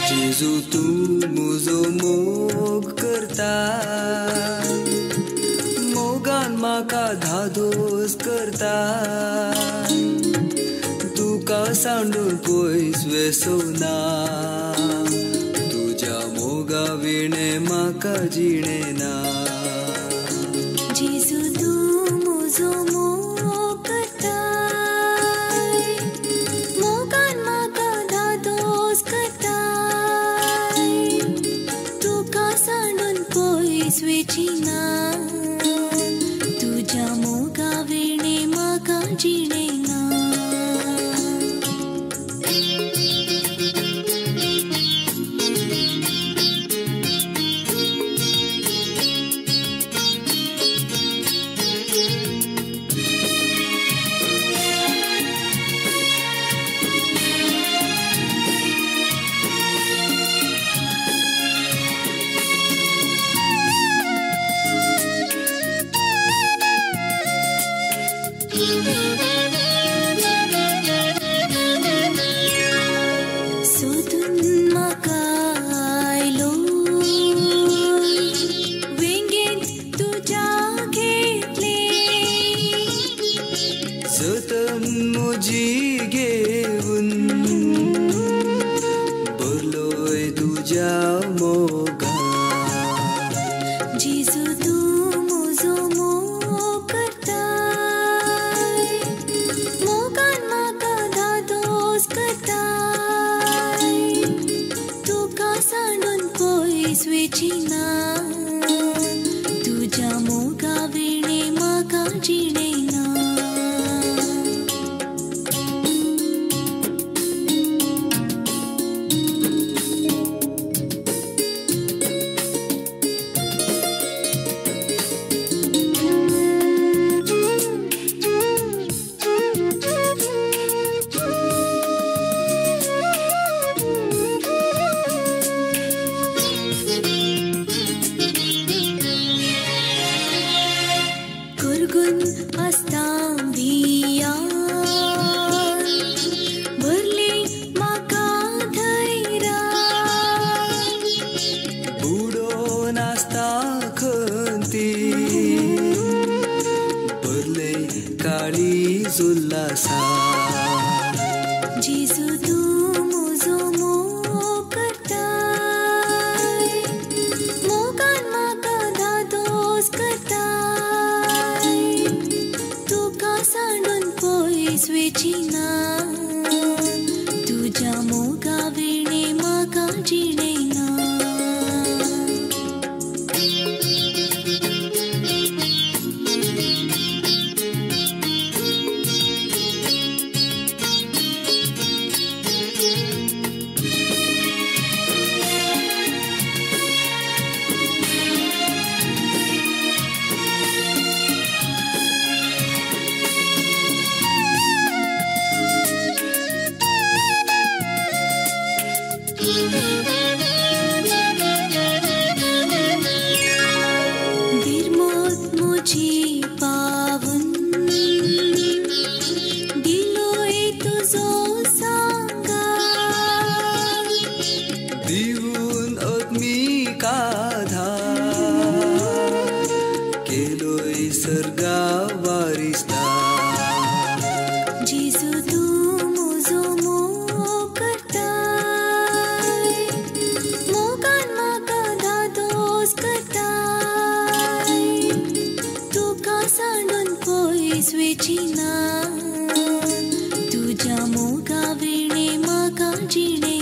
[SPEAKER 18] जेजू तूं म्हजो मोग करता मोगान म्हाका धादोस करता तुका सांडून पयस वेसोना तुज्या मोगा विणे म्हाका जिणेना
[SPEAKER 3] जेजू तूं म्हजो मोग करता मोगान म्हाका धादोस करता तुका सांडून पयस वेचिना तुज्या मोगा विणे म्हाका जिणेना सोदून म्हाका आयलो वेंगेन तुज्या घेतले
[SPEAKER 18] सतन म्हजी घेवन बरलोय तुज्या मोगा
[SPEAKER 3] जेजू तूं म्हजो मोग करता मोगान म्हाका धादोस करता तुका सांडून पयस वेचिना तुज्या मोगा विणे म्हाका जिणेना कुरगुन आसता बिया भरली म्हाका धैर्या
[SPEAKER 18] बुडो नासता खंती बरले काळी जुल्लासा
[SPEAKER 3] जेजू तूं म्हजो मोग करता मोगान म्हाका धादोस करता तुका सांडून पयस वेचिना तुज्या मोगा विणे म्हाका जिणेना
[SPEAKER 16] दिवून आत्मिक आधार केलोय सर्गा वारिस्ता
[SPEAKER 19] जेजू तूं म्हजो मोग करताय मोगान म्हाका धादोस करताय तुका सांडून पयस वेचिना तुज्या मोगा विणे म्हाका जिणेना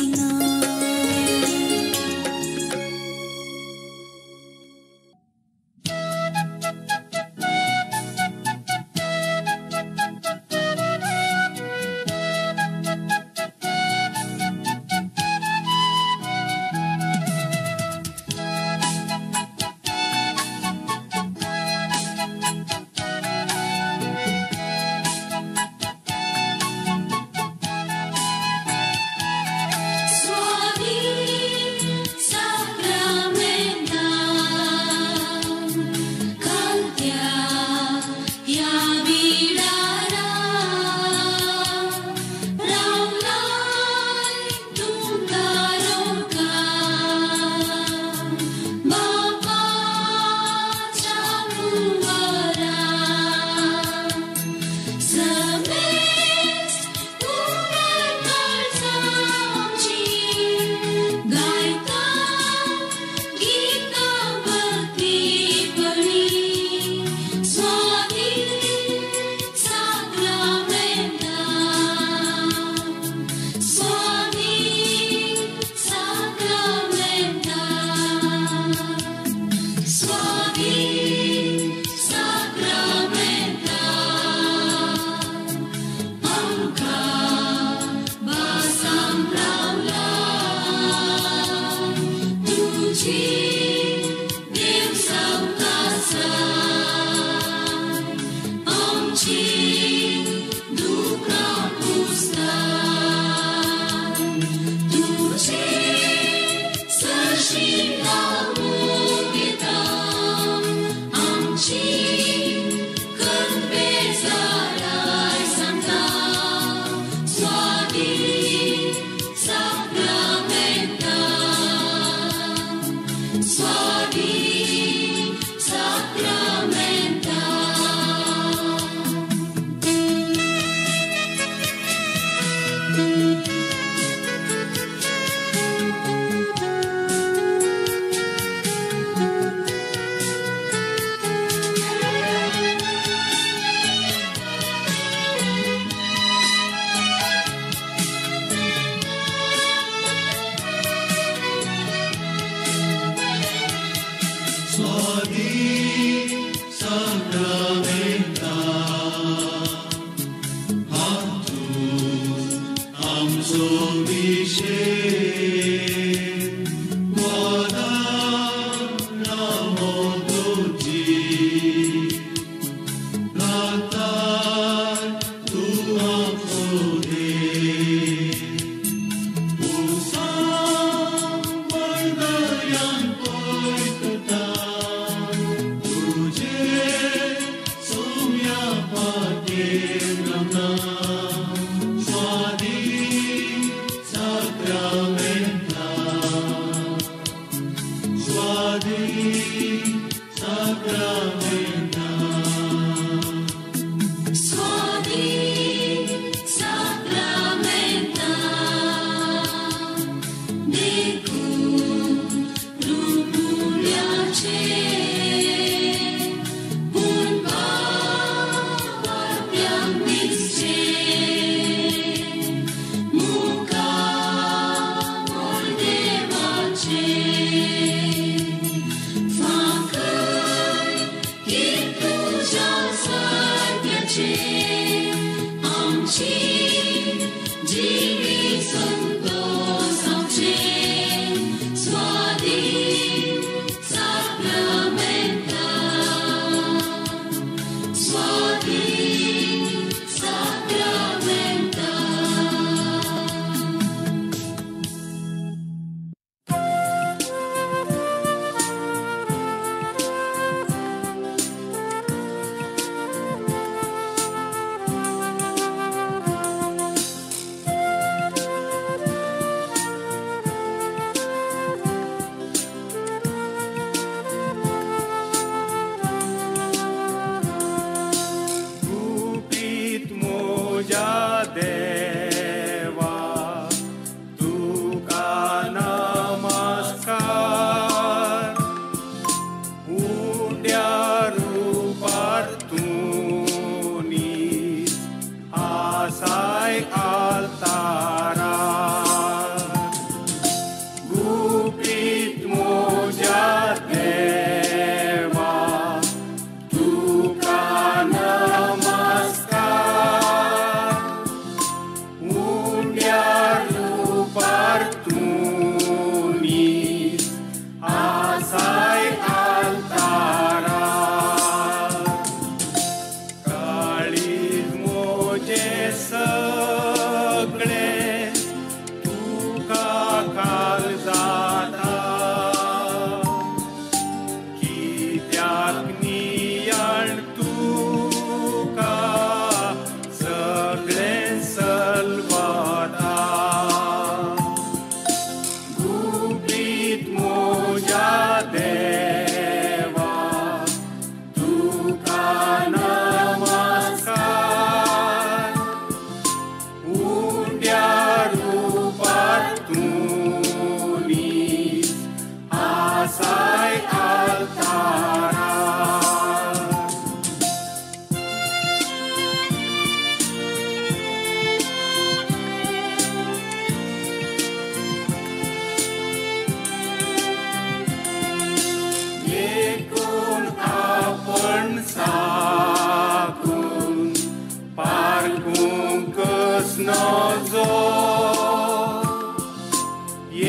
[SPEAKER 17] नजो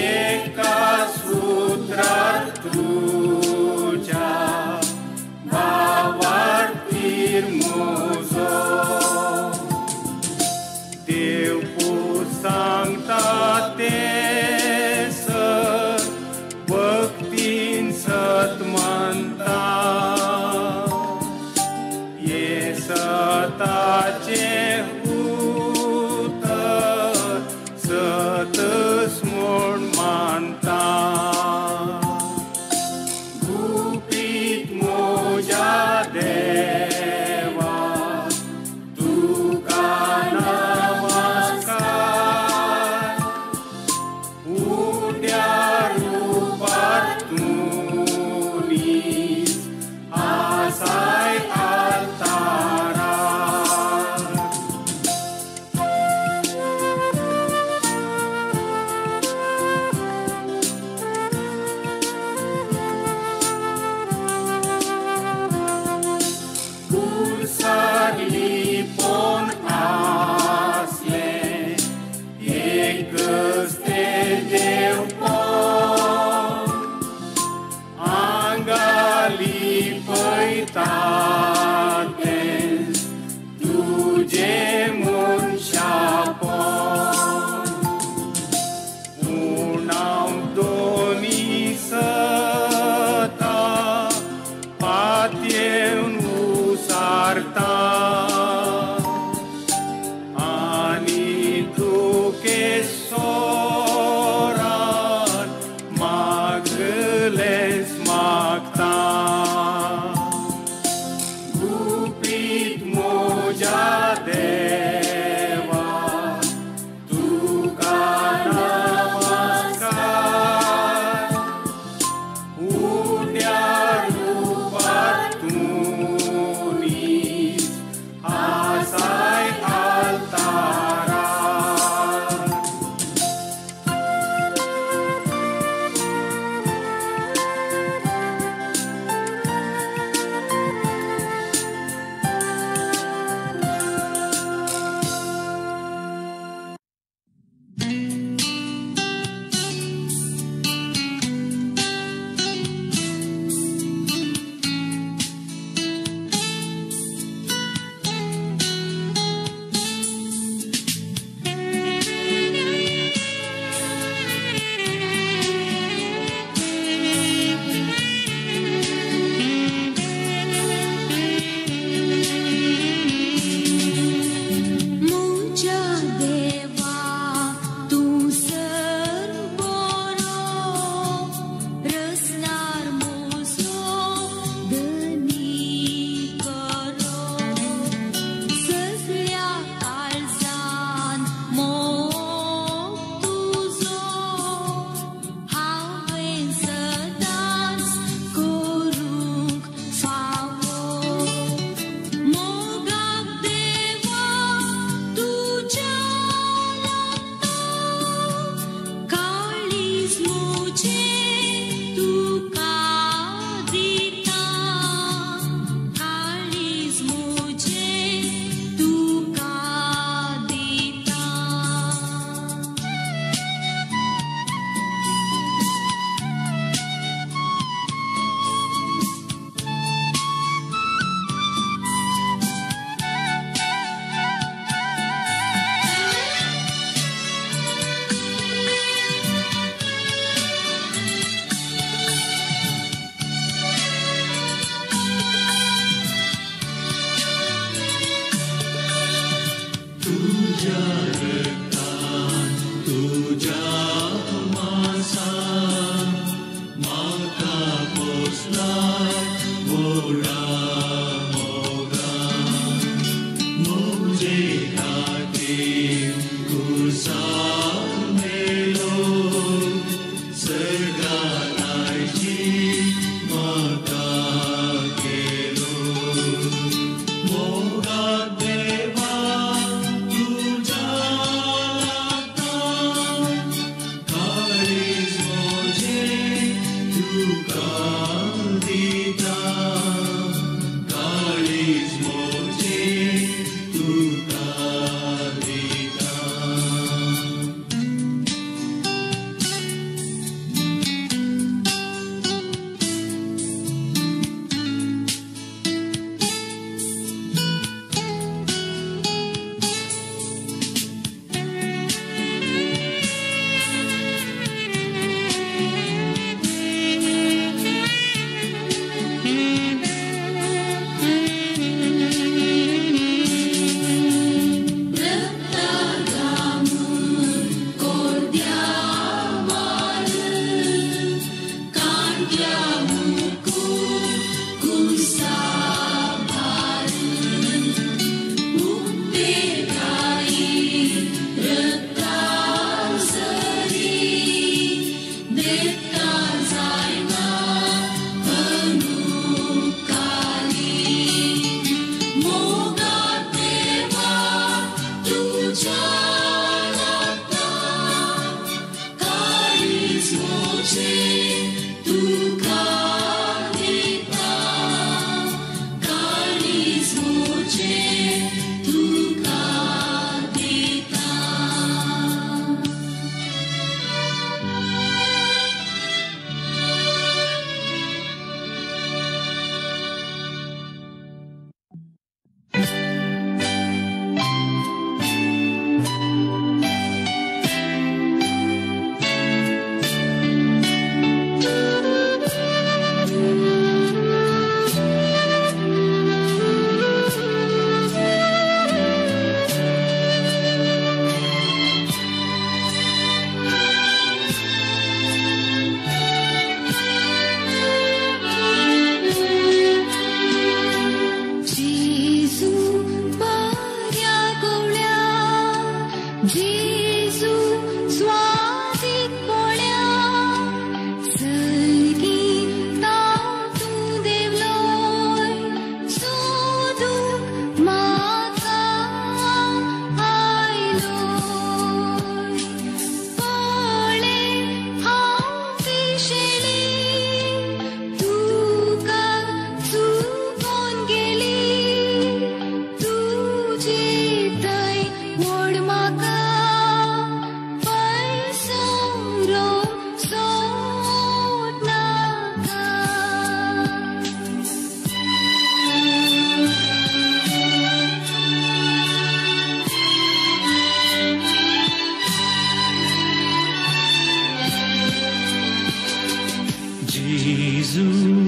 [SPEAKER 17] एका सूत्रार तुझ्या भावार्थीर म्हजो देव सांगता ते सत भक्तीन सत मानता ये सताचे उतर सतच म्हूण मानता गुपीत म्हज्या देवा तुका नमस्कार उड्या रूपार तुनीच आसाय आलतारा कुर्सारली पोन आसले एकच ते देव पोन आंगाली पळयता तें तुजे मनशापण उणाव दोनी सता पातयेवन उसारता आनी तुके सोरान मागलेस मागता गुपीत म्हज्या देवा तुका नमस्कार उड्या रूपार तुनीच आसाय आलतारा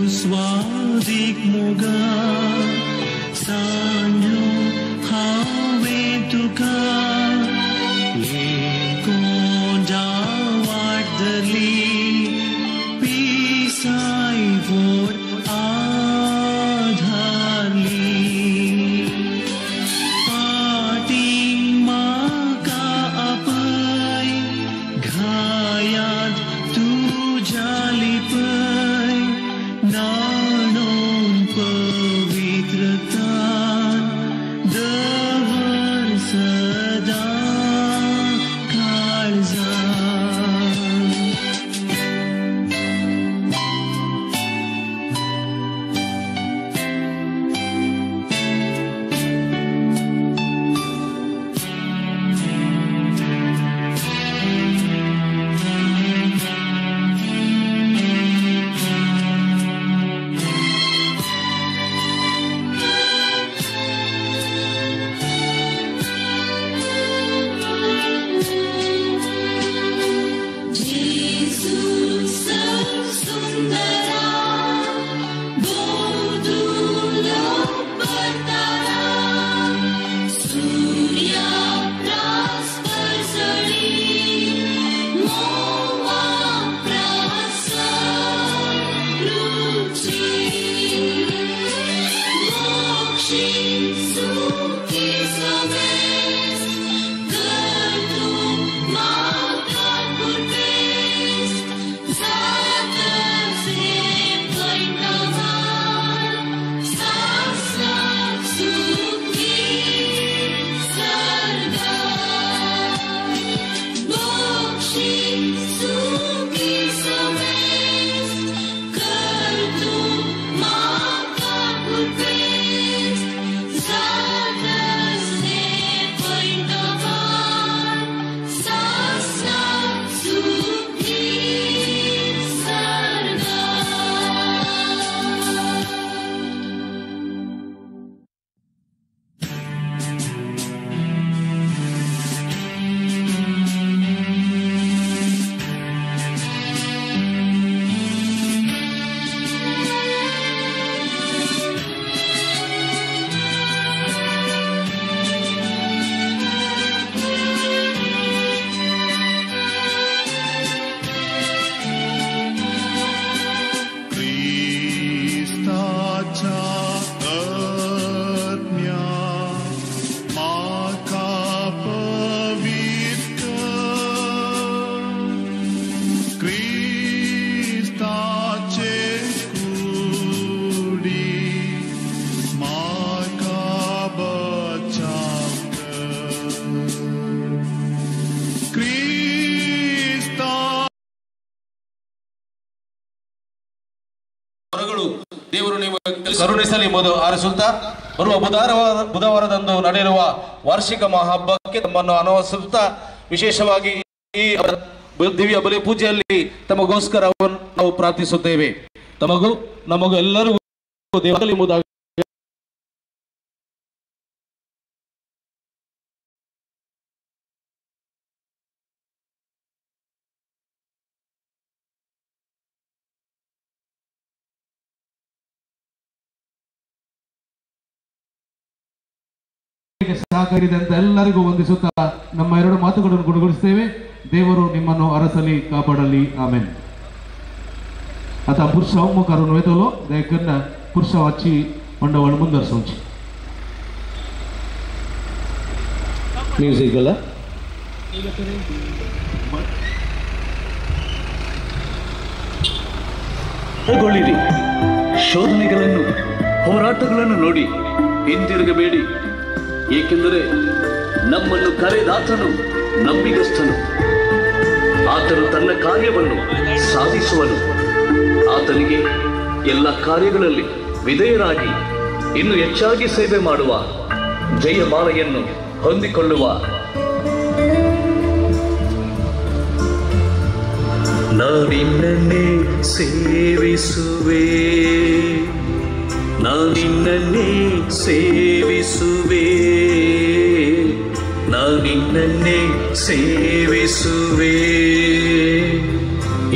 [SPEAKER 17] स्वादिक मोगा सांगलो हांवें तुका कोंडा वाटली पिसाय व्हड आधारली पाटींग म्हाका आपय घायांत तुज्या लिपय नाणोन पवित्रतान दवर सदा
[SPEAKER 1] ವಂದನೆಗಳು. ದೇವರು ನೀವು ಕರುಣಿಸಲಿ ಎಂಬುದು ಆರಿಸುತ್ತಾ ಬರುವ ಬುಧವಾರದಂದು ನಡೆಯುವ ವಾರ್ಷಿಕ ಮಹಾಹಬ್ಬಕ್ಕೆ ತಮ್ಮನ್ನು ಆಹ್ವಾನಿಸುತ್ತಾ ವಿಶೇಷವಾಗಿ ಈ ದಿವ್ಯ ಬಲಿ ಪೂಜೆಯಲ್ಲಿ ತಮಗೋಸ್ಕರ ನಾವು ಪ್ರಾರ್ಥಿಸುತ್ತೇವೆ. ನಮಗೂ ಎಲ್ಲರಿಗೂ ದೇವರಲ್ಲಿ ಎಂಬುದಾಗಿ
[SPEAKER 19] ಸಹಕರಿಸಿದಂತ ಎಲ್ಲರಿಗೂ ವಂದಿಸುತ್ತಾ ನಮ್ಮ ಎರಡು ಮಾತುಗಳನ್ನು ಗುಣಗೊಳಿಸುತ್ತೇವೆ. ದೇವರು ನಿಮ್ಮನ್ನು ಅರಸಲಿ ಕಾಪಾಡಲಿ. ಆಮೇನ್. आता पुरुषा करून वेतलो दयकरना पुरुषा वाची मंडळ ಮುಂದರ್ಸೋಂಚಿ
[SPEAKER 1] ಮ್ಯೂಸಿಕ್ ಅಲ್ಲ
[SPEAKER 20] ತಗೊಳ್ಳಿರಿ. ಶೋಧನೆಗಳನ್ನು ಹೋರಾಟಗಳನ್ನು ನೋಡಿ ಹಿಂದಿರುಗಬೇಡಿ, ಏಕೆಂದರೆ ನಮ್ಮನ್ನು ಕರೆದಾತನು ನಂಬಿಗಸ್ತನು. ಆತನು ತನ್ನ ಕಾರ್ಯವನ್ನು ಸಾಧಿಸುವನು. ಆತನಿಗೆ ಎಲ್ಲ ಕಾರ್ಯಗಳಲ್ಲಿ ವಿಧೇಯರಾಗಿ ಇನ್ನು ಹೆಚ್ಚಾಗಿ ಸೇವೆ ಮಾಡುವ ಜಯಮಾಲೆಯನ್ನು ಹೊಂದಿಕೊಳ್ಳುವ.
[SPEAKER 17] ನಾನಿನ್ನನ್ನೇ ಸೇವಿಸುವೆ, ನಾನಿನ್ನನ್ನೇ ಸೇವಿಸುವೆ, ನಾನಿನ್ನನ್ನೇ ಸೇವಿಸುವೆ.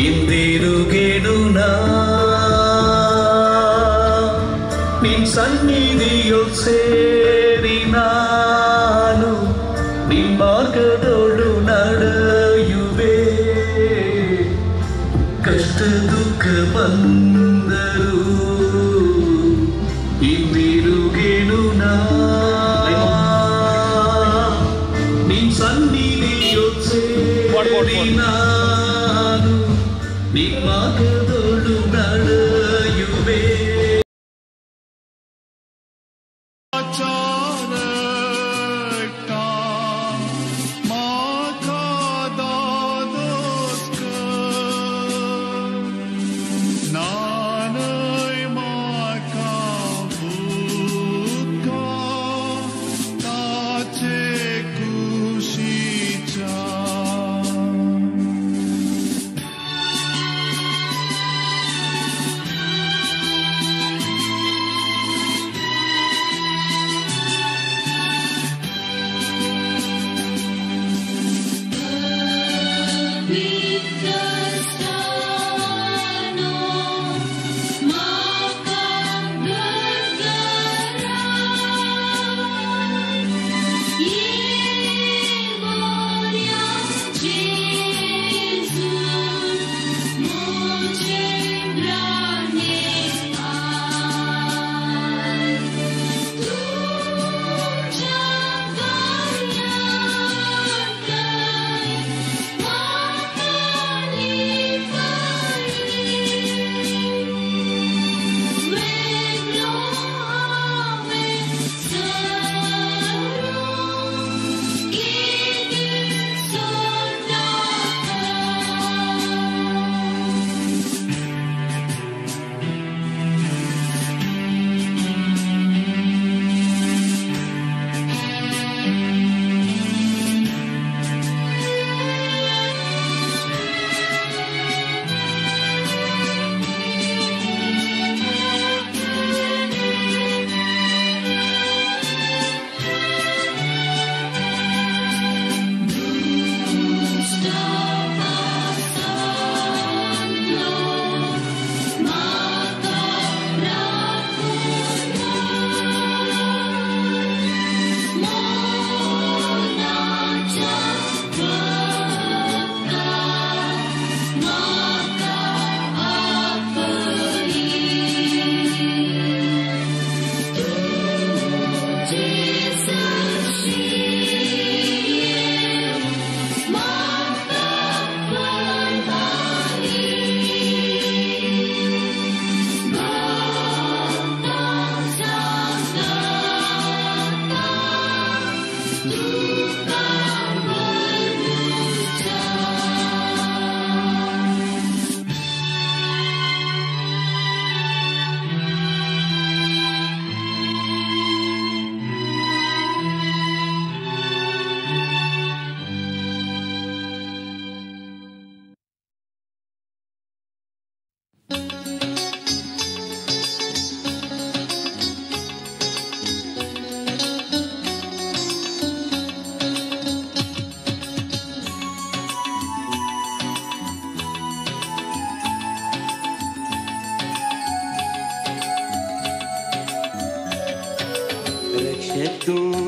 [SPEAKER 17] ಇಂದಿರುಗೇನು ನಾ ನಿನ್ ಸನ್ನಿಧಿಯು ಸೇರಿ ನಾನು ನಿನ್ ಮಾರ್ಗದೊಳು ನಡೆಯುವೆ. ಕಷ್ಟ ದುಃಖ ಬಂದರು ಇಂದಿರುಗೇನು ನಾ ನಿನ್ ಸನ್ನಿಧಿಯು ಸೇರಿ ನಾನು ನಿನ್ ಮಾರ್ಗದೊಳು ನಡೆಯುವೆ.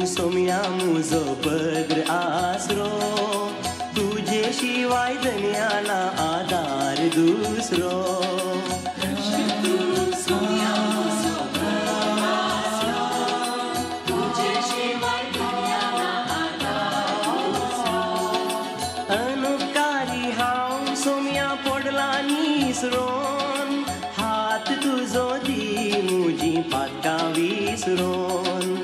[SPEAKER 19] सोम्या मुजो भद्र आसरो तुझे शिवाय दुनियाला आधार दुसरो अनुकारी हांव सोम्या पडला निसरोन हात तुजो दी मुजी पातकां विसरोन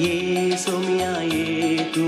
[SPEAKER 19] ये सोम्या ये तू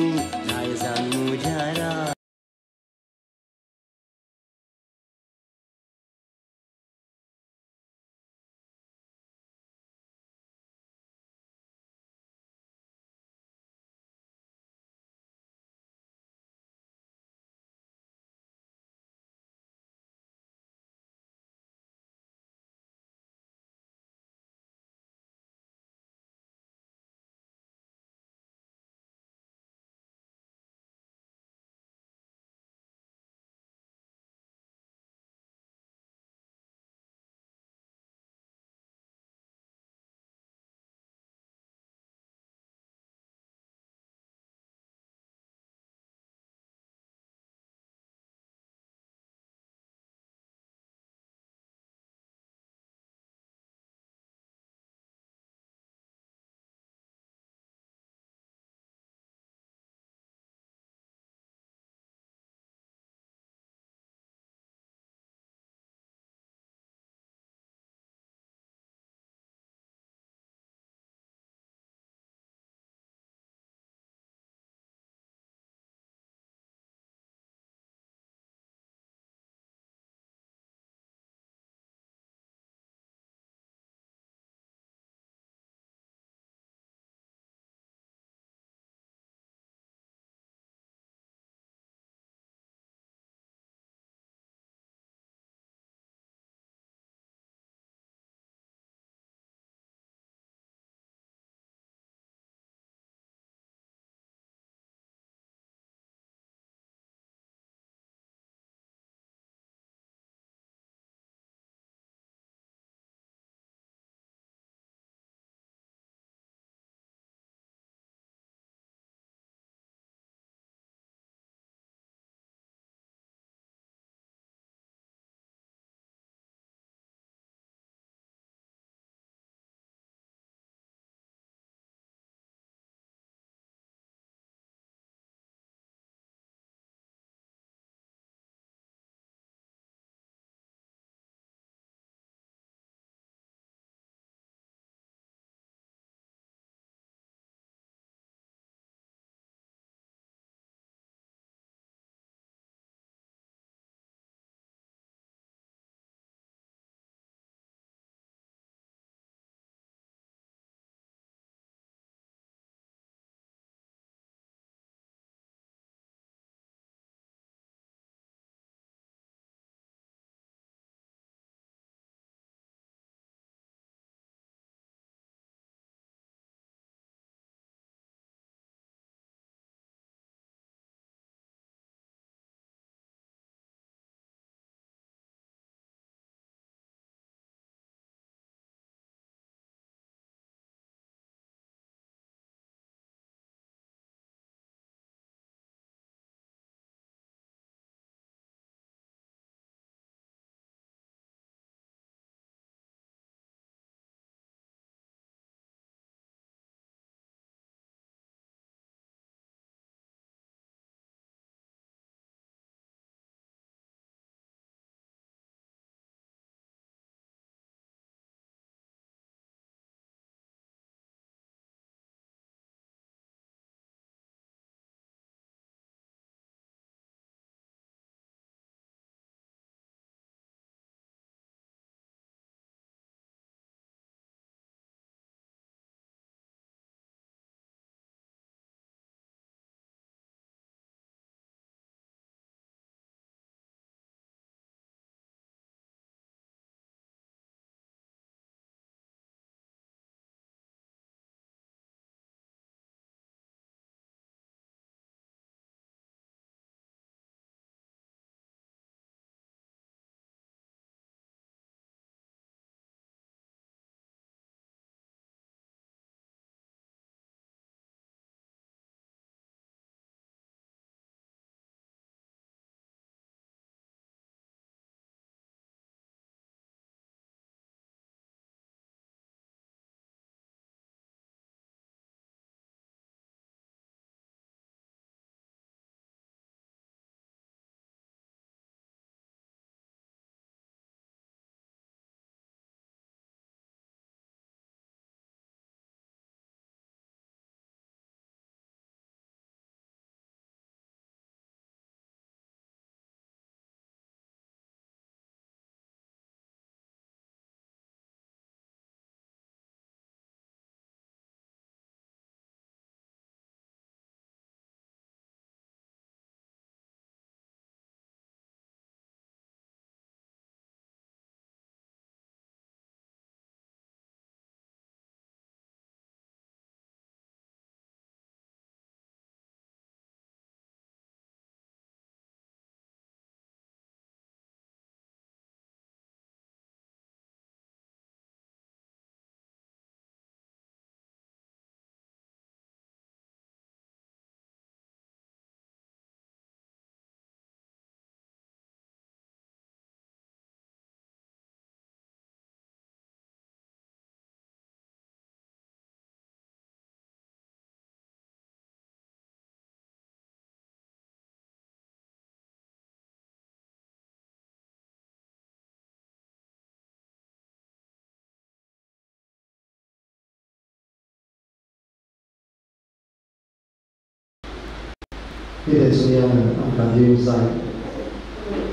[SPEAKER 2] कितें सुमयान आमकां दिवंक जाय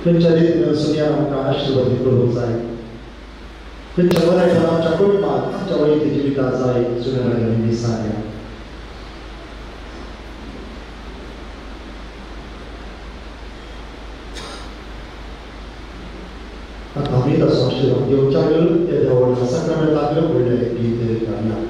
[SPEAKER 2] खंयच्या रितीन सुमयान आमकां आशिर्वादीत करूंक जाय खंयच्या बऱ्यान आमच्या कुटुंबाक आमच्या वैयक्तीक जिवितांत जाय सुमयान दिसांनी आमी तसो आशिर्वाद घेवच्या त्या देवाच्या साक्रामेंटांतलें व्हडलें गीत गायला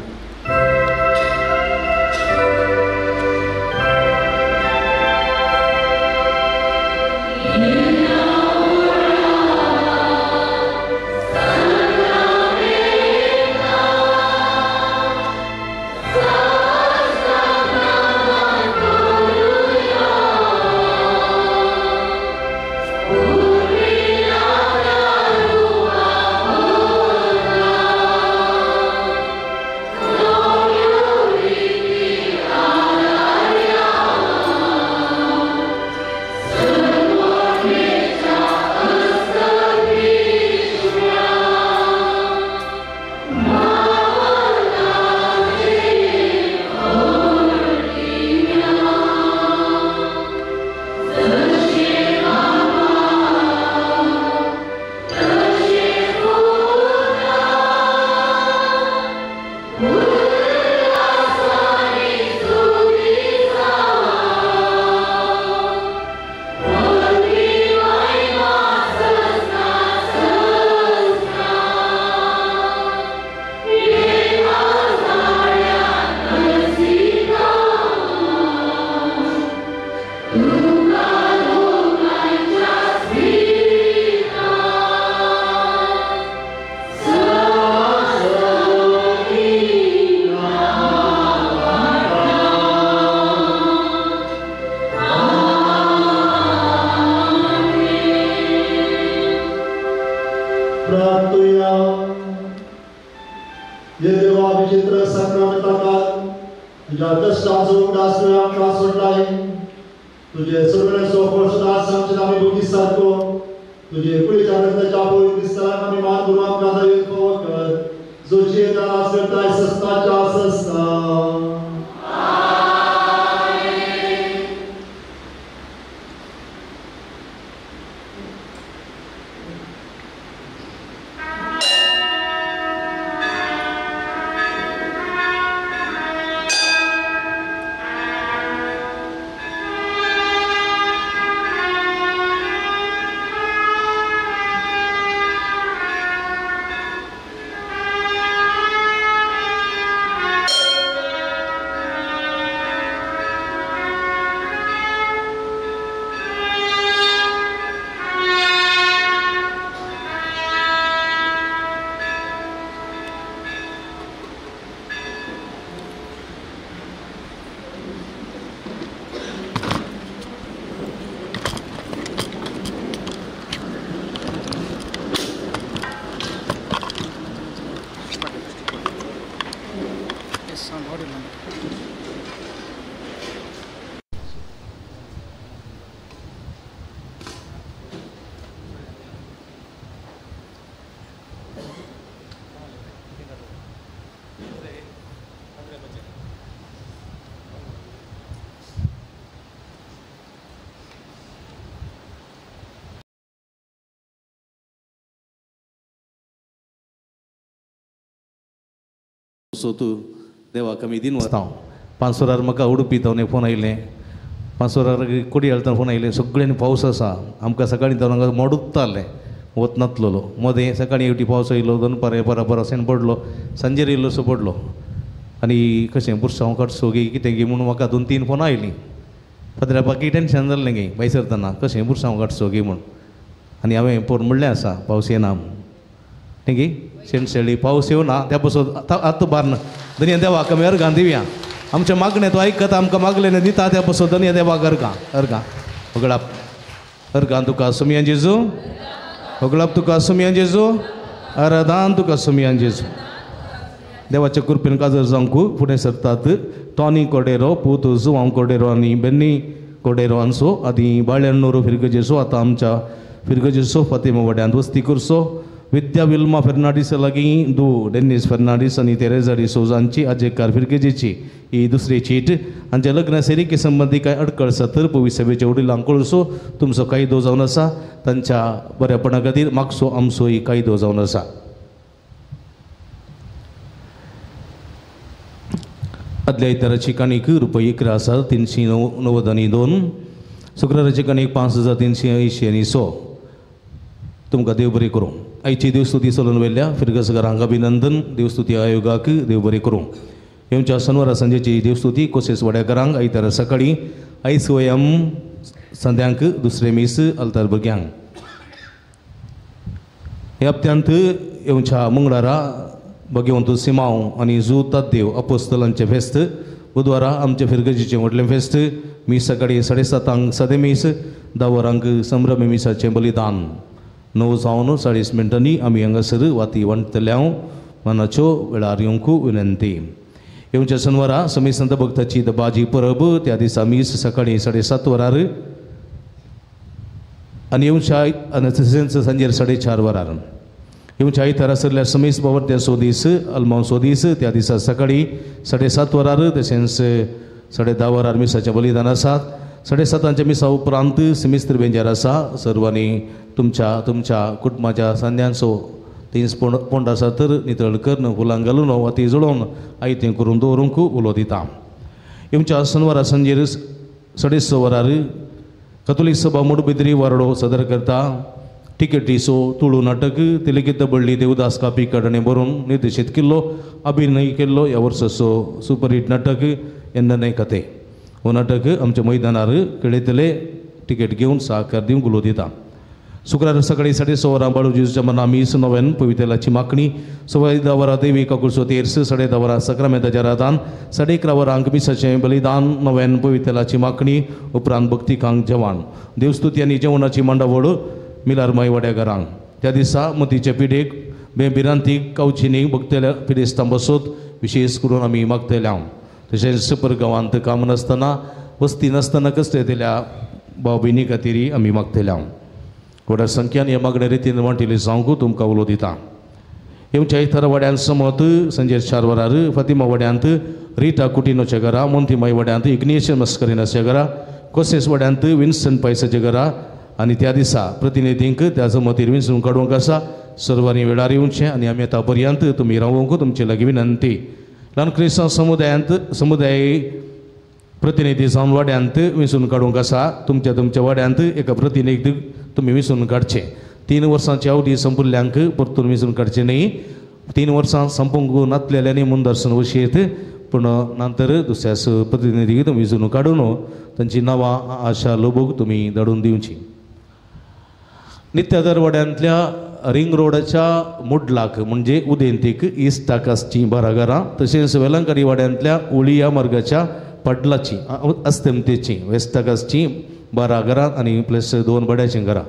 [SPEAKER 1] सोतू देवा कमी दिन वता पांचोरार म्हाका उडपी तावने फोन आयले पांचोरार कोडी घालतना फोन आयले सगळ्यांनी पावस आसा आमकां सकाळी तावनां मोडुत्ताले वत नासलो मदें सकाळी हेवटी पावस येयलो दनपार बराबरान पडलो सांजेर येयलोसो पडलो आनी कशें बुरसांव काडसो गे कितें गे म्हणून म्हाका 2-3 फोन आयलीं पदरा बाकी टेन्शन जाल्लें गे भायर सरतना कशें बुरसांव काडसो गे म्हूण आनी हांवें पोर म्हणलें आसा पावस येना न्ही गे शेणशेळी पावस येवना त्या पासून आतां बारन धन्य देवा कमी अर्गां दिवया आमच्या मागणें तो आयकता आमकां मागलें दिता त्या पासून धन्य देवाक अर्गां वगळाप अर्गां तुका सुमयान जेजू वगळाप तुका सुमयान जेजू आराधान तुका सुमयान जेजू देवाच्या कृपेन काजर जावंक फुडें सरतात टॉनी कोडेरो पूत जुवांव कोडेरो आनी बेन्नी कोडेरो हांचो आदी बाळ्याण्णोरो फिरगजेचो आतां आमच्या फिरगजेचो फातिमा वड्यांत वस्ती करचो विद्या विल्मा फेर्नांडीस लागीं दू डेनिस फेर्नांडीस आनी तेरेजा डिसोजांची आजेकार फिरगेजीची ही दुसरी चीट हांच्या लग्न सेरीके संबंधी कांय अडखळ आसा तर पवी सभेच्या वडिलांक कळसो तुमचो कायदो जावन आसा तांच्या बऱ्यापणा खातीर मागसो आमचो ही कायदो जावन आसा. आदल्या इतराची काणीक रुपये 11,390 शुक्राराची काणीक 5,380 तुमकां देव बरें करूं. आयची देवस्तुती चलून वेल्ल्या फिरगसकारांक अभिनंदन. देवस्तुती आयोगाक देव बरें करूं. येवच्या शनिवारा संजेची देवस्तुती कोसेस वाड्याकारांक आयतारा सकाळी ICOM संध्यांक दुसरे मीस अल्तार भुरग्यांक. ह्या हप्त्यांत येवच्या मंगळारा भगवंत सिमांव आनी जू तद्देव अपोस्तलांचें फेस्त. बुधवारा आमच्या फिरगजीचें व्हडलें फेस्त. मीस सकाळी 7:30 सदे मीस 10 वरांक संभ्रमी मिसाचें बलिदान. 9 जावन 40 मिनटांनी आमी हांगासर वाती वंटतल्या मनाच्यो वेळार येवंक विनंती. येवच्या शनिवारा समी संत भक्ताची दबाजी परब. त्या दिसा मीस सकाळी 7:30 वरार आनी येवच्या सांजेर 4:30 वरार. येवच्या आयतारा सरल्या समीस बावर्त्या सोदीस अल्मांव सोदीस त्या दिसा सकाळी 7:30 वरार तशेंच 10:30 वरार मिसाचें बलिदान आसात. 7:30 मिसा उपरांत सिमिस्त्र बेंजार आसा. सर्वांनी तुमच्या कुटुंबाच्या सांद्यांचो 3 पोंड आसा तर नितळ करून फुलां घालून वाती जळोवन आयतें करून दवरूंक उलो दिता. येवच्या शनिवारा संजेर 6:30 वरार कथोलीक सभा मुडबिद्री वारडो सदर करता. टिकेटीचो तुळू नाटक तिलकित बडली देवदास कापी कडणे बरोवन निर्देशीत केल्लो अभिनय केल्लो ह्या वर्साचो सुपरहिट नाटक येन्ना कथे. हो नाटक आमच्या मैदानार खेळयतले. टिकेट घेवन सहकार दिवंक उलो दिता. शुक्रार सकाळी 6:30 वरां बाळूजीच्या मना मीस 9 पवितेलाची मागणी. 10:15 वरां देवी काकुळचो तेर्स. 10:30 वरां सक्रामेंताचें रातान. 11:30 वरांक मिसाचें बलिदान. 9 पवितेलाची मागणी उपरांत भक्तिकांक जेवण. देवस्तुती आनी जेवणाची मांडावळ मिलार माय वाड्याकारांक. त्या दिसा मतीचे पिडेक बेबिरांतीक कावचिनीक भक्तेल्या पिडेस्तां बसत विशेष करून आमी मागतल्या. तशेंच परगांवांत काम नासतना वस्ती नासतना कसलेतल्या भाव भयणी खातीर आमी मागतल्या. व्हड्या संख्यान ह्या मागण्या रितीन वांटिल्ली जावंक तुमकां उलो दिता. येवच्या इतरा वाड्यांत समत संजेर 4 वरार. फातिमा वाड्यांत रिटा कुटिनोच्या घरा. मोंतीमाई वाड्यांत इग्नेशियस मस्करिनाच्या घरा. कोसेस वाड्यांत विन्संट पायसाच्या घरा. आनी त्या दिसा प्रतिनिधींक त्या जमतीर विंचून काडूंक आसा. सर्वांनी वेळार येवचें आनी आमी आतां पर्यंत तुमी रावूंक तुमचे लागीं विनंती. ल्हान क्रिस्तांव समुदाय प्रतिनिधी जावन वाड्यांत विंचून काडूंक आसा. तुमच्या वाड्यांत एका प्रतिनिधीक तुमी विंचून काडचे. 3 वर्सांची अवधी संपल्ल्यांक परतून विंचून काडचे न्ही. 3 वर्सां संपूंक नातलेल्यांनी मुनदर्शन वशीत पूण नंतर दुसऱ्याच प्रतिनिधीक तुमी विंचून काडून तांची नांवां आशा लोबूक तुमी धाडून दिवची. नित्यादर वाड्यांतल्या रिंग रोडाच्या मुडलाक म्हणजे उदेंतीक इस्टाक आसची बारागारां. तशेंच वेलंकारी वाड्यांतल्या ओळिया मार्गाच्या पडलाची अस्तंतेची वेस्टाक आसची बारागारां आनी प्लस 2 बड्याचीं घरां.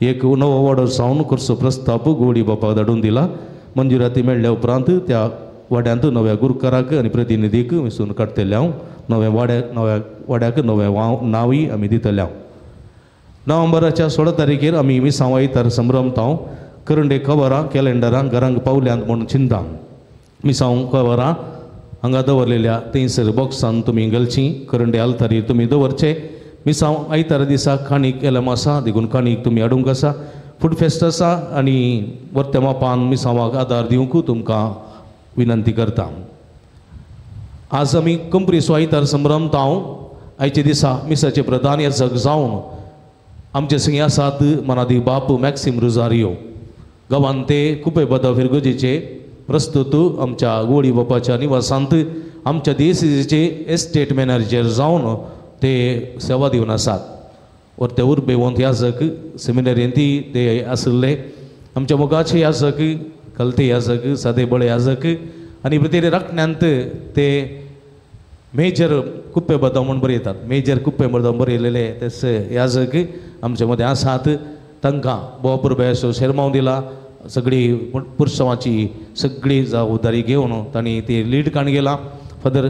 [SPEAKER 1] एक नवो वाडो जावन करचो प्रस्ताव गोडी बापाक धाडून दिला. मंजुराती मेळ्ळ्या उपरांत त्या वाड्यांत नव्या गुरकाराक आनी प्रतिनिधीक विंचून काडटल्या. नव्या वाड्याक नवें नांवय आमी दितल्या. नोव्हेंबराच्या 16 तारखेर आमी मिसांव आयतार संभ्रमतांव करंडे कवरां कॅलेंडरां घरांक पावल्यांत म्हूण चिंता. मिसांव कवरां हांगा दवरलेल्या थंयसर बॉक्सान तुमी घालचीं. करंडे आल्तारीर तुमी दवरचे. मिसांव आयतारा दिसा काणीक एलम आसा देखून काणीक तुमी हाडूंक आसा. फूड फेस्ट आसा आनी वर्त्या मापान मिसांवाक आदार दिवंक तुमकां विनंती करता. आज आमी कंप्रिसो आयतार संभ्रमतांव आयचे दिसा मिसाचे प्रधान याजक जावन आमचे संगी आसात मनादी बाप मॅक्सिम रोजारियो. गांवांत ते कुपेबदा फिरगोजेचे प्रस्तुत आमच्या गोडी बापाच्या निवासांत आमच्या DCCचे एस्टेट मॅनेजर जावन ते सेवा दिवन आसात. वर्ते उर्बेवंत याजक सेमिनरींती ते आसले. आमच्या मोगाचे याजक कलते याजक सादे बळे याजक आनी भितर राखण्यांत ते मेजर कुप्पे बदाम म्हणून बरयतात. मेजर कुप्पे बदाम बरयलेले ते याजक आमच्या मदें आसात. तांकां बोवापुरबायचो शेरमाव दिला. सगळी पुरसांवाची सगळी जबाबदारी घेवन तांणी ती लीड काण गेला. फादर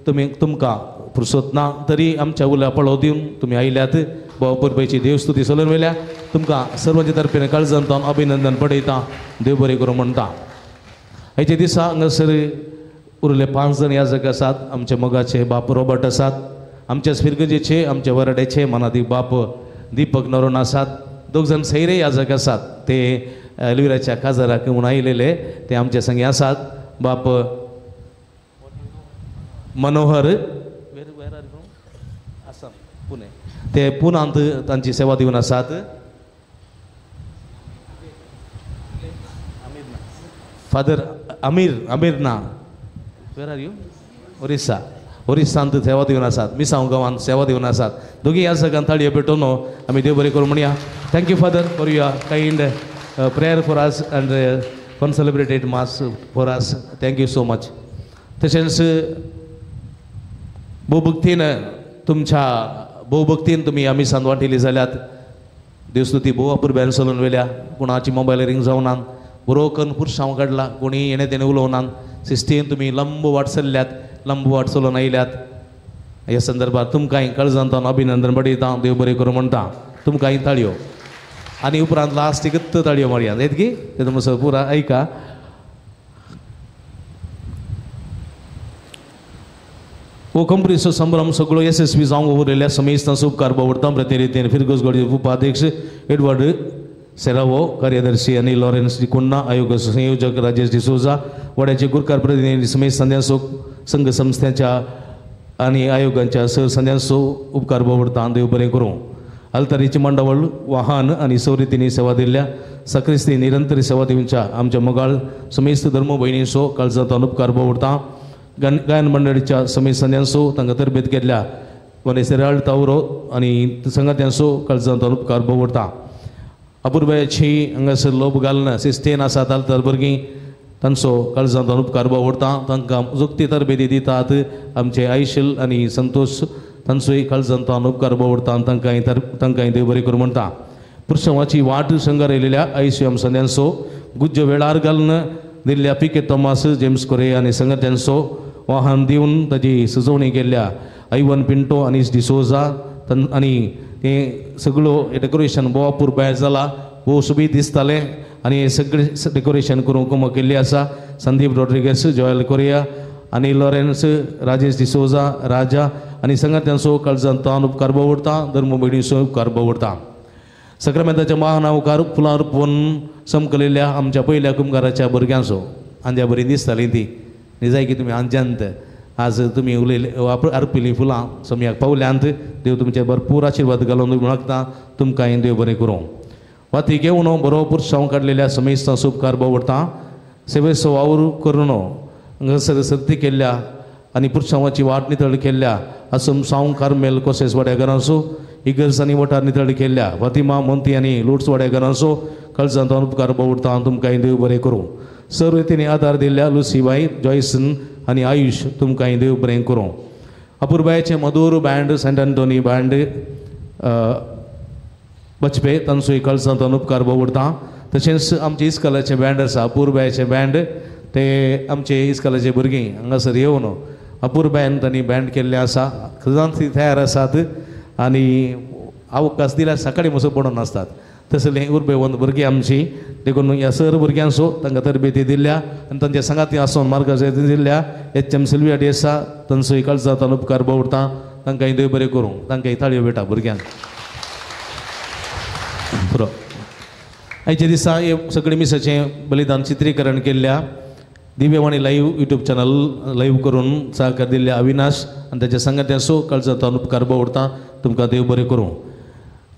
[SPEAKER 1] तुमकां फुरसत ना तरी आमच्या उल्या पळो दिवन तुमी आयल्यात पुरपयची देवस्तुती सोलून वेल्या तुमकां सर्वांचे तर्फेन काळजांतल्यान अभिनंदन पडयता देव बरें करूं म्हणटा. हेचे दिसा हांगासर उरले 5 जण याजक आसात. आमचे मोगाचे बाप रॉबर्ट आसात, आमच्याच फिरगजेचे आमचे वराड्याचे मनादी बाप दीपक नरोन आसात. 2 जण सैरे याजक आसात, ते एलविराच्या काजाराक म्हूण आयिल्ले ते आमचे संगे आसात. बाप मनोहर आसाम पुणे ते पुनांत तांची सेवा दिवन आसात. फादर आमीर ना वेर आर यू ओरिसांत सेवा दिवन आसात. मिसांव गांवांत सेवा दिवन आसात. दोगी ह्या सगळ्यांक ताळयो पेटोवन आमी देव बरें करूं म्हणया. Thank you father for your kind prayer for us and concelebrated mass for us. Thank you so much. तशेंच भोवभक्तीन तुमी आमी सांत वांटिली जाल्यात. देवस्तुती भोव अपुरब्यान चलून वेल्या. कोणाची मोबायल रिंग जावनात. बरो करून पुरसांव काडला. कोणी येणे तेणे उलोवनात. शिस्तीन तुमी लंब वाट चल्ल्यात, लंब वाट चलून आयल्यात. ह्या संदर्भात तुमकांय काळजांतल्यान अभिनंदन पडयता. देव बरें करूं म्हणटा. तुमकांय ताळयो आनी उपरांत लास्ट गत्त ताळयो मारया. येत गी ते तुमचो पुरा ऐका. वो कंपनीचो संभ्रम सगळो यशस्वी जावंक उरलेल्या समेस्तांचो उपकार भोगता. प्रतिनिधीन फिरगोस गडचे उपाध्यक्ष एडवर्ड सेरावो, कार्यदर्शी अनिल लॉरेन्स डिकोन्ना, आयोग संयोजक राजेश डिसोजा, वड्याचे गुरकार प्रतिनिधी समेत संध्यांचो संघ संस्थांच्या आणि आयोगांच्या सहसंध्यांचो उपकार भोगता. देव बरें करूं. अल्तारीचे मंडळ वाहन आणि सवरितींनी सेवा दिल्ल्या सक्रिस्ती निरंतर सेवा दिवच्या आमच्या मोगाळ समेस्त धर्म भयणींचो काळजांतल्यान उपकार भोगता. गायन मंडळीच्या समेत संध्यांचो तांकां तरबेत केल्ल्या वनेसेराळ तावरो आनी संगात्यांचो काळजांतल्यान उपकार भोगता. अपुरबायाची हांगासर लोभ घालना शिस्तेन आसात आलतार भुरगीं तांचो काळजांतल्यान उपकार भोगता. तांकां जुक्ती तरबेती दितात. आमचे आयशल आनी संतोष तांचोय काळजांतल्यान उपकार भोगता. तांकांय देव बरें करूं म्हणटा. पुरसांवाची वाट शंगारयलेल्या आयसीएम संध्यांचो गुज्ज वेळार घालून दिल्ल्या पिके थॉमस, जेम्स कोरे आनी संगत्यांचो वाहन दिवन ताची सजवणी केल्ल्या आयवन पिंटो, अनीस डिसोजा आनी ते सगळो डेकोरेशन बोवापूर भायर जाला. भोव सुबीत दिसतालें आनी हे सगळे डेकोरेशन करूंक कुमो केल्ली आसा. Sandeep Rodrigues, Joel Correia, Anil Lawrence, Rajesh D'Souza, Raja आनी संगत्यांचो काळजांतल्यान उपकार भोगता. धर्म भयणीचो उपकार भोगता. सक्रामेंताच्या महानावकार फुलां अर्पोवन समकलेल्या आमच्या पयल्या कुंभाराच्या भुरग्यांचो आंज्या बरी दिसताली ती न्ही जाय की तुमी आंज्यांत आज तुमी उलयले अर्पिल्लीं फुलां समयाक पावल्यांत. देव तुमचे भरपूर आशिर्वाद घालून मागता. तुमकांय देव बरें करूं. वाती घेवन बरो पुरसांव काडलेल्या समेस्तांचो उपकार भोगता. सेवेचो वावर करून हांगासर सर्ती केल्ल्या आनी पुरसांवाची वाट नितळ केल्ल्या असम साव कार्मेल कोसेस वाड्याकारांचो, इगर्स आनी वठार नितळ केल्ल्या फातिमा मोंती आनी लुट्स वाड्याकारांचो काळजांतल्यान उपकार भोगता. तुमकांय देव बरें करूं. सर्व रितींनी आदार दिल्ल्या लुसीबाई, जॉयसन आनी आयुश तुमकांय देव बरें करूं. अपुरबायेचे मधुर बँड सेंट एंटोनी बँड बचपे तांचोय काळजांतल्यान उपकार भोगता. तशेंच आमचे इस्कॉलाचे बँड आसा अपुरबायेचे बँड ते आमचे इस्कॉलाचे भुरगीं हांगासर येवन अपुरबायेन तांणी बँड केल्ले आसा. खजांत तयार आसात आनी अवकाश दिल्यार सकाळीं म्हजो पडून आसतात. तसले उर्बेवंत भुरगीं आमची देखून ह्या सर्व भुरग्यांचो तांकां तरबेती दिल्ल्या आनी तांच्या संगाती आसून मार्गदर्शन दिल्ल्या एच.एम. सिल्विया डेसा तांचोय काळजांतल्यान उपकार भोगता. तांकांय देव बरें करूं. तांकांय ताळयो भेटा भुरग्यांक. पुरो आयच्या दिसा हे सगळे मिसाचें बलिदान चित्रीकरण केल्ल्या Divyavani live YouTube channel live करून सहकार दिल्ल्या अविनाश आनी ताच्या संगात्यांचो काळजांतल्यान उपकार भोगता. तुमकां देव बरें करूं.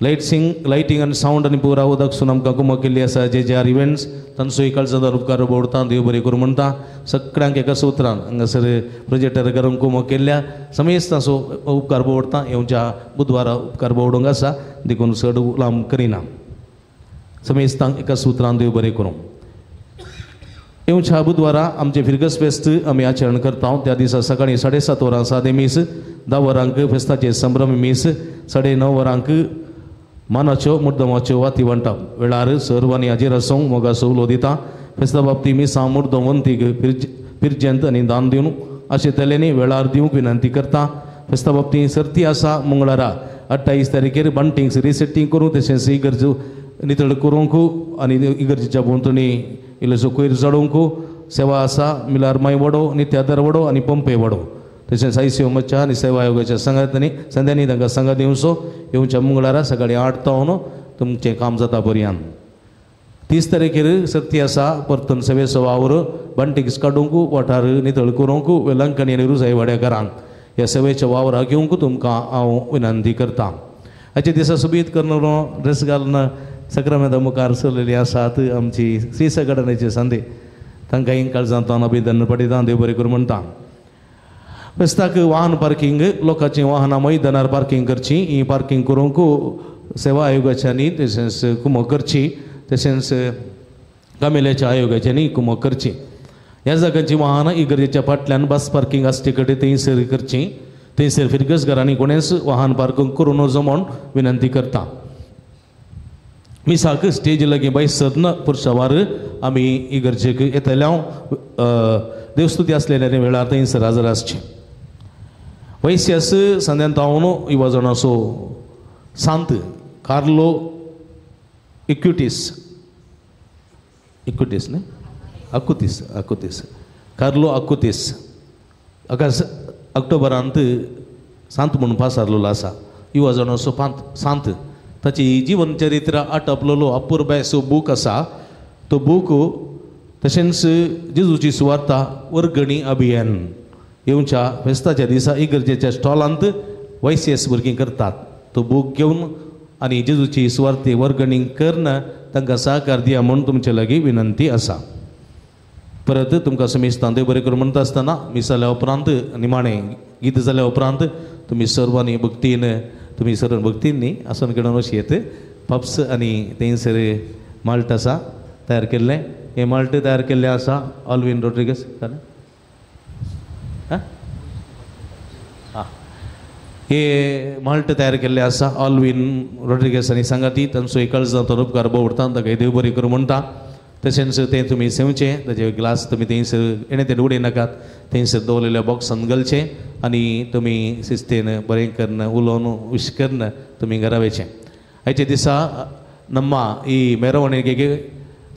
[SPEAKER 1] लायटींग आनी सावंड आनी पुरा उदकसून आमकां कुमो केल्ली आसा जे.जे.आर. इव्हेंट्स तांचोय काळजांतल्यान उपकार भोगता. देव बरें करूं म्हणटा. सगळ्यांक एका सुत्रान हांगासर प्रोजेक्टर घालून कुमो केल्ल्या समेस्तांचो उपकार भोगता. येवच्या बुधवारा उपकार भोगडूंक आसा देखून चड लांब करिना. समेस्तांक एका सुत्रान देव बरें करूं. येवच्या बुधवारा आमचे फिरगस फेस्त आमी आचरण करता. त्या दिसा सकाळीं 7:30 वरां सादे मीस, 10 वरांक फेस्ताचे संभ्रम मीस, 9:30 वरांक मानाच्यो मुद्दमाच्यो वाती वांटप. वेळार सर्वांनी हाजीर आसूंक मोगाचो उलो दिता. फेस्ता बाबतींत मिसां मुर्दवंतीक पिरजेंत आनी दान दिवन अशें तरेनी वेळार दिवंक विनंती करता. फेस्ता बाबतींत सर्ती आसा मंगळारा 28 तारखेर बंटिंग्स रिसेटिंग करूं तशेंच इगर्ज नितळ करूंक आनी इगर्जेच्या भोंवतणी इल्लोसो कोयर जडोवंक सेवा आसा मिलार माय वडो नित्यादर वडो आनी पंपे वडो तशेंच ICOMच्या आनी सेवा आयोगाच्या संघांनी तांकां सांगात येवच्या मंगळारा सकाळीं 8 तावन तुमचें काम जाता पर्यंत 30 तारखेर सर्ती आसा परतून सेवेचो वावर बंटिंग्स काडूंक वाठार नितळ करूंक वेलंकणी आनी रुजाई वाड्याकारांक ह्या सेवेच्या वावराक येवंक तुमकां हांव विनंती करतां. हाचे दिसा सुबीत करणारो ड्रेस घालून सक्रामेदा मुखार सरलेली आसात आमची श्री संघटनेचे संदे तांकां काळजांतल्यान अभिनंदन पठयतां देव बरें करूं म्हणटा. फेस्ताक वाहन पार्किंग लोकांची वाहनां मैदानार पार्किंग करची ही पार्किंग करूंक सेवा आयोगाच्यांनी तशेंच कुमक करची तशेंच कामेल्याच्या आयोगाच्यांनी कुमक करची. ह्या जागांची वाहनां इगर्जेच्या फाटल्यान बस पार्किंग आसचे कडेन थंयसर करची थंयसर फिरगसगारांनी कोणेंच वाहन पार्किंग करूं नजो म्हूण विनंती करता. मिसाक स्टेज लागीं बैसत पुरशावार आमी इगर्जेक येतल्या देवस्तुती आसलेल्या वेळार थंयसर हजर आसचें. वैस्यास संद्यान तावन इवाजोनाचो सांत कार्लो इक्युटीस न्ही अकुतीस कार्लो अकुतीस ऑक्टोबरांत सांत म्हणून पास जाल्लो आसा. इवाजोनाचो सांत ताची जीवन चरित्र आटपलेलो अपुर्बायसो बूक आसा. तो बूक तशेंच जेजूची सुवार्ता वर्गणी अभियान येवच्या फेस्ताच्या दिसा इगर्जेच्या स्टॉलांत YCS भुरगीं करतात. तो बूक घेवन आनी जेजूची सुवार्ते वर्गणी करना तांकां सहकार दिया म्हूण तुमचे लागीं विनंती आसा. परत तुमकां समेस्तां देव बरें करूं म्हणटा आसतना मीस जाल्या उपरांत निमाणें गीत जाल्या उपरांत तुमी सर्वांनी भक्तीन न्ही आसन केडून अशी येत पप्स आनी थंयसर माल्ट आसा तयार केल्लें. हे माल्ट तयार केल्ले आसा ऑल्विन रोड्रिगस हे माल्ट तयार केल्ले आसा ऑल्विन रोड्रिगस आनी सांगाती तांचो एक काळजांतलो उपकार भोवता ताका देव बरें करूं म्हणटा. तशेंच तें तुमी सेवचें ताचे ग्लास तुमी थंयसर एणे तें उडयनाकात थंयसर दवरलेल्या बॉक्सान घालचें आनी तुमी शिस्तेन बरें करन उलोवन विश करन तुमी घरा वयचें. आयच्या दिसा ನಮ್ಮ ಈ ಮೆರವಣಿಗೆಗೆ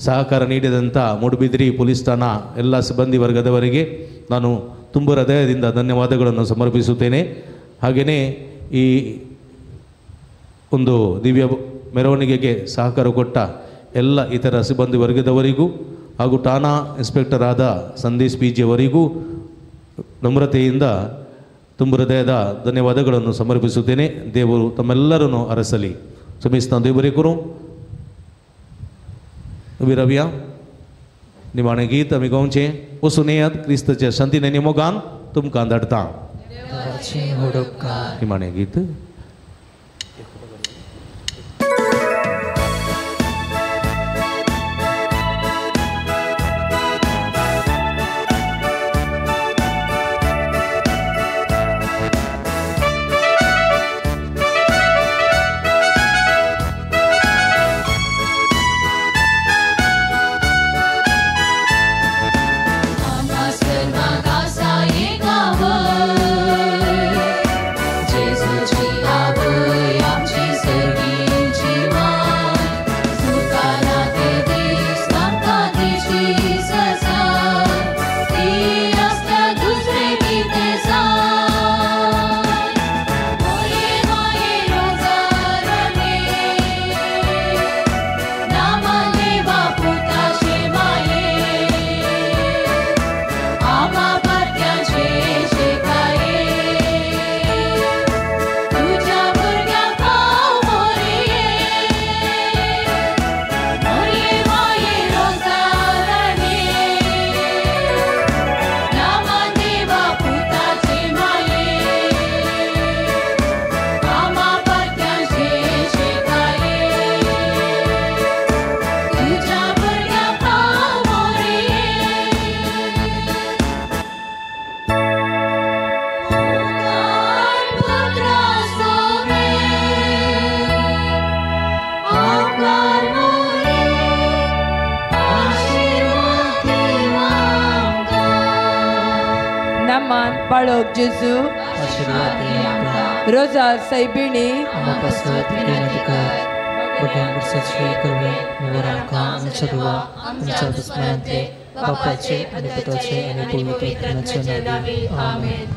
[SPEAKER 1] ಸಹಕಾರ ನೀಡಿದಂಥ ಮೂಡುಬಿದಿರೆ ಪೊಲೀಸ್ ಠಾಣಾ ಎಲ್ಲ ಸಿಬ್ಬಂದಿ ವರ್ಗದವರಿಗೆ ನಾನು ತುಂಬ ಹೃದಯದಿಂದ ಧನ್ಯವಾದಗಳನ್ನು ಸಮರ್ಪಿಸುತ್ತೇನೆ. ಹಾಗೆಯೇ ಈ ಒಂದು ದಿವ್ಯ ಮೆರವಣಿಗೆಗೆ ಸಹಕಾರ ಕೊಟ್ಟ ಎಲ್ಲ ಇತರ ಸಿಬ್ಬಂದಿ ವರ್ಗದವರಿಗೂ ಹಾಗೂ ಠಾಣಾ ಇನ್ಸ್ಪೆಕ್ಟರ್ ಆದ ಸಂದೇಶ್ PG ಅವರಿಗೂ ನಮ್ರತೆಯಿಂದ ತುಂಬ ಹೃದಯದ ಧನ್ಯವಾದಗಳನ್ನು ಸಮರ್ಪಿಸುತ್ತೇನೆ. ದೇವರು ತಮ್ಮೆಲ್ಲರನ್ನು ಅರಸಲಿ. समेस्तां देव बरें करूं. उबी रावया. निमाणें गीत आमी गावचें वचून येयात क्रिस्ताच्या शांतीन आनी मोगान तुमकां धाडटा. निमाणें गीत.
[SPEAKER 3] जेजूची
[SPEAKER 10] नामान बाळक जेजू रोजार सैबिणी
[SPEAKER 3] बापाचे आणि पुत्राचे आणि पवित्र आत्म्याचे नावे आमेन.